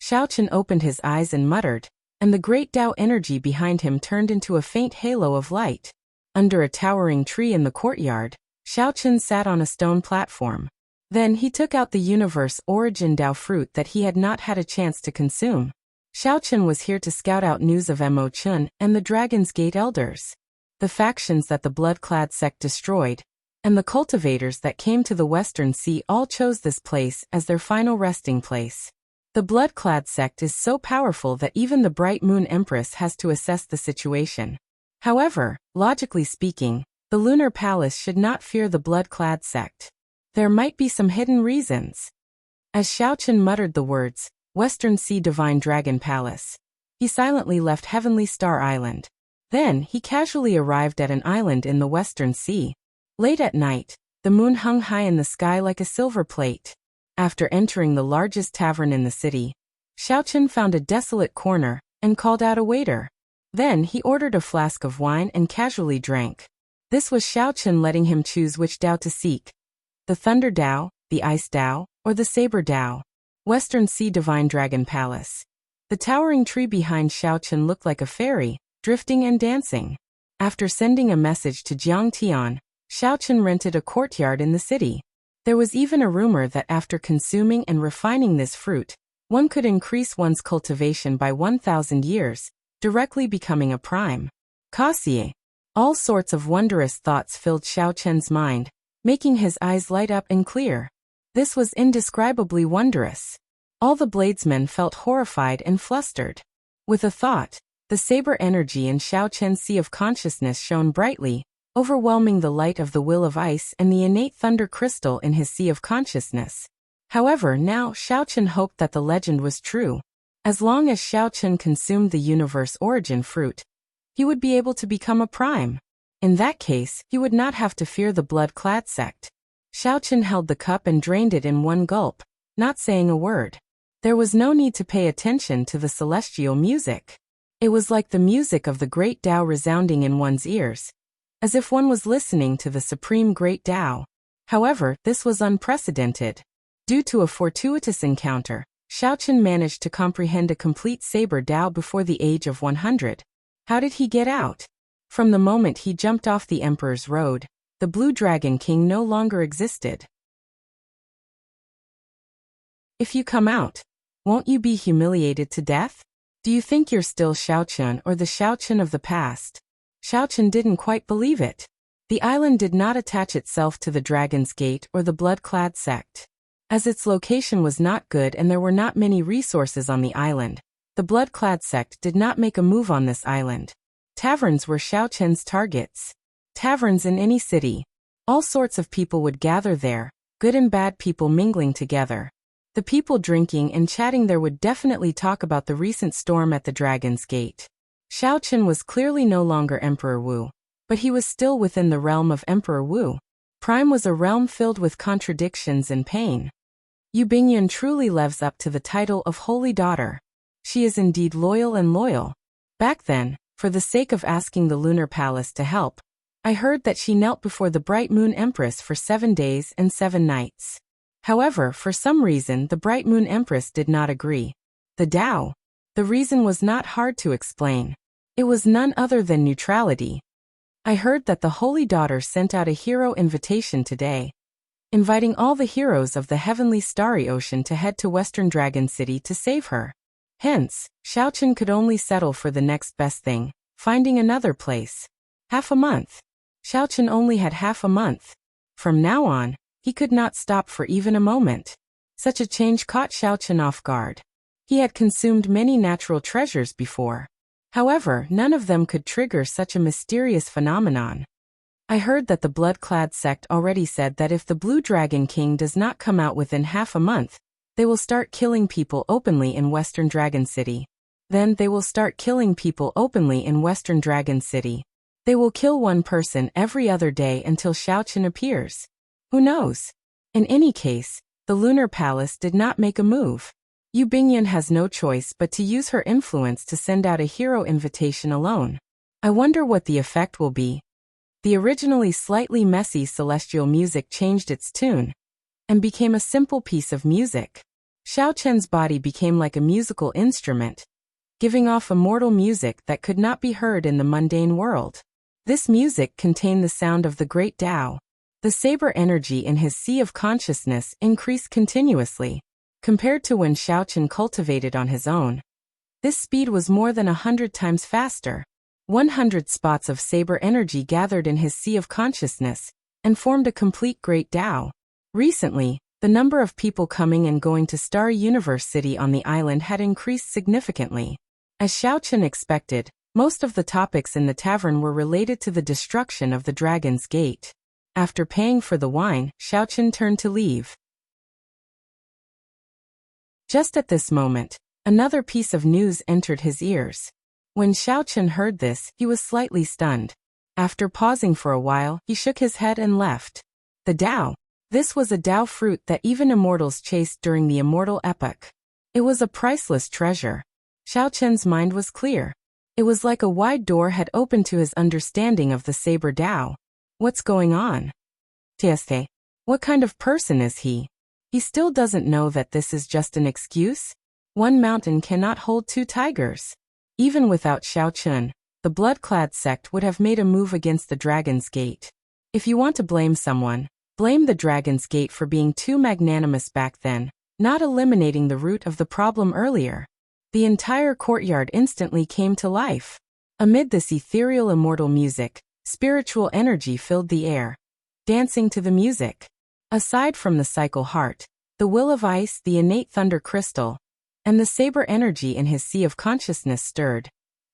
S1: Xiaochen opened his eyes and muttered, and the great Dao energy behind him turned into a faint halo of light. Under a towering tree in the courtyard, Xiaochen sat on a stone platform. Then he took out the universe origin Dao fruit that he had not had a chance to consume. Xiaochen was here to scout out news of Mo Chun and the Dragon's Gate elders, the factions that the blood-clad sect destroyed, and the cultivators that came to the Western Sea all chose this place as their final resting place. The blood-clad sect is so powerful that even the Bright Moon Empress has to assess the situation. However, logically speaking, the Lunar Palace should not fear the blood-clad sect. There might be some hidden reasons. As Xiaochen muttered the words, Western Sea Divine Dragon Palace, he silently left Heavenly Star Island. Then, he casually arrived at an island in the Western Sea. Late at night, the moon hung high in the sky like a silver plate. After entering the largest tavern in the city, Xiaochen found a desolate corner and called out a waiter. Then he ordered a flask of wine and casually drank. This was Xiaochen letting him choose which Dao to seek: the Thunder Dao, the Ice Dao, or the Saber Dao. Western Sea Divine Dragon Palace. The towering tree behind Xiaochen looked like a fairy, drifting and dancing. After sending a message to Jiang Tian, Xiaochen rented a courtyard in the city. There was even a rumor that after consuming and refining this fruit, one could increase one's cultivation by 1,000 years, directly becoming a prime. Kasie. All sorts of wondrous thoughts filled Xiaochen's mind, making his eyes light up and clear. This was indescribably wondrous. All the bladesmen felt horrified and flustered. With a thought, the saber energy in Xiaochen's sea of consciousness shone brightly, overwhelming the light of the will of ice and the innate thunder crystal in his sea of consciousness. However, now Xiaochen hoped that the legend was true. As long as Xiaochen consumed the universe origin fruit, he would be able to become a prime. In that case, he would not have to fear the blood-clad sect. Xiaochen held the cup and drained it in one gulp, not saying a word. There was no need to pay attention to the celestial music. It was like the music of the great Tao resounding in one's ears, as if one was listening to the supreme great Tao. However, this was unprecedented. Due to a fortuitous encounter, Xiaochen managed to comprehend a complete saber Tao before the age of 100. How did he get out? From the moment he jumped off the Emperor's Road, the Blue Dragon King no longer existed. If you come out, won't you be humiliated to death? Do you think you're still Xiaochen or the Xiaochen of the past? Xiaochen didn't quite believe it. The island did not attach itself to the Dragon's Gate or the blood-clad sect. As its location was not good and there were not many resources on the island, the blood-clad sect did not make a move on this island. Taverns were Xiaochen's targets. Taverns in any city. All sorts of people would gather there, good and bad people mingling together. The people drinking and chatting there would definitely talk about the recent storm at the Dragon's Gate. Xiaochen was clearly no longer Emperor Wu, but he was still within the realm of Emperor Wu. Prime was a realm filled with contradictions and pain. Yu Bingyun truly lives up to the title of Holy Daughter. She is indeed loyal and loyal. Back then, for the sake of asking the Lunar Palace to help, I heard that she knelt before the Bright Moon Empress for 7 days and 7 nights. However, for some reason the Bright Moon Empress did not agree. The Tao. The reason was not hard to explain. It was none other than neutrality. I heard that the Holy Daughter sent out a hero invitation today, inviting all the heroes of the heavenly starry ocean to head to Western Dragon City to save her. Hence, Xiaochen could only settle for the next best thing, finding another place. Half a month. Xiaochen only had half a month. From now on, he could not stop for even a moment. Such a change caught Xiaochen off guard. He had consumed many natural treasures before. However, none of them could trigger such a mysterious phenomenon. I heard that the blood-clad sect already said that if the Blue Dragon King does not come out within half a month, they will start killing people openly in Western Dragon City. Then they will start killing people openly in Western Dragon City. They will kill one person every other day until Xiaochen appears. Who knows? In any case, the Lunar Palace did not make a move. Yu Bingyun has no choice but to use her influence to send out a hero invitation alone. I wonder what the effect will be. The originally slightly messy celestial music changed its tune and became a simple piece of music. Xiaochen's body became like a musical instrument, giving off immortal music that could not be heard in the mundane world. This music contained the sound of the great Tao. The saber energy in his sea of consciousness increased continuously. Compared to when Xiaochen cultivated on his own, This speed was more than 100 times faster. 100 spots of saber energy gathered in his sea of consciousness and formed a complete Great Tao. Recently, the number of people coming and going to Starry Universe City on the island had increased significantly. As Xiaochen expected, most of the topics in the tavern were related to the destruction of the Dragon's Gate. After paying for the wine, Xiaochen turned to leave. Just at this moment, another piece of news entered his ears. When Xiaochen heard this, he was slightly stunned. After pausing for a while, he shook his head and left. The Tao. This was a Tao fruit that even immortals chased during the immortal epoch. It was a priceless treasure. Xiaochen's mind was clear. It was like a wide door had opened to his understanding of the Saber Tao. What's going on? Tieste. What kind of person is he? He still doesn't know that this is just an excuse? One mountain cannot hold two tigers. Even without Xiaochen, the blood-clad sect would have made a move against the Dragon's Gate. If you want to blame someone, blame the Dragon's Gate for being too magnanimous back then, not eliminating the root of the problem earlier. The entire courtyard instantly came to life. Amid this ethereal immortal music, spiritual energy filled the air, dancing to the music. Aside from the cycle heart, the will of ice, the innate thunder crystal, and the saber energy in his sea of consciousness stirred,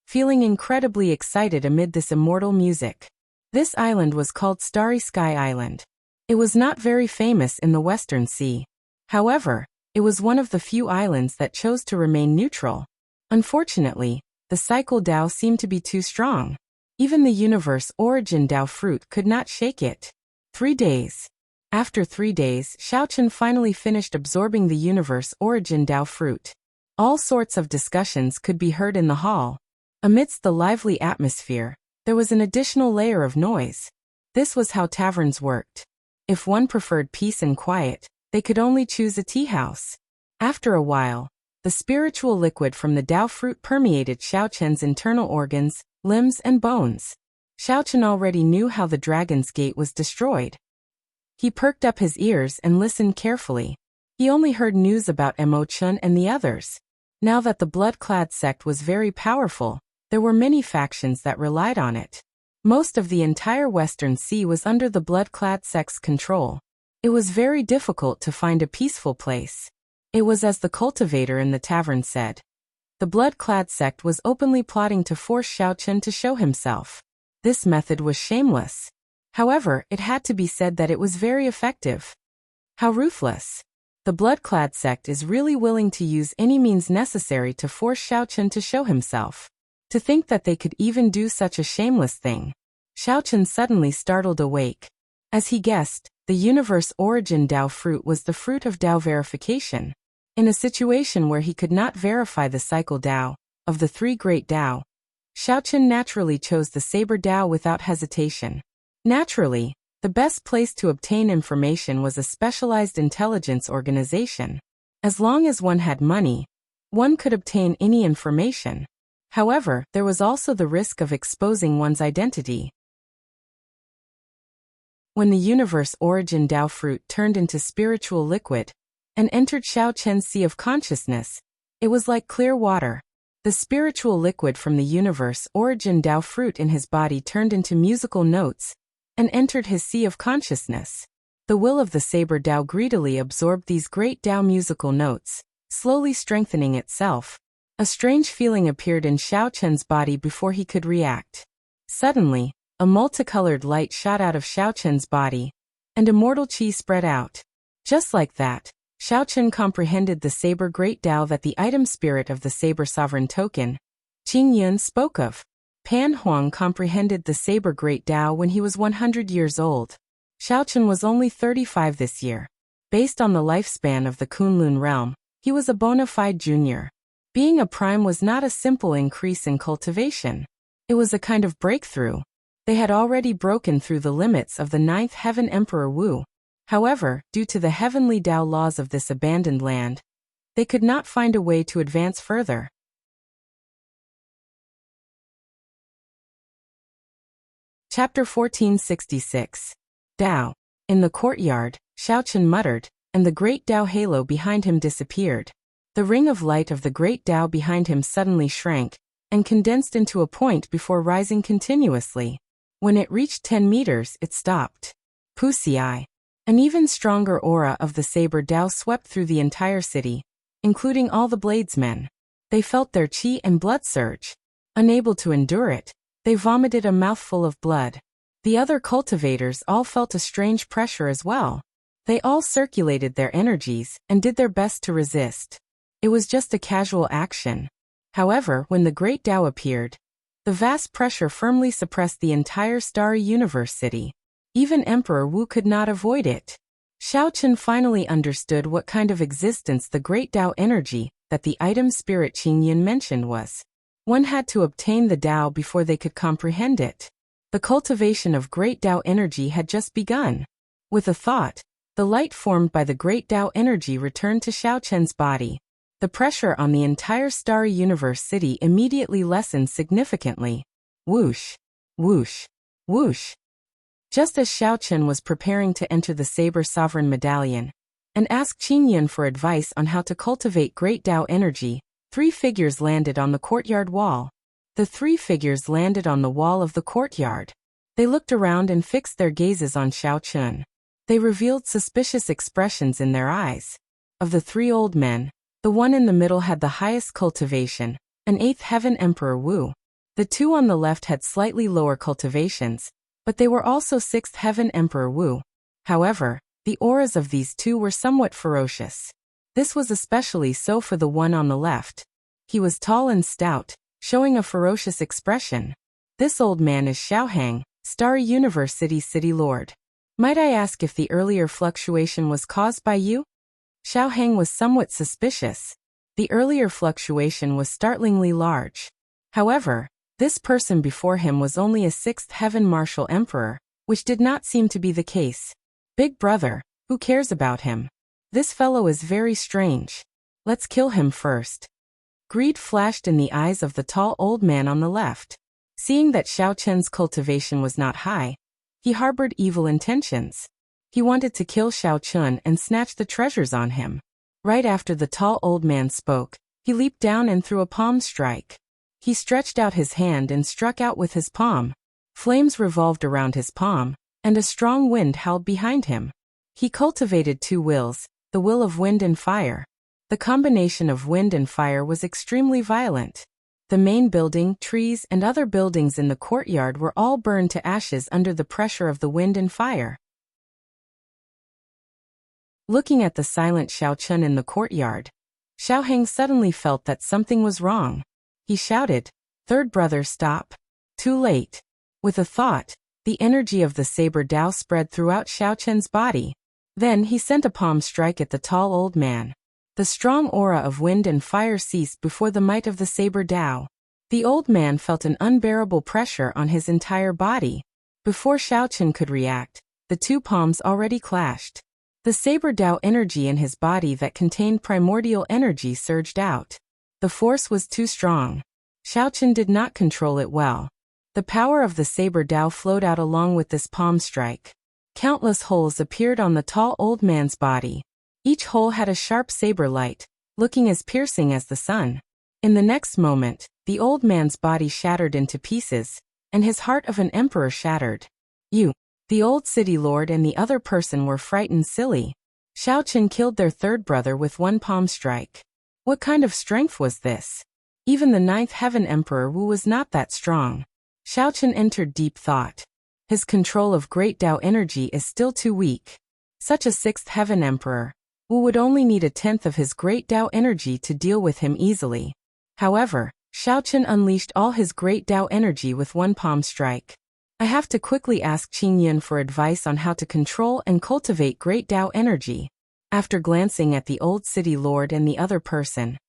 S1: feeling incredibly excited amid this immortal music. This island was called Starry Sky Island. It was not very famous in the Western Sea. However, it was one of the few islands that chose to remain neutral. Unfortunately, the cycle Tao seemed to be too strong. Even the universe origin Tao fruit could not shake it. 3 days. After 3 days, Xiaochen finally finished absorbing the universe origin Tao fruit. All sorts of discussions could be heard in the hall. Amidst the lively atmosphere, there was an additional layer of noise. This was how taverns worked. If one preferred peace and quiet, they could only choose a tea house. After a while, the spiritual liquid from the Tao fruit permeated Xiaochen's internal organs, limbs and bones. Xiaochen already knew how the Dragon's Gate was destroyed. He perked up his ears and listened carefully. He only heard news about Mo-chun and the others. Now that the blood-clad sect was very powerful, there were many factions that relied on it. Most of the entire Western Sea was under the blood-clad sect's control. It was very difficult to find a peaceful place. It was as the cultivator in the tavern said. The blood-clad sect was openly plotting to force Xiaochen to show himself. This method was shameless. However, it had to be said that it was very effective. How ruthless. The blood-clad sect is really willing to use any means necessary to force Xiaochen to show himself. To think that they could even do such a shameless thing. Xiaochen suddenly startled awake. As he guessed, the universe origin Tao fruit was the fruit of Tao verification. In a situation where he could not verify the cycle Tao, of the 3 great Tao, Xiaochen naturally chose the saber Tao without hesitation. Naturally, the best place to obtain information was a specialized intelligence organization. As long as one had money, one could obtain any information. However, there was also the risk of exposing one's identity. When the universe origin Tao fruit turned into spiritual liquid and entered Xiaochen's sea of consciousness, it was like clear water. The spiritual liquid from the universe origin Tao fruit in his body turned into musical notes and entered his sea of consciousness. The will of the saber Tao greedily absorbed these great Tao musical notes, slowly strengthening itself. A strange feeling appeared in Xiaochen's body before he could react. Suddenly, a multicolored light shot out of Xiaochen's body, and immortal qi spread out. Just like that, Xiaochen comprehended the saber great Tao that the item spirit of the saber sovereign token, Qing Yun, spoke of. Pan Huang comprehended the saber great Tao when he was 100 years old. Xiaochen was only 35 this year. Based on the lifespan of the Kunlun realm, he was a bona fide junior. Being a prime was not a simple increase in cultivation. It was a kind of breakthrough. They had already broken through the limits of the 9th heaven Emperor Wu. However, due to the heavenly Tao laws of this abandoned land, they could not find a way to advance further. Chapter 1466. Tao. In the courtyard, Xiaochen muttered, and the great Tao halo behind him disappeared. The ring of light of the great Tao behind him suddenly shrank and condensed into a point before rising continuously. When it reached 10 meters, it stopped. Wuxia. An even stronger aura of the saber Tao swept through the entire city, including all the bladesmen. They felt their qi and blood surge. Unable to endure it, they vomited a mouthful of blood. The other cultivators all felt a strange pressure as well. They all circulated their energies and did their best to resist. It was just a casual action. However, when the great Tao appeared, the vast pressure firmly suppressed the entire starry universe city. Even Emperor Wu could not avoid it. Xiaochen finally understood what kind of existence the great Tao energy that the item spirit Qingyan mentioned was. One had to obtain the Tao before they could comprehend it. The cultivation of great Tao energy had just begun. With a thought, the light formed by the great Tao energy returned to Xiaochen's body. The pressure on the entire starry universe city immediately lessened significantly. Whoosh, whoosh, whoosh. Just as Xiaochen was preparing to enter the Saber Sovereign Medallion and ask Qingyan for advice on how to cultivate great Tao energy, 3 figures landed on the courtyard wall. The 3 figures landed on the wall of the courtyard. They looked around and fixed their gazes on Xiaochen. They revealed suspicious expressions in their eyes. Of the 3 old men, the one in the middle had the highest cultivation, an 8th heaven Emperor Wu. The 2 on the left had slightly lower cultivations, but they were also 6th heaven Emperor Wu. However, the auras of these 2 were somewhat ferocious. This was especially so for the one on the left. He was tall and stout, showing a ferocious expression. This old man is Xiaohang, Starry Universe City Lord. Might I ask if the earlier fluctuation was caused by you? Xiaohang was somewhat suspicious. The earlier fluctuation was startlingly large. However, this person before him was only a 6th heaven martial emperor, which did not seem to be the case. Big brother, who cares about him? This fellow is very strange. Let's kill him first. Greed flashed in the eyes of the tall old man on the left. Seeing that Xiaochen's cultivation was not high, he harbored evil intentions. He wanted to kill Xiaochen and snatch the treasures on him. Right after the tall old man spoke, he leaped down and threw a palm strike. He stretched out his hand and struck out with his palm. Flames revolved around his palm, and a strong wind howled behind him. He cultivated 2 wills, the will of wind and fire. The combination of wind and fire was extremely violent. The main building, trees, and other buildings in the courtyard were all burned to ashes under the pressure of the wind and fire. Looking at the silent Xiaochen in the courtyard, Xiaohang suddenly felt that something was wrong. He shouted, "Third brother, stop." Too late. With a thought, the energy of the saber Tao spread throughout Xiaochen's body. Then he sent a palm strike at the tall old man. The strong aura of wind and fire ceased before the might of the saber Tao. The old man felt an unbearable pressure on his entire body. Before Xiaochen could react, the 2 palms already clashed. The saber Tao energy in his body that contained primordial energy surged out. The force was too strong. Xiaochen did not control it well. The power of the saber Tao flowed out along with this palm strike. Countless holes appeared on the tall old man's body. Each hole had a sharp saber light, looking as piercing as the sun. In the next moment, the old man's body shattered into pieces, and his heart of an emperor shattered. You, the old city lord and the other person were frightened silly. Xiaochen killed their 3rd brother with 1 palm strike. What kind of strength was this? Even the 9th heaven emperor Wu was not that strong. Xiaochen entered deep thought. His control of great Tao energy is still too weak. Such a 6th heaven emperor, Wu would only need a 10th of his great Tao energy to deal with him easily. However, Xiaochen unleashed all his great Tao energy with 1 palm strike. I have to quickly ask Qingyan for advice on how to control and cultivate great Tao energy. After glancing at the old city lord and the other person,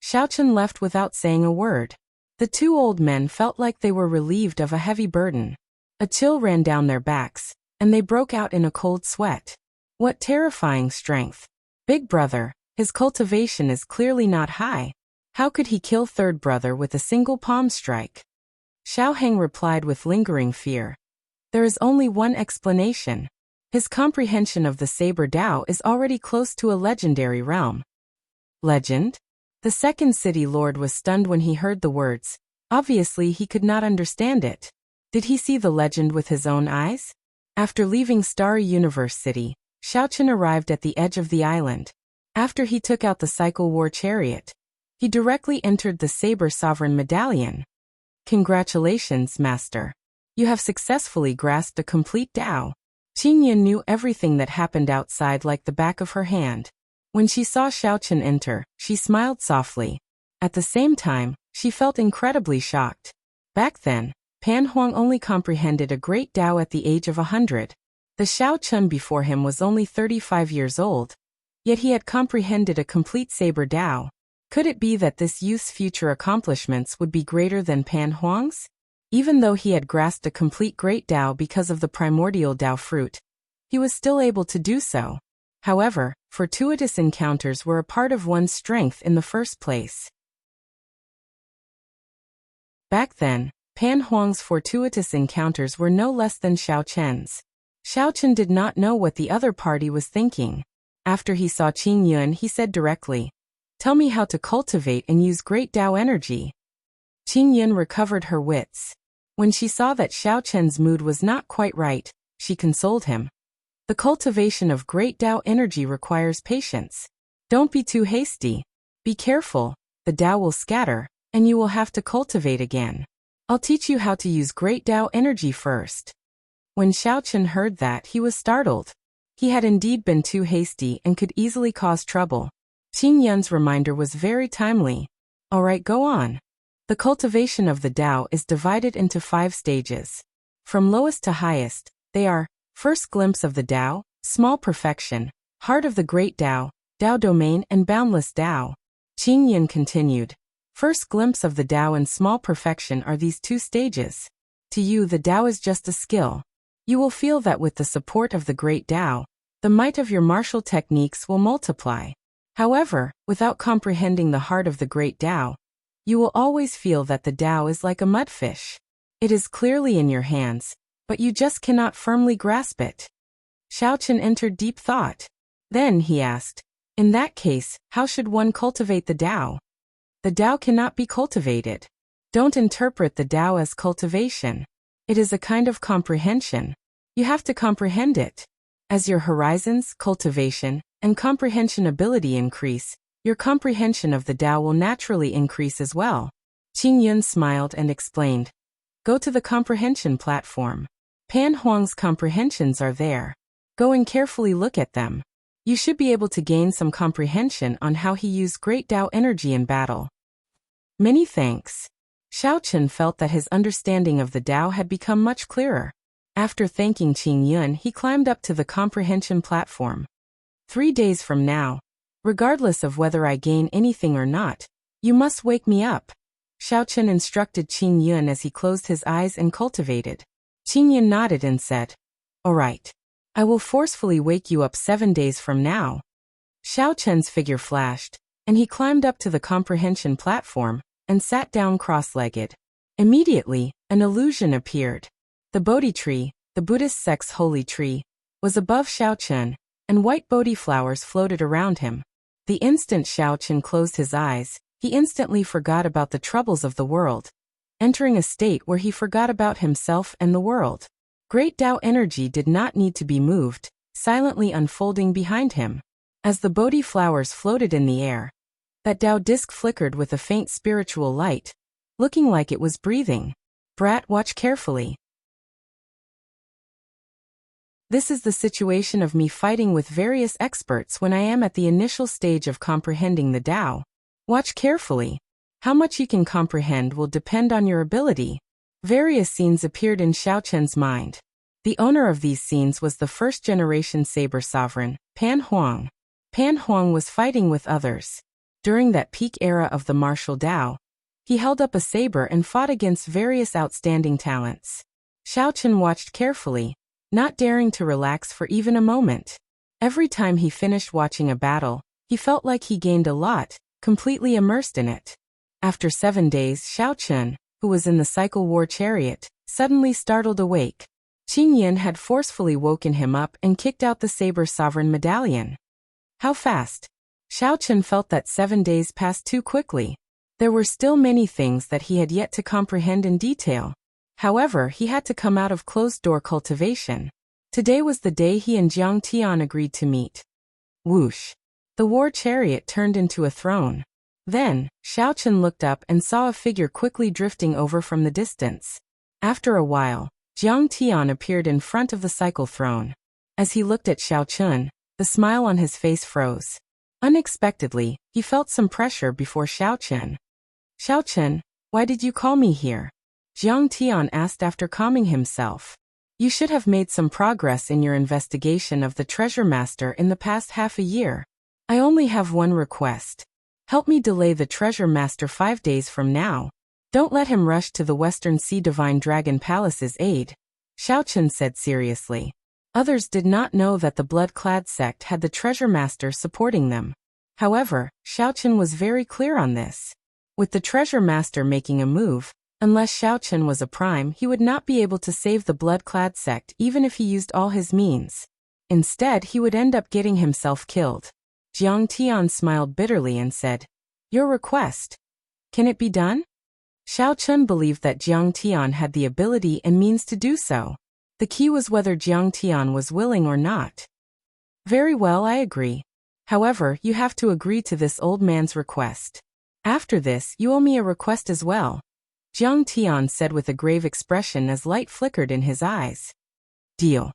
S1: Xiaochen left without saying a word. The 2 old men felt like they were relieved of a heavy burden. A chill ran down their backs, and they broke out in a cold sweat. What terrifying strength! Big brother, his cultivation is clearly not high. How could he kill 3rd brother with a single palm strike? Xiaohang replied with lingering fear. There is only one explanation. His comprehension of the saber Tao is already close to a legendary realm. Legend? The second city lord was stunned when he heard the words. Obviously, he could not understand it. Did he see the legend with his own eyes? After leaving Starry Universe City, Xiaochen arrived at the edge of the island. After he took out the Cycle War Chariot, he directly entered the Saber Sovereign Medallion. Congratulations, Master. You have successfully grasped a complete Tao. Qingyun knew everything that happened outside like the back of her hand. When she saw Xiaochen enter, she smiled softly. At the same time, she felt incredibly shocked. Back then, Pan Huang only comprehended a great Tao at the age of 100. The Xiaochen before him was only 35 years old, yet he had comprehended a complete Saber Tao. Could it be that this youth's future accomplishments would be greater than Pan Huang's? Even though he had grasped a complete great Tao because of the primordial Tao fruit, he was still able to do so. However, fortuitous encounters were a part of one's strength in the first place. Back then, Pan Huang's fortuitous encounters were no less than Xiaochen's. Xiaochen did not know what the other party was thinking. After he saw Qingyun, he said directly, "Tell me how to cultivate and use great Tao energy." Qingyun recovered her wits. When she saw that Xiaochen's mood was not quite right, she consoled him. The cultivation of great Tao energy requires patience. Don't be too hasty. Be careful, the Tao will scatter, and you will have to cultivate again. I'll teach you how to use great Tao energy first. When Xiaochen heard that, he was startled. He had indeed been too hasty and could easily cause trouble. Qingyun's reminder was very timely. All right, go on. The cultivation of the Tao is divided into 5 stages. From lowest to highest, they are: first glimpse of the Tao, small perfection, heart of the great Tao, Tao domain and boundless Tao. Qingyun continued. First glimpse of the Tao and small perfection are these 2 stages. To you, the Tao is just a skill. You will feel that with the support of the great Tao, the might of your martial techniques will multiply. However, without comprehending the heart of the great Tao, you will always feel that the Tao is like a mudfish. It is clearly in your hands, but you just cannot firmly grasp it. Xiaochen entered deep thought. Then he asked, in that case, how should one cultivate the Tao? The Tao cannot be cultivated. Don't interpret the Tao as cultivation. It is a kind of comprehension. You have to comprehend it. As your horizons, cultivation, and comprehension ability increase, your comprehension of the Tao will naturally increase as well. Qingyun smiled and explained. Go to the comprehension platform. Pan Huang's comprehensions are there. Go and carefully look at them. You should be able to gain some comprehension on how he used great Tao energy in battle. Many thanks. Xiaochen felt that his understanding of the Tao had become much clearer. After thanking Qingyun, he climbed up to the comprehension platform. 3 days from now, regardless of whether I gain anything or not, you must wake me up. Xiaochen instructed Qingyun as he closed his eyes and cultivated. Qingyun nodded and said, all right. I will forcefully wake you up 7 days from now. Xiaochen's figure flashed, and he climbed up to the comprehension platform and sat down cross-legged. Immediately, an illusion appeared. The Bodhi tree, the Buddhist sect's holy tree, was above Xiaochen, and white Bodhi flowers floated around him. The instant Xiaochen closed his eyes, he instantly forgot about the troubles of the world, entering a state where he forgot about himself and the world. Great Tao energy did not need to be moved, silently unfolding behind him. As the Bodhi flowers floated in the air, that Tao disc flickered with a faint spiritual light, looking like it was breathing. Brat, watch carefully. This is the situation of me fighting with various experts when I am at the initial stage of comprehending the Tao. Watch carefully. How much you can comprehend will depend on your ability. Various scenes appeared in Xiaochen's mind. The owner of these scenes was the first-generation Saber Sovereign, Pan Huang. Pan Huang was fighting with others. During that peak era of the martial Tao, he held up a saber and fought against various outstanding talents. Xiaochen watched carefully, not daring to relax for even a moment. Every time he finished watching a battle, he felt like he gained a lot, completely immersed in it. After 7 days, Xiaochen, who was in the Cycle War Chariot, suddenly startled awake. Qingyun had forcefully woken him up and kicked out the Saber Sovereign Medallion. How fast? Xiaochen felt that 7 days passed too quickly. There were still many things that he had yet to comprehend in detail. However, he had to come out of closed-door cultivation. Today was the day he and Jiang Tian agreed to meet. Whoosh! The war chariot turned into a throne. Then, Xiaochen looked up and saw a figure quickly drifting over from the distance. After a while, Jiang Tian appeared in front of the cycle throne. As he looked at Xiaochen, the smile on his face froze. Unexpectedly, he felt some pressure before Xiaochen. "Xiaochen, why did you call me here?" Jiang Tian asked after calming himself. "You should have made some progress in your investigation of the treasure master in the past half a year. I only have one request. Help me delay the treasure master 5 days from now. Don't let him rush to the Western Sea Divine Dragon Palace's aid," Xiaochen said seriously. Others did not know that the blood-clad sect had the treasure master supporting them. However, Xiaochen was very clear on this. With the treasure master making a move, unless Xiaochen was a prime, he would not be able to save the blood-clad sect even if he used all his means. Instead, he would end up getting himself killed. Jiang Tian smiled bitterly and said, "Your request. Can it be done?" Xiaochen believed that Jiang Tian had the ability and means to do so. The key was whether Jiang Tian was willing or not. "Very well, I agree. However, you have to agree to this old man's request. After this, you owe me a request as well," Jiang Tian said with a grave expression as light flickered in his eyes. "Deal."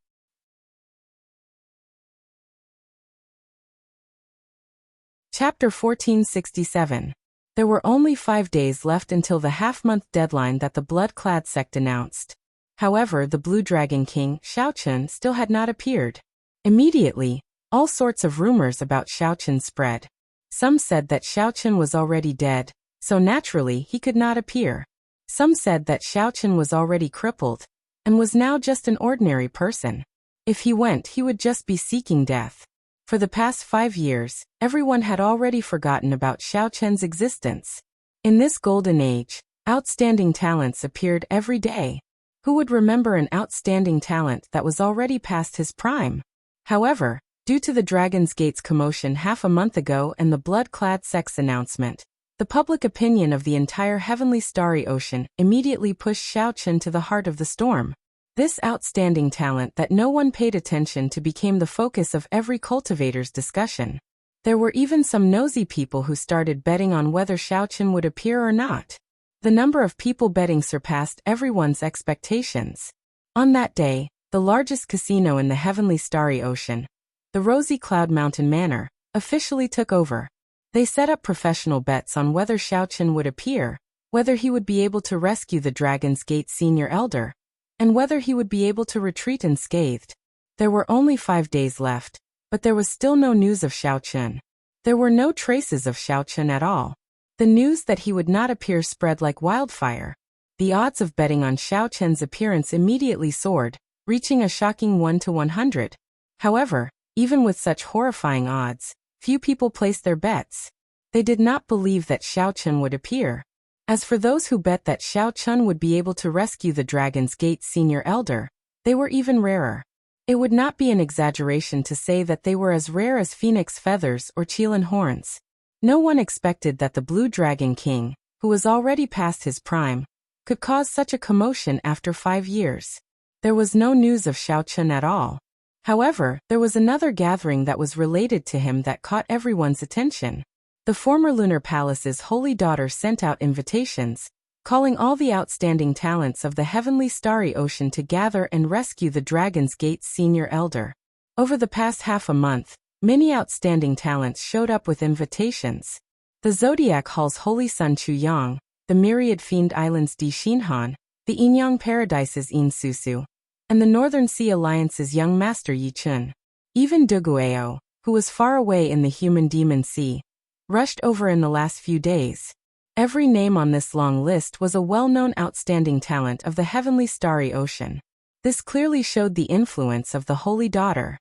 S1: Chapter 1467. There were only 5 days left until the half-month deadline that the blood-clad sect announced. However, the Blue Dragon King, Xiaochen, still had not appeared. Immediately, all sorts of rumors about Xiaochen spread. Some said that Xiaochen was already dead, so naturally he could not appear. Some said that Xiaochen was already crippled, and was now just an ordinary person. If he went, he would just be seeking death. For the past 5 years, everyone had already forgotten about Xiaochen's existence. In this golden age, outstanding talents appeared every day. Who would remember an outstanding talent that was already past his prime? However, due to the Dragon's Gate's commotion half a month ago and the blood-clad sect's announcement, the public opinion of the entire heavenly starry ocean immediately pushed Xiaochen to the heart of the storm. This outstanding talent that no one paid attention to became the focus of every cultivator's discussion. There were even some nosy people who started betting on whether Xiaochen would appear or not. The number of people betting surpassed everyone's expectations. On that day, the largest casino in the heavenly starry ocean, the Rosy Cloud Mountain Manor, officially took over. They set up professional bets on whether Xiaochen would appear, whether he would be able to rescue the Dragon's Gate Senior Elder, and whether he would be able to retreat unscathed. There were only 5 days left, but there was still no news of Xiaochen. There were no traces of Xiaochen at all. The news that he would not appear spread like wildfire. The odds of betting on Xiaochen's appearance immediately soared, reaching a shocking 1 to 100. However, even with such horrifying odds, few people placed their bets. They did not believe that Xiaochen would appear. As for those who bet that Xiaochen would be able to rescue the Dragon's Gate Senior Elder, they were even rarer. It would not be an exaggeration to say that they were as rare as phoenix feathers or Qilin horns. No one expected that the Blue Dragon King, who was already past his prime, could cause such a commotion after 5 years. There was no news of Xiaochen at all. However, there was another gathering that was related to him that caught everyone's attention. The former Lunar Palace's holy daughter sent out invitations, calling all the outstanding talents of the heavenly starry ocean to gather and rescue the Dragon's Gate Senior Elder. Over the past half a month, many outstanding talents showed up with invitations. The Zodiac Hall's Holy Sun Chu Yang, the Myriad Fiend Islands Di Xinhan, the Inyang Paradise's In Susu, and the Northern Sea Alliance's young master Yi Chun. Even Dugueo, who was far away in the human demon sea, rushed over in the last few days. Every name on this long list was a well-known outstanding talent of the heavenly starry ocean. This clearly showed the influence of the Holy Daughter.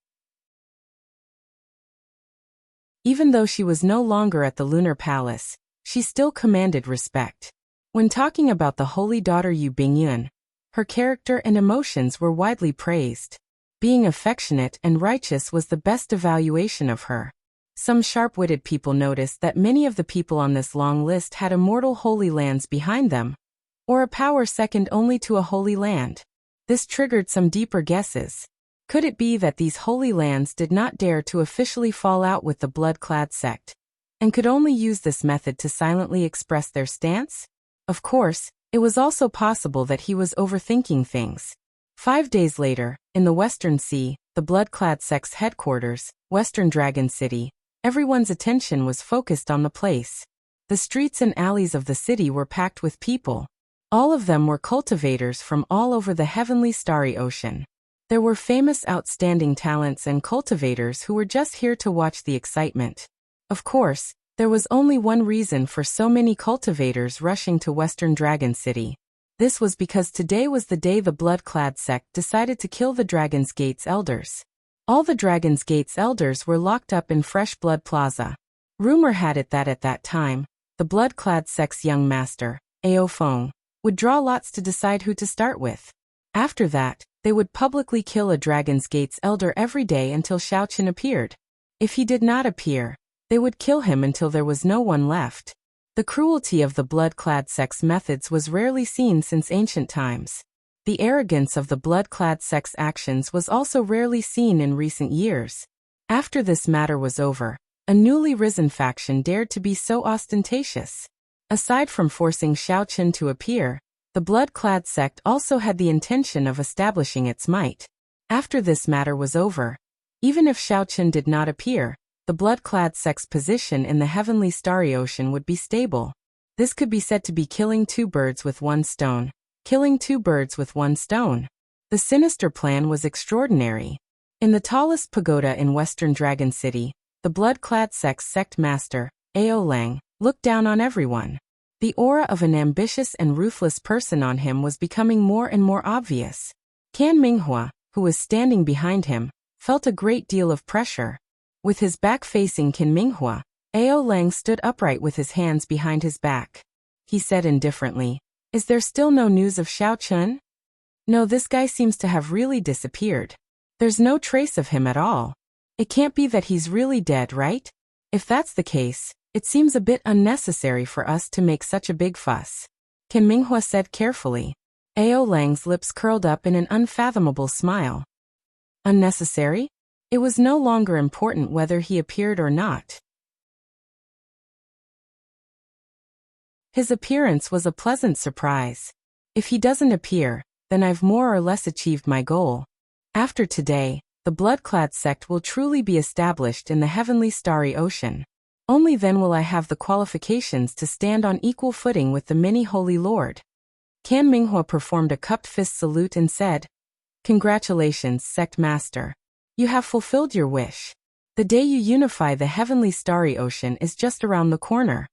S1: Even though she was no longer at the Lunar Palace, she still commanded respect. When talking about the Holy Daughter Yu Bingyun, her character and emotions were widely praised. Being affectionate and righteous was the best evaluation of her. Some sharp-witted people noticed that many of the people on this long list had immortal holy lands behind them, or a power second only to a holy land. This triggered some deeper guesses. Could it be that these holy lands did not dare to officially fall out with the blood-clad sect, and could only use this method to silently express their stance? Of course, it was also possible that he was overthinking things. 5 days later, in the Western Sea, the blood-clad sect's headquarters, Western Dragon City, everyone's attention was focused on the place. The streets and alleys of the city were packed with people. All of them were cultivators from all over the heavenly starry ocean. There were famous outstanding talents and cultivators who were just here to watch the excitement. Of course, there was only one reason for so many cultivators rushing to Western Dragon City. This was because today was the day the blood-clad sect decided to kill the Dragon's Gate's elders. All the Dragon's Gate's elders were locked up in Fresh Blood Plaza. Rumor had it that at that time, the blood-clad sect's young master, Ao Feng, would draw lots to decide who to start with. After that, they would publicly kill a Dragon's Gate's elder every day until Xiao Qin appeared. If he did not appear, they would kill him until there was no one left. The cruelty of the blood-clad sect's methods was rarely seen since ancient times. The arrogance of the blood-clad sect's actions was also rarely seen in recent years. After this matter was over, a newly risen faction dared to be so ostentatious. Aside from forcing Xiao Qin to appear, the blood-clad sect also had the intention of establishing its might. After this matter was over, even if Xiao Qin did not appear, the blood-clad sect's position in the heavenly starry ocean would be stable. This could be said to be killing two birds with one stone. Killing two birds with one stone. The sinister plan was extraordinary. In the tallest pagoda in Western Dragon City, the blood-clad sect's sect master, Ao Lang, looked down on everyone. The aura of an ambitious and ruthless person on him was becoming more and more obvious. Kan Minghua, who was standing behind him, felt a great deal of pressure. With his back facing Kan Minghua, Ao Lang stood upright with his hands behind his back. He said indifferently, "Is there still no news of Xiao Qin?" "No, this guy seems to have really disappeared. There's no trace of him at all. It can't be that he's really dead, right? If that's the case, it seems a bit unnecessary for us to make such a big fuss," Kan Minghua said carefully. Ao Lang's lips curled up in an unfathomable smile. Unnecessary? It was no longer important whether he appeared or not. His appearance was a pleasant surprise. If he doesn't appear, then I've more or less achieved my goal. After today, the blood-clad sect will truly be established in the heavenly starry ocean. Only then will I have the qualifications to stand on equal footing with the many-holy lord. Kan Minghua performed a cupped fist salute and said, "Congratulations, sect master. You have fulfilled your wish. The day you unify the heavenly starry ocean is just around the corner."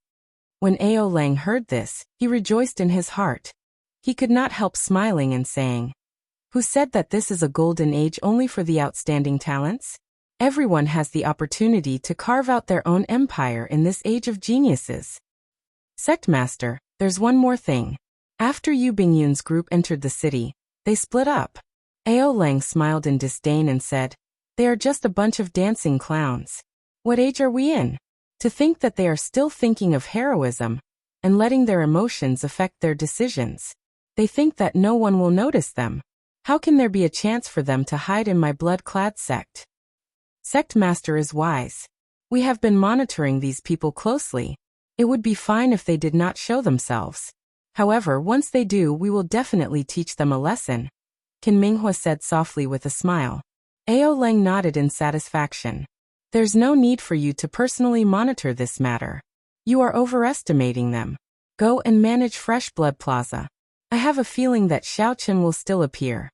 S1: When Ao Lang heard this, he rejoiced in his heart. He could not help smiling and saying, "Who said that this is a golden age only for the outstanding talents? Everyone has the opportunity to carve out their own empire in this age of geniuses." "Sect master, there's one more thing. After Yu Bingyun's group entered the city, they split up." Ao Lang smiled in disdain and said, "They are just a bunch of dancing clowns. What age are we in? To think that they are still thinking of heroism and letting their emotions affect their decisions. They think that no one will notice them. How can there be a chance for them to hide in my blood-clad sect?" "Sect master is wise. We have been monitoring these people closely. It would be fine if they did not show themselves. However, once they do, we will definitely teach them a lesson," Kan Minghua said softly with a smile. Ao Lang nodded in satisfaction. "There's no need for you to personally monitor this matter. You are overestimating them. Go and manage Fresh Blood Plaza. I have a feeling that Xiao Qin will still appear."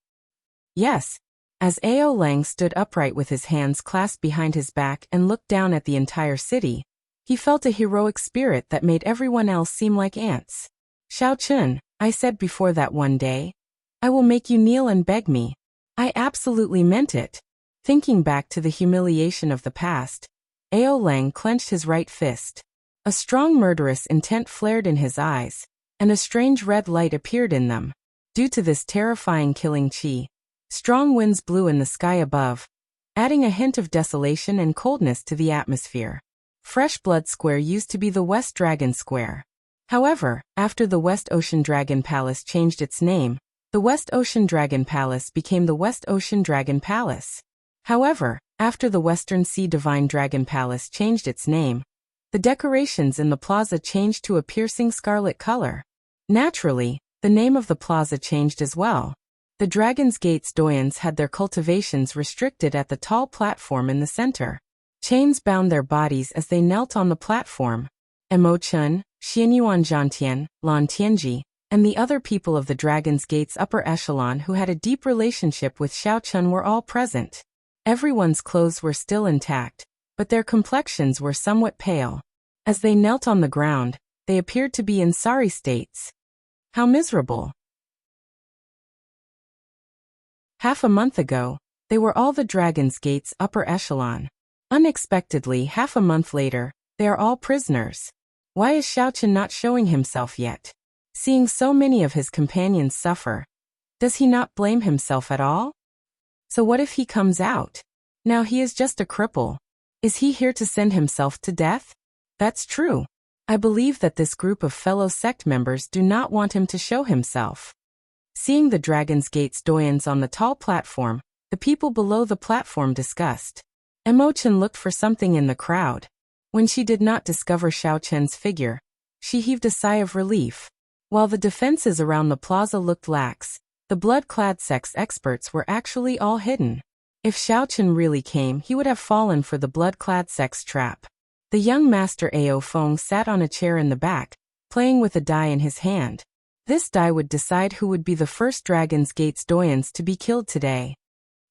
S1: "Yes." As Ao Lang stood upright with his hands clasped behind his back and looked down at the entire city, he felt a heroic spirit that made everyone else seem like ants. "Xiao Qin, I said before that one day, I will make you kneel and beg me. I absolutely meant it." Thinking back to the humiliation of the past, Ao Lang clenched his right fist. A strong murderous intent flared in his eyes, and a strange red light appeared in them. Due to this terrifying killing chi, strong winds blew in the sky above, adding a hint of desolation and coldness to the atmosphere. Fresh Blood Square used to be the West Dragon Square. However, after the West Ocean Dragon Palace changed its name, the West Ocean Dragon Palace became the West Ocean Dragon Palace. However, after the Western Sea Divine Dragon Palace changed its name, the decorations in the plaza changed to a piercing scarlet color. Naturally, the name of the plaza changed as well. The Dragon's Gate's doyens had their cultivations restricted at the tall platform in the center. Chains bound their bodies as they knelt on the platform. Emo-chun, Xianyuan Zhantian, Lan Tianji, and the other people of the Dragon's Gate's upper echelon who had a deep relationship with Xiaochun were all present. Everyone's clothes were still intact, but their complexions were somewhat pale. As they knelt on the ground, they appeared to be in sorry states. How miserable! Half a month ago, they were all the Dragon's Gate's upper echelon. Unexpectedly, half a month later, they are all prisoners. Why is Xiaochun not showing himself yet? Seeing so many of his companions suffer, does he not blame himself at all? So what if he comes out? Now he is just a cripple. Is he here to send himself to death? That's true. I believe that this group of fellow sect members do not want him to show himself. Seeing the Dragon's Gate's doyens on the tall platform, the people below the platform discussed. Emo-chan looked for something in the crowd. When she did not discover Xiaochun's figure, she heaved a sigh of relief. While the defenses around the plaza looked lax, the blood-clad sect's experts were actually all hidden. If Xiaochun really came, he would have fallen for the blood-clad sect's trap. The young master Ao Feng sat on a chair in the back, playing with a die in his hand. This die would decide who would be the first Dragon's Gate's doyens to be killed today.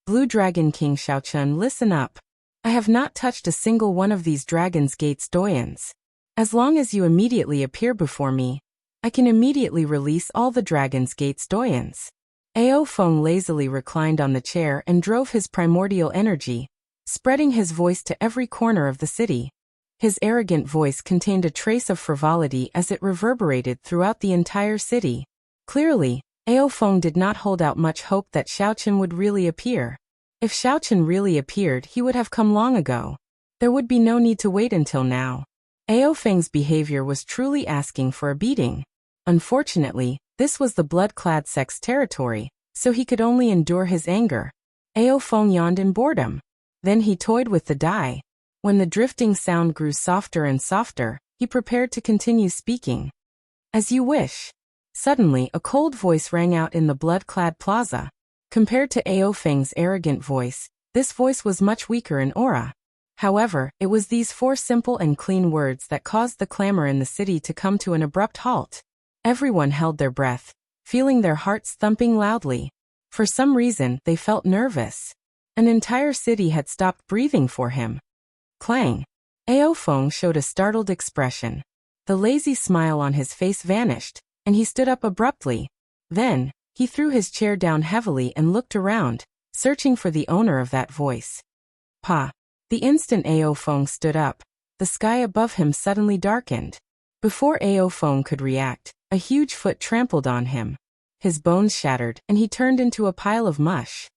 S1: Blue Dragon King Xiaochun, listen up. I have not touched a single one of these Dragon's Gate's doyens. As long as you immediately appear before me, I can immediately release all the Dragon's Gate's doyens. Ao Feng lazily reclined on the chair and drove his primordial energy, spreading his voice to every corner of the city. His arrogant voice contained a trace of frivolity as it reverberated throughout the entire city. Clearly, Ao Feng did not hold out much hope that Xiaochun would really appear. If Xiaochun really appeared, he would have come long ago. There would be no need to wait until now. Ao Feng's behavior was truly asking for a beating. Unfortunately, this was the blood-clad sect's territory, so he could only endure his anger. Ao Feng yawned in boredom. Then he toyed with the die. When the drifting sound grew softer and softer, he prepared to continue speaking. As you wish. Suddenly, a cold voice rang out in the blood-clad plaza. Compared to Ao Feng's arrogant voice, this voice was much weaker in aura. However, it was these four simple and clean words that caused the clamor in the city to come to an abrupt halt. Everyone held their breath, feeling their hearts thumping loudly. For some reason, they felt nervous. An entire city had stopped breathing for him. Clang! Ao Feng showed a startled expression. The lazy smile on his face vanished, and he stood up abruptly. Then, he threw his chair down heavily and looked around, searching for the owner of that voice. Pa! The instant Ao Feng stood up, the sky above him suddenly darkened. Before Ao Feng could react, a huge foot trampled on him. His bones shattered, and he turned into a pile of mush.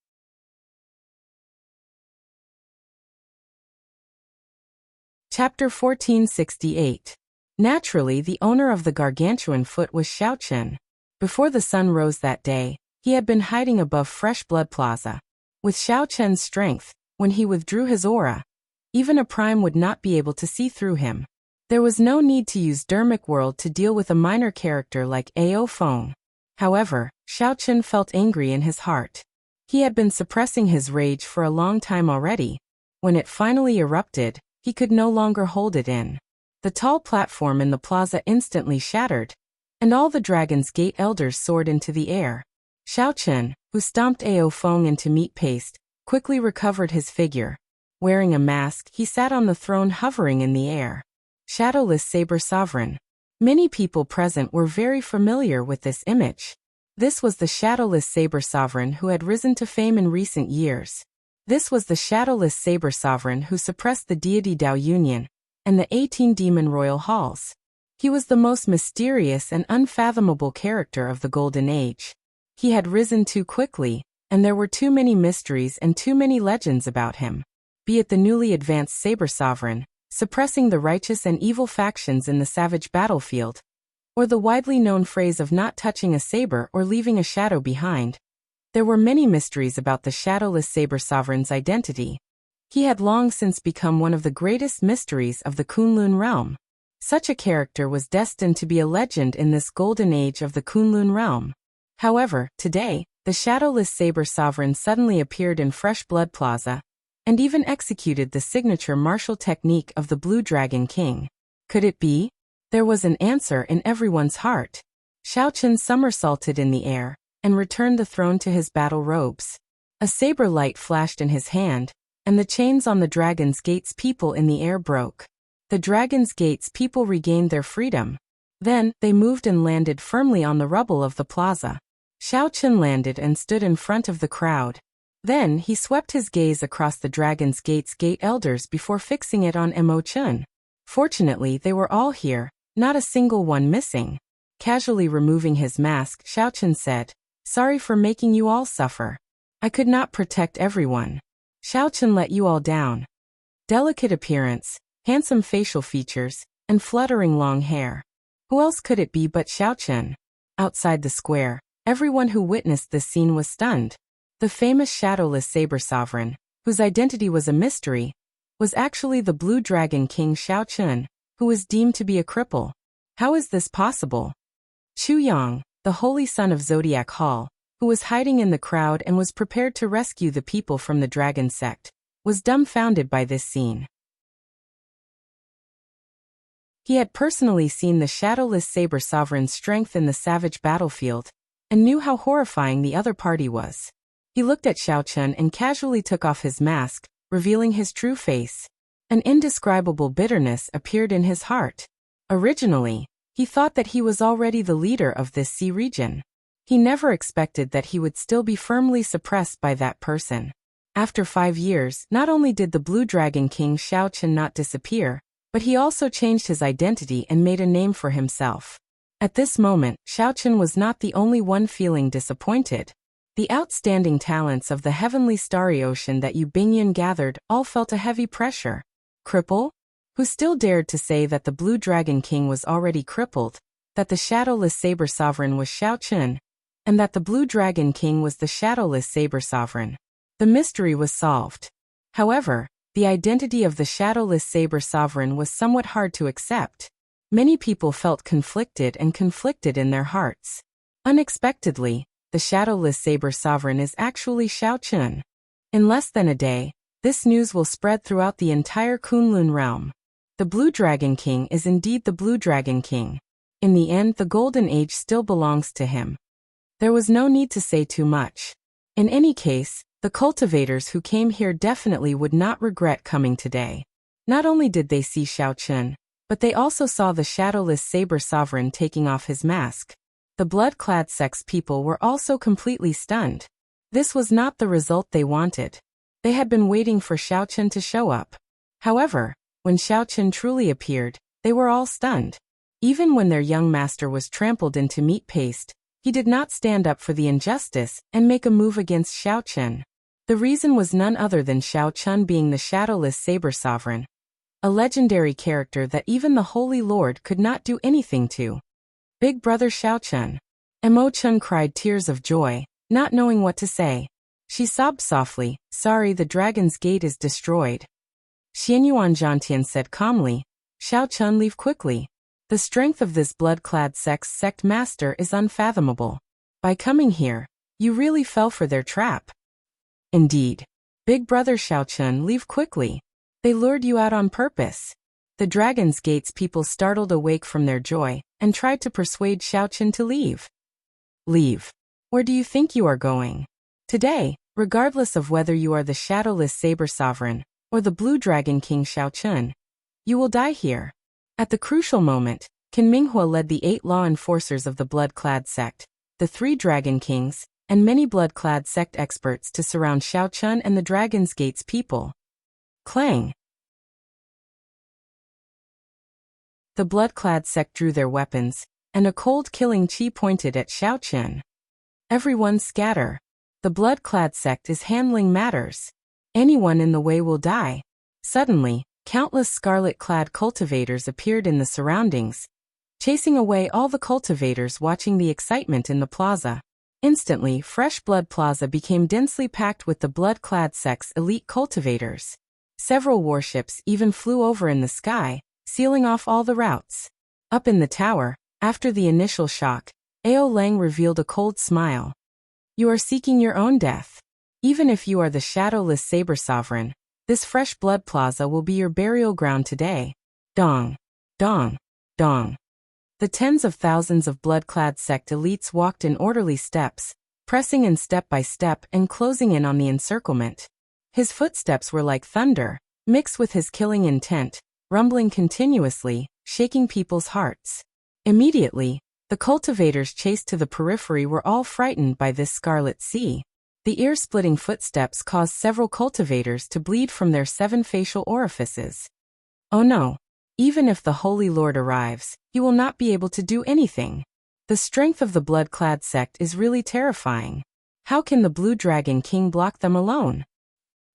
S1: Chapter 1468. Naturally, the owner of the gargantuan foot was Xiaochun. Before the sun rose that day, he had been hiding above Fresh Blood Plaza. With Xiaochun's strength, when he withdrew his aura, even a prime would not be able to see through him. There was no need to use Dermic World to deal with a minor character like Ao Feng. However, Xiaochun felt angry in his heart. He had been suppressing his rage for a long time already. When it finally erupted, he could no longer hold it in. The tall platform in the plaza instantly shattered, and all the Dragon's Gate elders soared into the air. Xiaochun, who stomped Ao Feng into meat paste, quickly recovered his figure. Wearing a mask, he sat on the throne hovering in the air. Shadowless Saber Sovereign. Many people present were very familiar with this image. This was the Shadowless Saber Sovereign who had risen to fame in recent years. This was the Shadowless Saber Sovereign who suppressed the deity Dao Union and the 18 demon royal halls. He was the most mysterious and unfathomable character of the Golden Age. He had risen too quickly, and there were too many mysteries and too many legends about him. Be it the newly advanced Saber Sovereign, suppressing the righteous and evil factions in the savage battlefield, or the widely known phrase of not touching a saber or leaving a shadow behind. There were many mysteries about the shadowless Saber Sovereign's identity. He had long since become one of the greatest mysteries of the Kunlun realm. Such a character was destined to be a legend in this golden age of the Kunlun realm. However, today, the shadowless Saber Sovereign suddenly appeared in Fresh Blood Plaza, and even executed the signature martial technique of the Blue Dragon King. Could it be? There was an answer in everyone's heart. Xiao Chen somersaulted in the air, and returned the throne to his battle robes. A saber light flashed in his hand, and the chains on the Dragon's Gate's people in the air broke. The Dragon's Gate's people regained their freedom. Then, they moved and landed firmly on the rubble of the plaza. Xiao Chen landed and stood in front of the crowd. Then, he swept his gaze across the Dragon's Gate's gate elders before fixing it on Mo Chun. Fortunately, they were all here, not a single one missing. Casually removing his mask, Xiao Chen said, "Sorry for making you all suffer. I could not protect everyone. Xiao Chen let you all down." Delicate appearance, handsome facial features, and fluttering long hair. Who else could it be but Xiao Chen? Outside the square, everyone who witnessed this scene was stunned. The famous shadowless Saber Sovereign, whose identity was a mystery, was actually the Blue Dragon King Xiao Chen, who was deemed to be a cripple. How is this possible? Chu Yang, the holy son of Zodiac Hall, who was hiding in the crowd and was prepared to rescue the people from the dragon sect, was dumbfounded by this scene. He had personally seen the shadowless Saber Sovereign's strength in the savage battlefield, and knew how horrifying the other party was. He looked at Xiao Chen and casually took off his mask, revealing his true face. An indescribable bitterness appeared in his heart. Originally, he thought that he was already the leader of this sea region. He never expected that he would still be firmly suppressed by that person. After 5 years, not only did the Blue Dragon King Xiao Chen not disappear, but he also changed his identity and made a name for himself. At this moment, Xiao Chen was not the only one feeling disappointed. The outstanding talents of the heavenly starry ocean that Yu Bingyan gathered all felt a heavy pressure. Cripple? Who still dared to say that the Blue Dragon King was already crippled, that the shadowless Saber Sovereign was Xiao Chen, and that the Blue Dragon King was the shadowless Saber Sovereign? The mystery was solved. However, the identity of the shadowless Saber Sovereign was somewhat hard to accept. Many people felt conflicted in their hearts. Unexpectedly, the shadowless Saber Sovereign is actually Xiao Chen. In less than a day, this news will spread throughout the entire Kunlun realm. The Blue Dragon King is indeed the Blue Dragon King. In the end, the Golden Age still belongs to him. There was no need to say too much. In any case, the cultivators who came here definitely would not regret coming today. Not only did they see Xiao Chen, but they also saw the shadowless Saber Sovereign taking off his mask. The blood-clad sex people were also completely stunned. This was not the result they wanted. They had been waiting for Xiao Chen to show up. However, when Xiao Chen truly appeared, they were all stunned. Even when their young master was trampled into meat paste, he did not stand up for the injustice and make a move against Xiao Chen. The reason was none other than Xiao Chen being the shadowless Saber Sovereign, a legendary character that even the Holy Lord could not do anything to. Big brother Xiao Chen. Mo Chun cried tears of joy, not knowing what to say. She sobbed softly, "Sorry, the Dragon's Gate is destroyed." Xianyuan Zhantian said calmly, "Xiao Chen, leave quickly. The strength of this blood-clad sect master is unfathomable. By coming here, you really fell for their trap." "Indeed. Big brother Xiao Chen, leave quickly. They lured you out on purpose." The Dragon's Gate's people startled awake from their joy, and tried to persuade Xiao Chen to leave. "Leave? Where do you think you are going? Today, regardless of whether you are the shadowless Saber Sovereign, or the Blue Dragon King Xiao Chen, you will die here." At the crucial moment, Qin Minghua led the 8 law enforcers of the blood-clad sect, the 3 Dragon Kings, and many blood-clad sect experts to surround Xiao Chen and the Dragon's Gate's people. Clang! The blood-clad sect drew their weapons, and a cold killing chi pointed at Xiao Chen. "Everyone scatter." The blood-clad sect is handling matters. Anyone in the way will die. Suddenly, countless scarlet-clad cultivators appeared in the surroundings, chasing away all the cultivators watching the excitement in the plaza. Instantly, Fresh Blood Plaza became densely packed with the blood-clad sect's elite cultivators. Several warships even flew over in the sky, sealing off all the routes. Up in the tower, after the initial shock, Ao Lang revealed a cold smile. You are seeking your own death. Even if you are the shadowless Saber Sovereign, this Fresh Blood Plaza will be your burial ground today. Dong. Dong. Dong. The tens of thousands of blood-clad sect elites walked in orderly steps, pressing in step by step and closing in on the encirclement. His footsteps were like thunder, mixed with his killing intent, rumbling continuously, shaking people's hearts. Immediately, the cultivators chased to the periphery were all frightened by this scarlet sea. The ear-splitting footsteps caused several cultivators to bleed from their 7 facial orifices. Oh no! Even if the Holy Lord arrives, he will not be able to do anything. The strength of the blood-clad sect is really terrifying. How can the Blue Dragon King block them alone?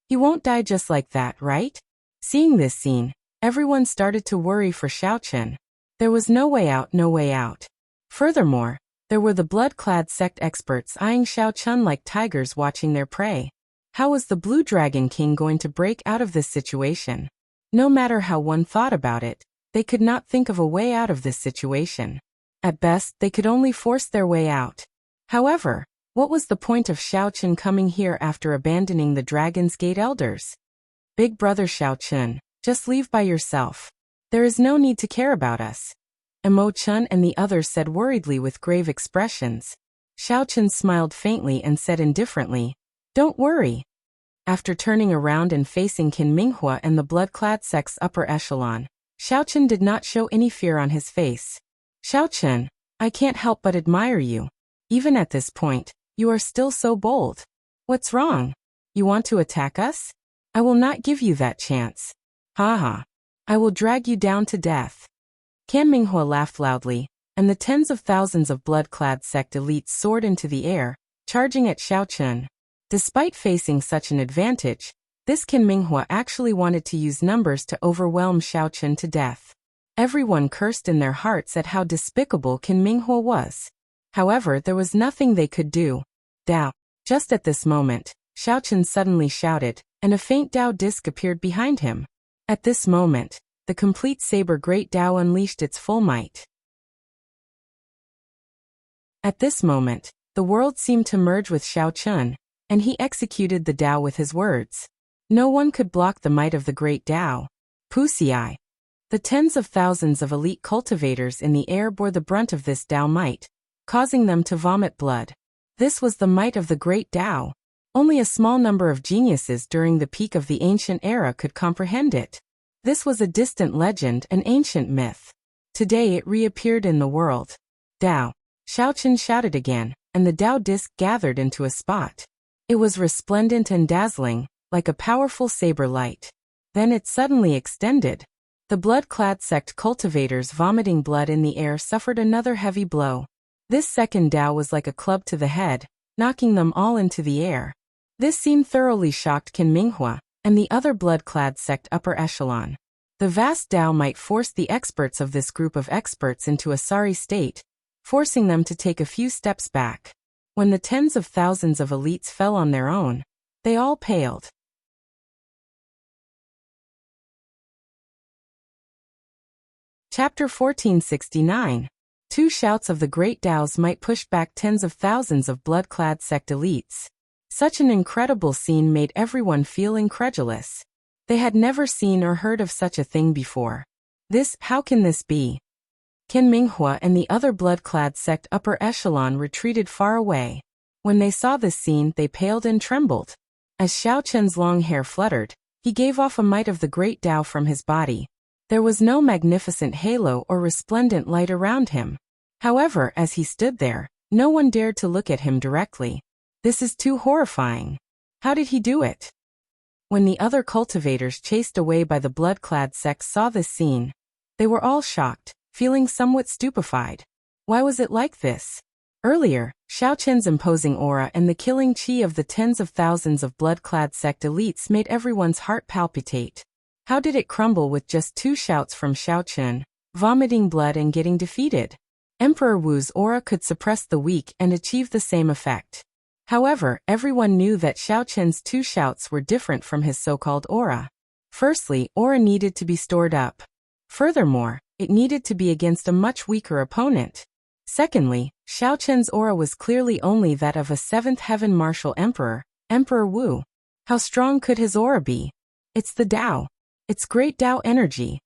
S1: He won't die just like that, right? Seeing this scene, everyone started to worry for Xiaochen. There was no way out, no way out. Furthermore, there were the blood-clad sect experts eyeing Xiaochen like tigers watching their prey. How was the Blue Dragon King going to break out of this situation? No matter how one thought about it, they could not think of a way out of this situation. At best, they could only force their way out. However, what was the point of Xiaochen coming here after abandoning the Dragon's Gate elders? Big brother Xiaochen, just leave by yourself. There is no need to care about us. Mo Chun and the others said worriedly with grave expressions. Xiaochen smiled faintly and said indifferently, "Don't worry." After turning around and facing Qin Minghua and the blood-clad sect's upper echelon, Xiaochen did not show any fear on his face. "Xiaochen, I can't help but admire you. Even at this point, you are still so bold. What's wrong? You want to attack us? I will not give you that chance. Ha. I will drag you down to death." Qin Minghua laughed loudly, and the tens of thousands of blood-clad sect elites soared into the air, charging at Xiaochen. Despite facing such an advantage, this Qin Minghua actually wanted to use numbers to overwhelm Xiaochen to death. Everyone cursed in their hearts at how despicable Qin Minghua was. However, there was nothing they could do. Dao. Just at this moment, Xiaochen suddenly shouted, and a faint Dao disc appeared behind him. At this moment, the complete Saber Great Dao unleashed its full might. At this moment, the world seemed to merge with Xiaochen, and he executed the Dao with his words. No one could block the might of the Great Dao. Puxi. The tens of thousands of elite cultivators in the air bore the brunt of this Dao might, causing them to vomit blood. This was the might of the Great Dao. Only a small number of geniuses during the peak of the ancient era could comprehend it. This was a distant legend, an ancient myth. Today it reappeared in the world. Dao. Xiaochen shouted again, and the Dao disc gathered into a spot. It was resplendent and dazzling, like a powerful saber light. Then it suddenly extended. The blood-clad sect cultivators vomiting blood in the air suffered another heavy blow. This second Dao was like a club to the head, knocking them all into the air. This scene thoroughly shocked Qin Minghua and the other blood-clad sect upper echelon. The vast Dao might force the experts of this group of experts into a sorry state, forcing them to take a few steps back. When the tens of thousands of elites fell on their own, they all paled. Chapter 1469. 2 shouts of the great Daos might push back tens of thousands of blood-clad sect elites. Such an incredible scene made everyone feel incredulous. They had never seen or heard of such a thing before. How can this be? Qin Minghua and the other blood-clad sect upper echelon retreated far away. When they saw this scene, they paled and trembled. As Xiaochen's long hair fluttered, he gave off a might of the great Dao from his body. There was no magnificent halo or resplendent light around him. However, as he stood there, no one dared to look at him directly. This is too horrifying. How did he do it? When the other cultivators chased away by the blood-clad sect saw this scene, they were all shocked, feeling somewhat stupefied. Why was it like this? Earlier, Xiao Qin's imposing aura and the killing qi of the tens of thousands of blood-clad sect elites made everyone's heart palpitate. How did it crumble with just 2 shouts from Xiao Qin, vomiting blood and getting defeated? Emperor Wu's aura could suppress the weak and achieve the same effect. However, everyone knew that Xiao Qin's 2 shouts were different from his so-called aura. Firstly, aura needed to be stored up. Furthermore, it needed to be against a much weaker opponent. Secondly, Xiao Qin's aura was clearly only that of a 7th heaven martial emperor, Emperor Wu. How strong could his aura be? It's the Tao. It's great Tao energy.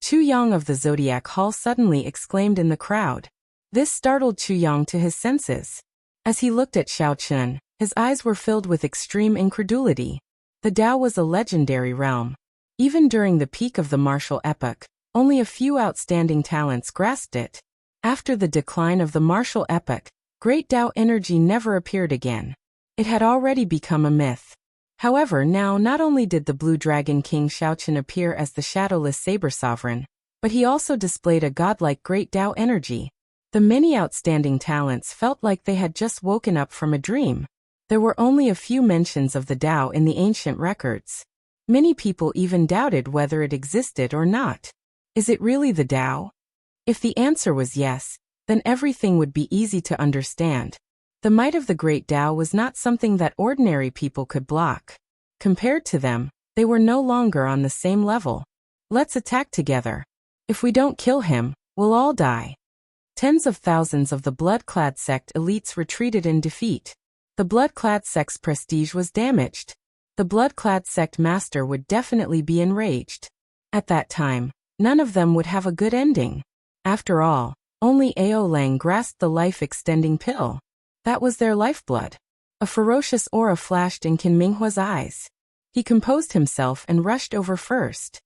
S1: Chu Yang of the Zodiac Hall suddenly exclaimed in the crowd. This startled Chu Yang to his senses. As he looked at Xiao Qin, his eyes were filled with extreme incredulity. The Tao was a legendary realm. Even during the peak of the martial epoch, only a few outstanding talents grasped it. After the decline of the martial epoch, great Tao energy never appeared again. It had already become a myth. However, now not only did the Blue Dragon King Xiao Qin appear as the shadowless saber sovereign, but he also displayed a godlike great Tao energy. The many outstanding talents felt like they had just woken up from a dream. There were only a few mentions of the Tao in the ancient records. Many people even doubted whether it existed or not. Is it really the Tao? If the answer was yes, then everything would be easy to understand. The might of the great Tao was not something that ordinary people could block. Compared to them, they were no longer on the same level. Let's attack together. If we don't kill him, we'll all die. Tens of thousands of the blood-clad sect elites retreated in defeat. The blood-clad sect's prestige was damaged. The blood-clad sect master would definitely be enraged. At that time, none of them would have a good ending. After all, only Ao Lang grasped the life-extending pill. That was their lifeblood. A ferocious aura flashed in Qin Minghua's eyes. He composed himself and rushed over first.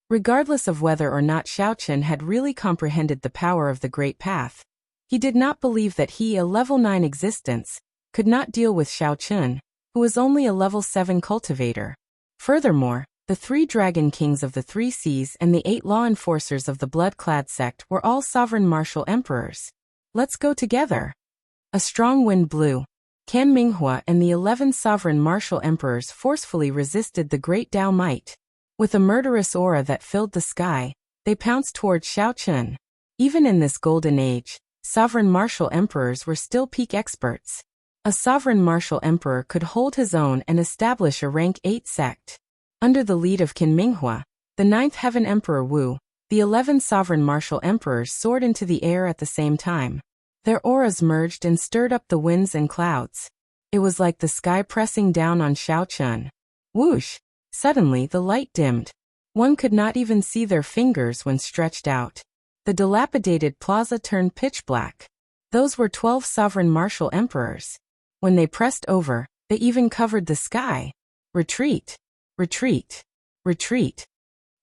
S1: Regardless of whether or not Xiao Qin had really comprehended the power of the Great Path, he did not believe that he, a level 9 existence, could not deal with Xiao Qin, who was only a level 7 cultivator. Furthermore, the 3 dragon kings of the 3 seas and the 8 law enforcers of the blood-clad sect were all sovereign martial emperors. Let's go together. A strong wind blew. Qin Minghua and the 11 sovereign martial emperors forcefully resisted the great Tao might. With a murderous aura that filled the sky, they pounced toward Xiao Qin. Even in this golden age, sovereign martial emperors were still peak experts. A sovereign martial emperor could hold his own and establish a rank 8 sect. Under the lead of Qin Minghua, the 9th heaven emperor Wu, the 11 sovereign martial emperors soared into the air at the same time. Their auras merged and stirred up the winds and clouds. It was like the sky pressing down on Xiao Qin. Whoosh! Suddenly the light dimmed. One could not even see their fingers when stretched out. The dilapidated plaza turned pitch black. Those were 12 sovereign martial emperors. When they pressed over, they even covered the sky. Retreat! Retreat! Retreat!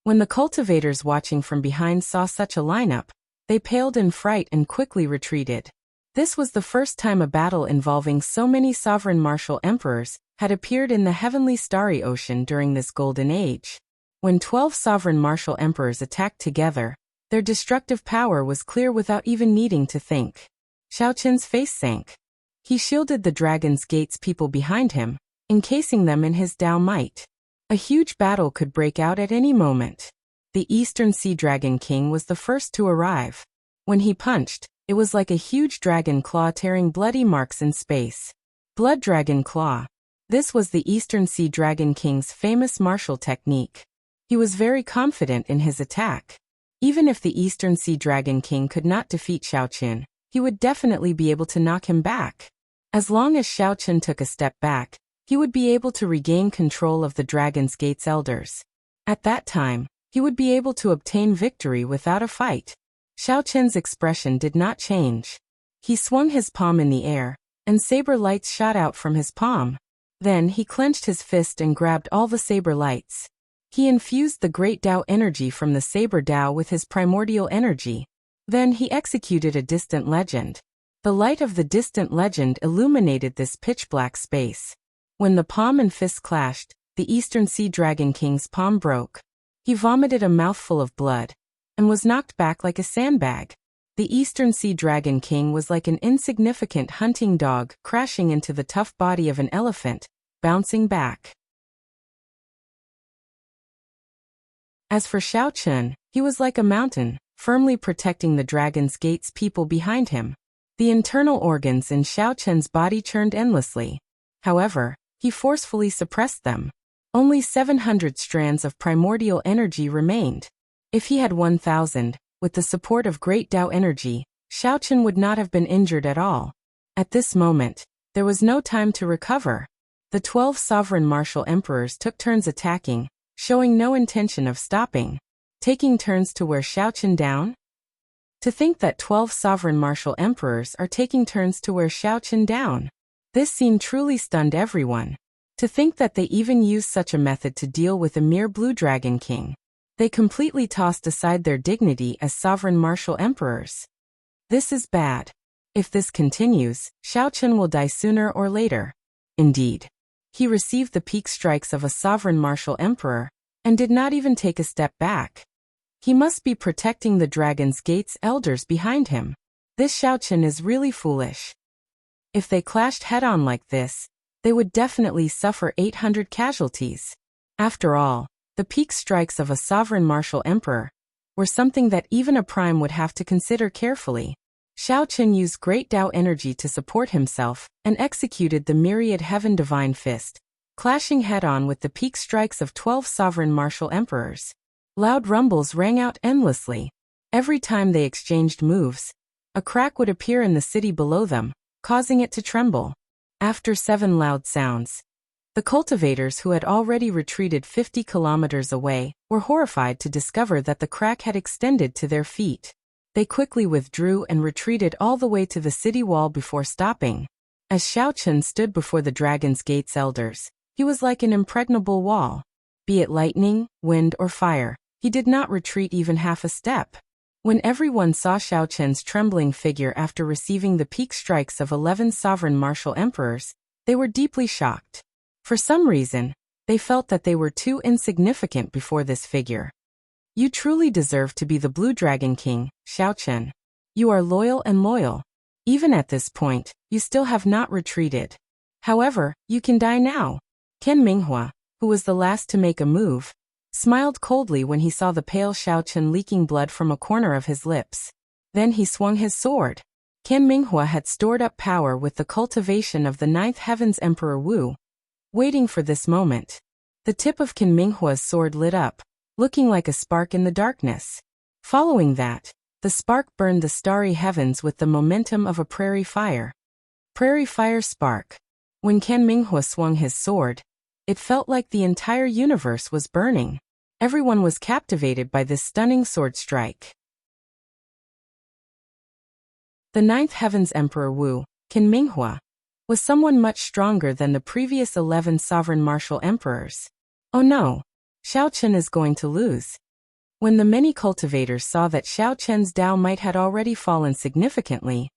S1: When the cultivators watching from behind saw such a lineup, they paled in fright and quickly retreated. This was the first time a battle involving so many sovereign martial emperors had appeared in the heavenly starry ocean during this golden age. When 12 sovereign martial emperors attacked together, their destructive power was clear without even needing to think. Xiao Qin's face sank. He shielded the dragon's gate's people behind him, encasing them in his Tao might. A huge battle could break out at any moment. The Eastern Sea Dragon King was the first to arrive. When he punched, it was like a huge dragon claw tearing bloody marks in space. Blood Dragon Claw. This was the Eastern Sea Dragon King's famous martial technique. He was very confident in his attack. Even if the Eastern Sea Dragon King could not defeat Xiao Qin, he would definitely be able to knock him back. As long as Xiao Qin took a step back, he would be able to regain control of the Dragon's Gate's elders. At that time, he would be able to obtain victory without a fight. Xiao Qin's expression did not change. He swung his palm in the air, and saber lights shot out from his palm. Then he clenched his fist and grabbed all the saber lights. He infused the great Tao energy from the saber Tao with his primordial energy. Then he executed a distant legend. The light of the distant legend illuminated this pitch-black space. When the palm and fist clashed, the Eastern Sea Dragon King's palm broke. He vomited a mouthful of blood and was knocked back like a sandbag. The Eastern Sea Dragon King was like an insignificant hunting dog crashing into the tough body of an elephant, bouncing back. As for Xiao Chen, he was like a mountain, firmly protecting the Dragon's Gate's people behind him. The internal organs in Xiao Chen's body churned endlessly. However, he forcefully suppressed them. Only 700 strands of primordial energy remained. If he had 1,000, with the support of great Tao energy, Xiao Chen would not have been injured at all. At this moment, there was no time to recover. The 12 sovereign martial emperors took turns attacking, showing no intention of stopping. Taking turns to wear Xiao Chen down? To think that 12 sovereign martial emperors are taking turns to wear Xiao Chen down. This scene truly stunned everyone. To think that they even used such a method to deal with a mere Blue Dragon King. They completely tossed aside their dignity as sovereign martial emperors. This is bad. If this continues, Xiao Chen will die sooner or later. Indeed. He received the peak strikes of a sovereign martial emperor, and did not even take a step back. He must be protecting the Dragon's Gate's elders behind him. This Xiao Chen is really foolish. If they clashed head-on like this, they would definitely suffer 800 casualties. After all, the peak strikes of a sovereign martial emperor were something that even a prime would have to consider carefully. Xiao Chen used great Tao energy to support himself and executed the myriad heaven divine fist, clashing head-on with the peak strikes of 12 sovereign martial emperors. Loud rumbles rang out endlessly. Every time they exchanged moves, a crack would appear in the city below them, causing it to tremble. After 7 loud sounds, the cultivators who had already retreated 50 kilometers away were horrified to discover that the crack had extended to their feet. They quickly withdrew and retreated all the way to the city wall before stopping. As Xiao Chen stood before the Dragon's Gate's elders, he was like an impregnable wall. Be it lightning, wind, or fire, he did not retreat even half a step. When everyone saw Xiao Chen's trembling figure after receiving the peak strikes of 11 sovereign martial emperors, they were deeply shocked. For some reason, they felt that they were too insignificant before this figure. You truly deserve to be the Blue Dragon King, Xiao Chen. You are loyal and loyal. Even at this point, you still have not retreated. However, you can die now. Ken Minghua, who was the last to make a move, smiled coldly when he saw the pale Xiao Chen leaking blood from a corner of his lips. Then he swung his sword. Ken Minghua had stored up power with the cultivation of the 9th Heaven's Emperor Wu. Waiting for this moment, the tip of Ken Minghua's sword lit up, looking like a spark in the darkness. Following that, the spark burned the starry heavens with the momentum of a prairie fire. Prairie fire spark. When Ken Minghua swung his sword, it felt like the entire universe was burning. Everyone was captivated by this stunning sword strike. The 9th Heaven's Emperor Wu, Ken Minghua, was someone much stronger than the previous 11 sovereign martial emperors. Oh no! Xiao Chen is going to lose. When the many cultivators saw that Xiao Chen's Tao might had already fallen significantly,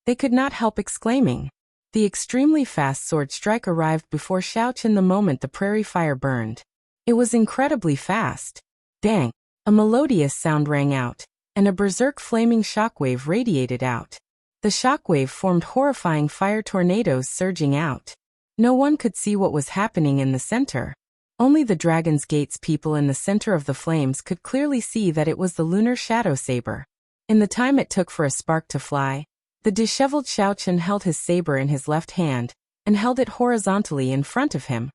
S1: they could not help exclaiming. The extremely fast sword strike arrived before Xiao Chen the moment the prairie fire burned. It was incredibly fast. Dang! A melodious sound rang out, and a berserk flaming shockwave radiated out. The shockwave formed horrifying fire tornadoes surging out. No one could see what was happening in the center. Only the Dragon's Gate's people in the center of the flames could clearly see that it was the lunar shadow saber. In the time it took for a spark to fly, the disheveled Xiao Chen held his saber in his left hand, and held it horizontally in front of him,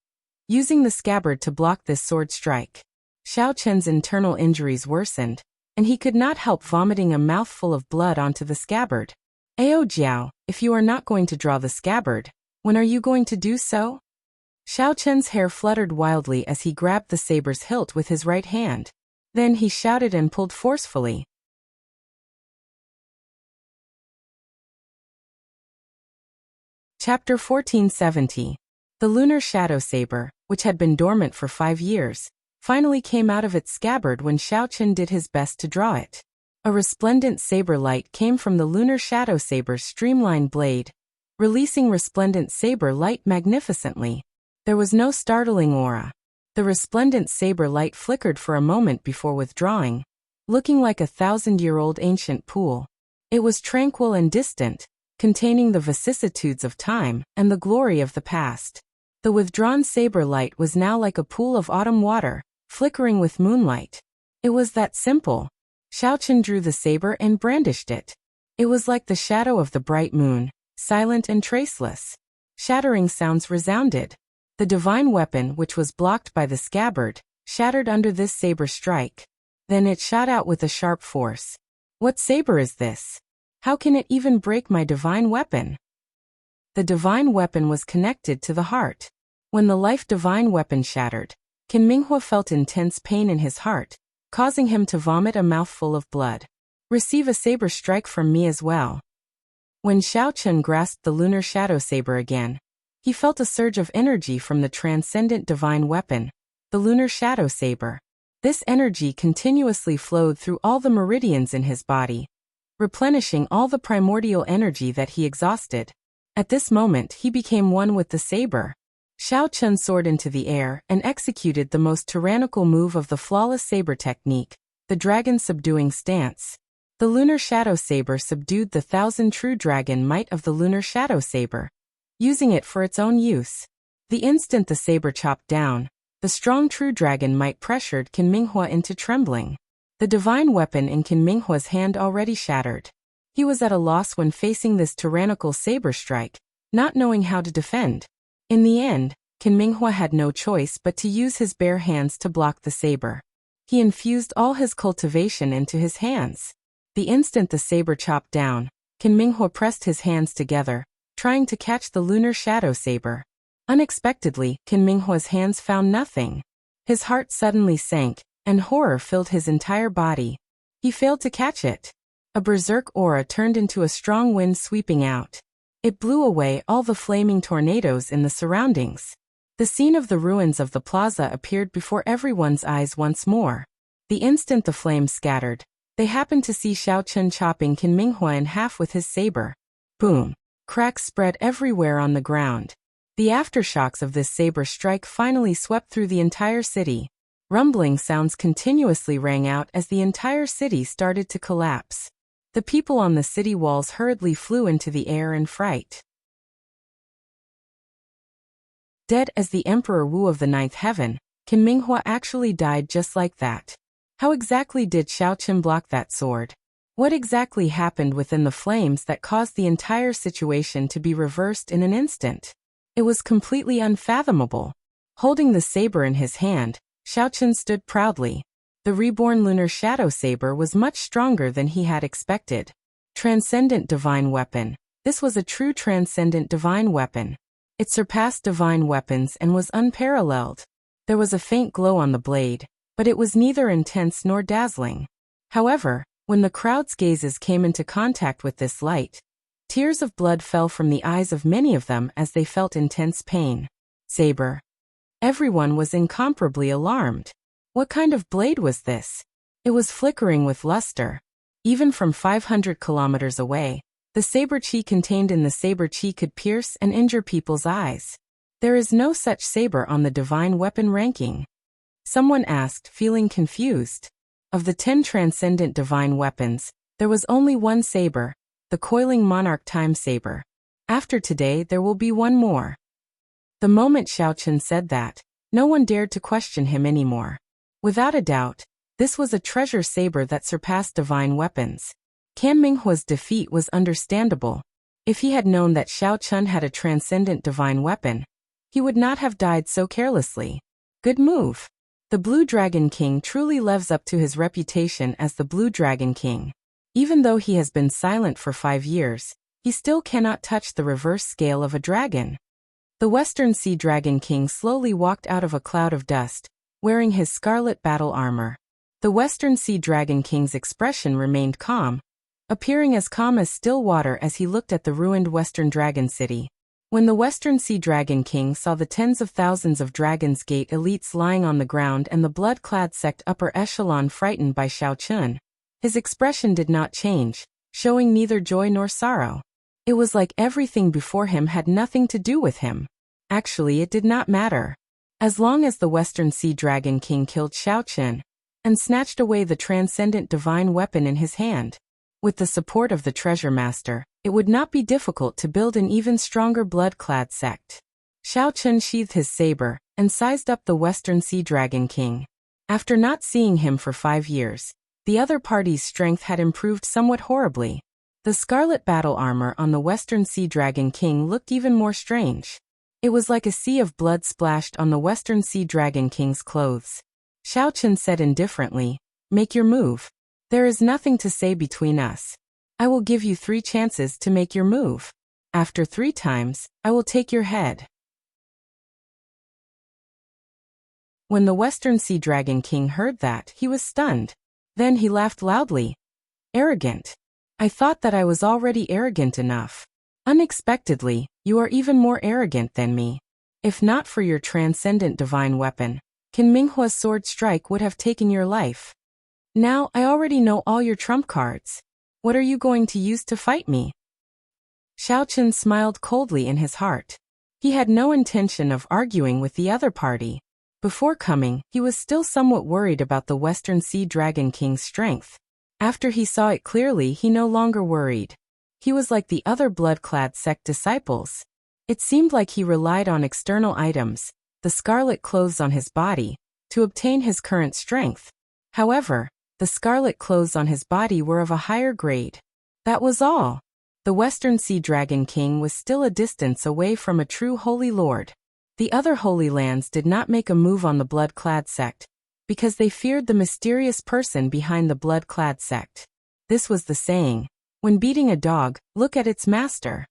S1: using the scabbard to block this sword strike. Xiao Chen's internal injuries worsened, and he could not help vomiting a mouthful of blood onto the scabbard. Ao Jiao, if you are not going to draw the scabbard, when are you going to do so? Xiao Chen's hair fluttered wildly as he grabbed the saber's hilt with his right hand. Then he shouted and pulled forcefully. Chapter 1470. The lunar shadow saber, which had been dormant for 5 years, finally came out of its scabbard when Xiao Chen did his best to draw it. A resplendent saber light came from the lunar shadow saber's streamlined blade, releasing resplendent saber light magnificently. There was no startling aura. The resplendent saber light flickered for a moment before withdrawing, looking like a 1,000-year-old ancient pool. It was tranquil and distant, containing the vicissitudes of time and the glory of the past. The withdrawn saber light was now like a pool of autumn water, flickering with moonlight. It was that simple. Xiaochen drew the saber and brandished it. It was like the shadow of the bright moon, silent and traceless. Shattering sounds resounded. The divine weapon, which was blocked by the scabbard, shattered under this saber strike. Then it shot out with a sharp force. What saber is this? How can it even break my divine weapon? The divine weapon was connected to the heart. When the life divine weapon shattered, Qin Minghua felt intense pain in his heart, causing him to vomit a mouthful of blood. Receive a saber strike from me as well. When Xiaochen grasped the lunar shadow saber again, he felt a surge of energy from the transcendent divine weapon, the lunar shadow saber. This energy continuously flowed through all the meridians in his body, replenishing all the primordial energy that he exhausted. At this moment he became one with the saber. Xiaochen soared into the air and executed the most tyrannical move of the flawless saber technique, the dragon subduing stance. The lunar shadow saber subdued the 1,000 true dragon might of the lunar shadow saber, using it for its own use. The instant the saber chopped down, the strong true dragon might pressured Qin Minghua into trembling. The divine weapon in Qin Minghua's hand already shattered. He was at a loss when facing this tyrannical saber strike, not knowing how to defend. In the end, Qin Minghua had no choice but to use his bare hands to block the saber. He infused all his cultivation into his hands. The instant the saber chopped down, Qin Minghua pressed his hands together, trying to catch the lunar shadow saber. Unexpectedly, Qin Minghua's hands found nothing. His heart suddenly sank, and horror filled his entire body. He failed to catch it. A berserk aura turned into a strong wind sweeping out. It blew away all the flaming tornadoes in the surroundings. The scene of the ruins of the plaza appeared before everyone's eyes once more. The instant the flames scattered, they happened to see Xiaochen chopping Qin Minghua in half with his saber. Boom! Cracks spread everywhere on the ground. The aftershocks of this saber strike finally swept through the entire city. Rumbling sounds continuously rang out as the entire city started to collapse. The people on the city walls hurriedly flew into the air in fright. Dead as the Emperor Wu of the Ninth Heaven, Qin Minghua actually died just like that. How exactly did Xiaochen block that sword? What exactly happened within the flames that caused the entire situation to be reversed in an instant? It was completely unfathomable. Holding the saber in his hand, Xiaochen stood proudly. The reborn lunar shadow saber was much stronger than he had expected. Transcendent divine weapon. This was a true transcendent divine weapon. It surpassed divine weapons and was unparalleled. There was a faint glow on the blade, but it was neither intense nor dazzling. However, when the crowd's gazes came into contact with this light, tears of blood fell from the eyes of many of them as they felt intense pain. Saber. Everyone was incomparably alarmed. What kind of blade was this? It was flickering with luster. Even from 500 kilometers away, the saber chi contained in the saber chi could pierce and injure people's eyes. There is no such saber on the divine weapon ranking. Someone asked, feeling confused. Of the 10 transcendent divine weapons, there was only one saber, the coiling monarch time saber. After today there will be one more. The moment Xiaochen said that, no one dared to question him anymore. Without a doubt, this was a treasure saber that surpassed divine weapons. Qin Minghua's defeat was understandable. If he had known that Xiaochen had a transcendent divine weapon, he would not have died so carelessly. Good move. The Blue Dragon King truly lives up to his reputation as the Blue Dragon King. Even though he has been silent for 5 years, he still cannot touch the reverse scale of a dragon. The Western Sea Dragon King slowly walked out of a cloud of dust, wearing his scarlet battle armor. The Western Sea Dragon King's expression remained calm, appearing as calm as still water as he looked at the ruined Western Dragon City. When the Western Sea Dragon King saw the tens of thousands of Dragon's Gate elites lying on the ground and the blood-clad sect upper echelon frightened by Xiaochen, his expression did not change, showing neither joy nor sorrow. It was like everything before him had nothing to do with him. Actually, it did not matter. As long as the Western Sea Dragon King killed Xiaochen and snatched away the transcendent divine weapon in his hand, With the support of the treasure master, it would not be difficult to build an even stronger blood-clad sect. Xiao Chen sheathed his saber and sized up the Western Sea Dragon King. After not seeing him for 5 years, the other party's strength had improved somewhat horribly. The scarlet battle armor on the Western Sea Dragon King looked even more strange. It was like a sea of blood splashed on the Western Sea Dragon King's clothes. Xiao Chen said indifferently, "Make your move. There is nothing to say between us. I will give you 3 chances to make your move. After 3 times, I will take your head." When the Western Sea Dragon King heard that, he was stunned. Then he laughed loudly. "Arrogant. I thought that I was already arrogant enough. Unexpectedly, you are even more arrogant than me. If not for your transcendent divine weapon, Qin Minghua's sword strike would have taken your life. Now I already know all your trump cards. What are you going to use to fight me?" Xiao Chen smiled coldly in his heart. He had no intention of arguing with the other party. Before coming, he was still somewhat worried about the Western Sea Dragon King's strength. After he saw it clearly, he no longer worried. He was like the other blood-clad sect disciples. It seemed like he relied on external items, the scarlet clothes on his body, to obtain his current strength. However, the scarlet clothes on his body were of a higher grade. That was all. The Western Sea Dragon King was still a distance away from a true Holy Lord. The other Holy Lands did not make a move on the blood-clad sect, because they feared the mysterious person behind the blood-clad sect. This was the saying, "When beating a dog, look at its master."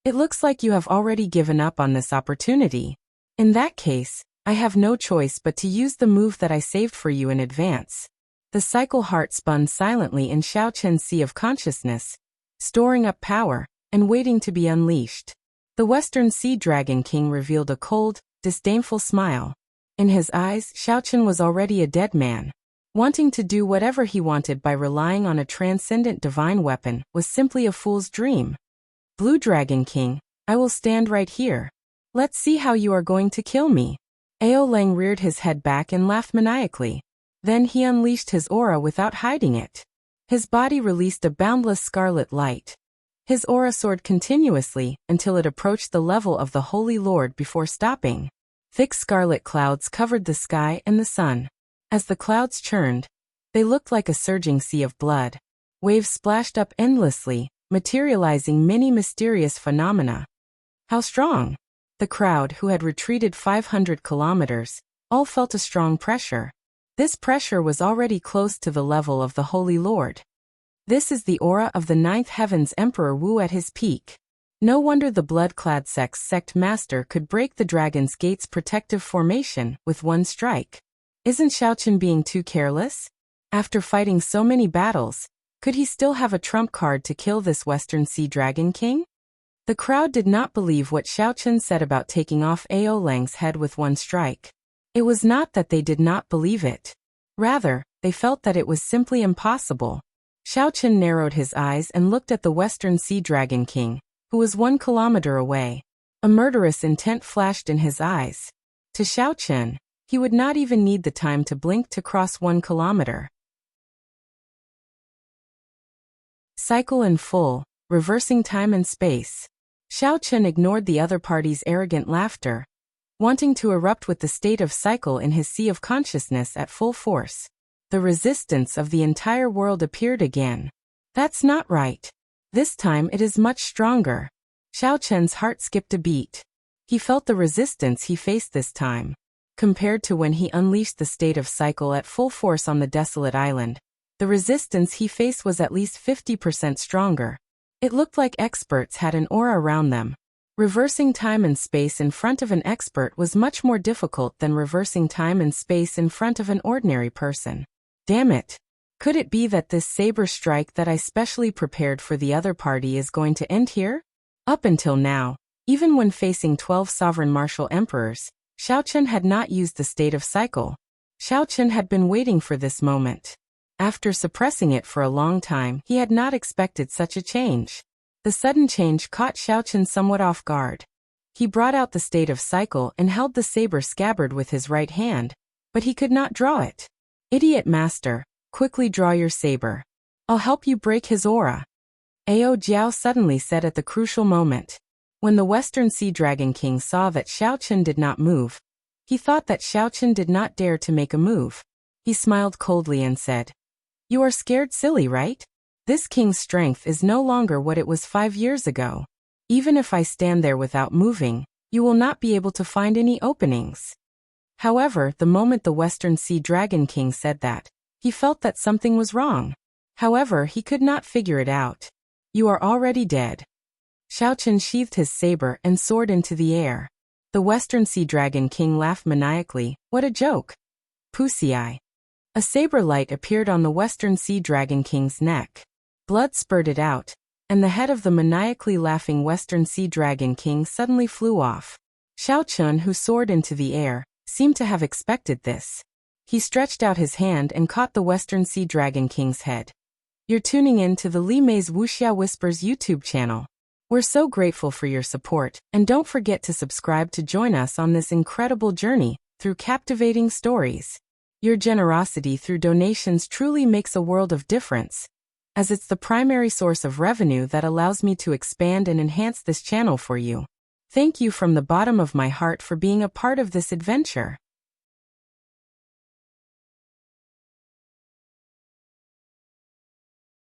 S1: It looks like you have already given up on this opportunity. In that case, I have no choice but to use the move that I saved for you in advance. The cycle heart spun silently in Xiao Chen's sea of consciousness, storing up power and waiting to be unleashed. The Western Sea Dragon King revealed a cold, disdainful smile. In his eyes, Xiao Chen was already a dead man. Wanting to do whatever he wanted by relying on a transcendent divine weapon was simply a fool's dream. "Blue Dragon King, I will stand right here. Let's see how you are going to kill me." Ao Lang reared his head back and laughed maniacally. Then he unleashed his aura without hiding it. His body released a boundless scarlet light. His aura soared continuously until it approached the level of the Holy Lord before stopping. Thick scarlet clouds covered the sky and the sun. As the clouds churned, they looked like a surging sea of blood. Waves splashed up endlessly, materializing many mysterious phenomena. How strong! The crowd, who had retreated 500 kilometers, all felt a strong pressure. This pressure was already close to the level of the Holy Lord. This is the aura of the 9th Heaven's Emperor Wu at his peak. No wonder the blood-clad sect's sect master could break the Dragon's Gate's protective formation with one strike. Isn't Xiao Chen being too careless? After fighting so many battles, could he still have a trump card to kill this Western Sea Dragon King? The crowd did not believe what Xiao Chen said about taking off Ao Lang's head with one strike. It was not that they did not believe it. Rather, they felt that it was simply impossible. Xiao Chen narrowed his eyes and looked at the Western Sea Dragon King, who was 1 kilometer away. A murderous intent flashed in his eyes. To Xiao Chen, he would not even need the time to blink to cross 1 kilometer. Cycle in full, reversing time and space. Xiao Chen ignored the other party's arrogant laughter, wanting to erupt with the state of cycle in his sea of consciousness at full force. The resistance of the entire world appeared again. That's not right. This time it is much stronger. Xiao Chen's heart skipped a beat. He felt the resistance he faced this time. Compared to when he unleashed the state of cycle at full force on the desolate island, the resistance he faced was at least 50% stronger. It looked like experts had an aura around them. Reversing time and space in front of an expert was much more difficult than reversing time and space in front of an ordinary person. Damn it! Could it be that this saber strike that I specially prepared for the other party is going to end here? Up until now, even when facing 12 sovereign martial emperors, Xiao Chen had not used the state of cycle. Xiao Chen had been waiting for this moment. After suppressing it for a long time, he had not expected such a change. The sudden change caught Xiao Chen somewhat off guard. He brought out the state of cycle and held the saber scabbard with his right hand, but he could not draw it. "Idiot master, quickly draw your saber." I'll help you break his aura. Ao Jiao suddenly said at the crucial moment. When the Western Sea Dragon King saw that Xiaochen did not move, he thought that Xiaochen did not dare to make a move. He smiled coldly and said, "You are scared silly, right? This king's strength is no longer what it was 5 years ago. Even if I stand there without moving, you will not be able to find any openings." However, the moment the Western Sea Dragon King said that, he felt that something was wrong. However, he could not figure it out. "You are already dead." Xiaochen sheathed his saber and soared into the air. The Western Sea Dragon King laughed maniacally. What a joke! Pusii. A saber light appeared on the Western Sea Dragon King's neck. Blood spurted out, and the head of the maniacally laughing Western Sea Dragon King suddenly flew off. Xiaochen, who soared into the air, seemed to have expected this. He stretched out his hand and caught the Western Sea Dragon King's head. You're tuning in to the Li Mei's Wuxia Whispers YouTube channel. We're so grateful for your support, and don't forget to subscribe to join us on this incredible journey through captivating stories. Your generosity through donations truly makes a world of difference, as it's the primary source of revenue that allows me to expand and enhance this channel for you. Thank you from the bottom of my heart for being a part of this adventure.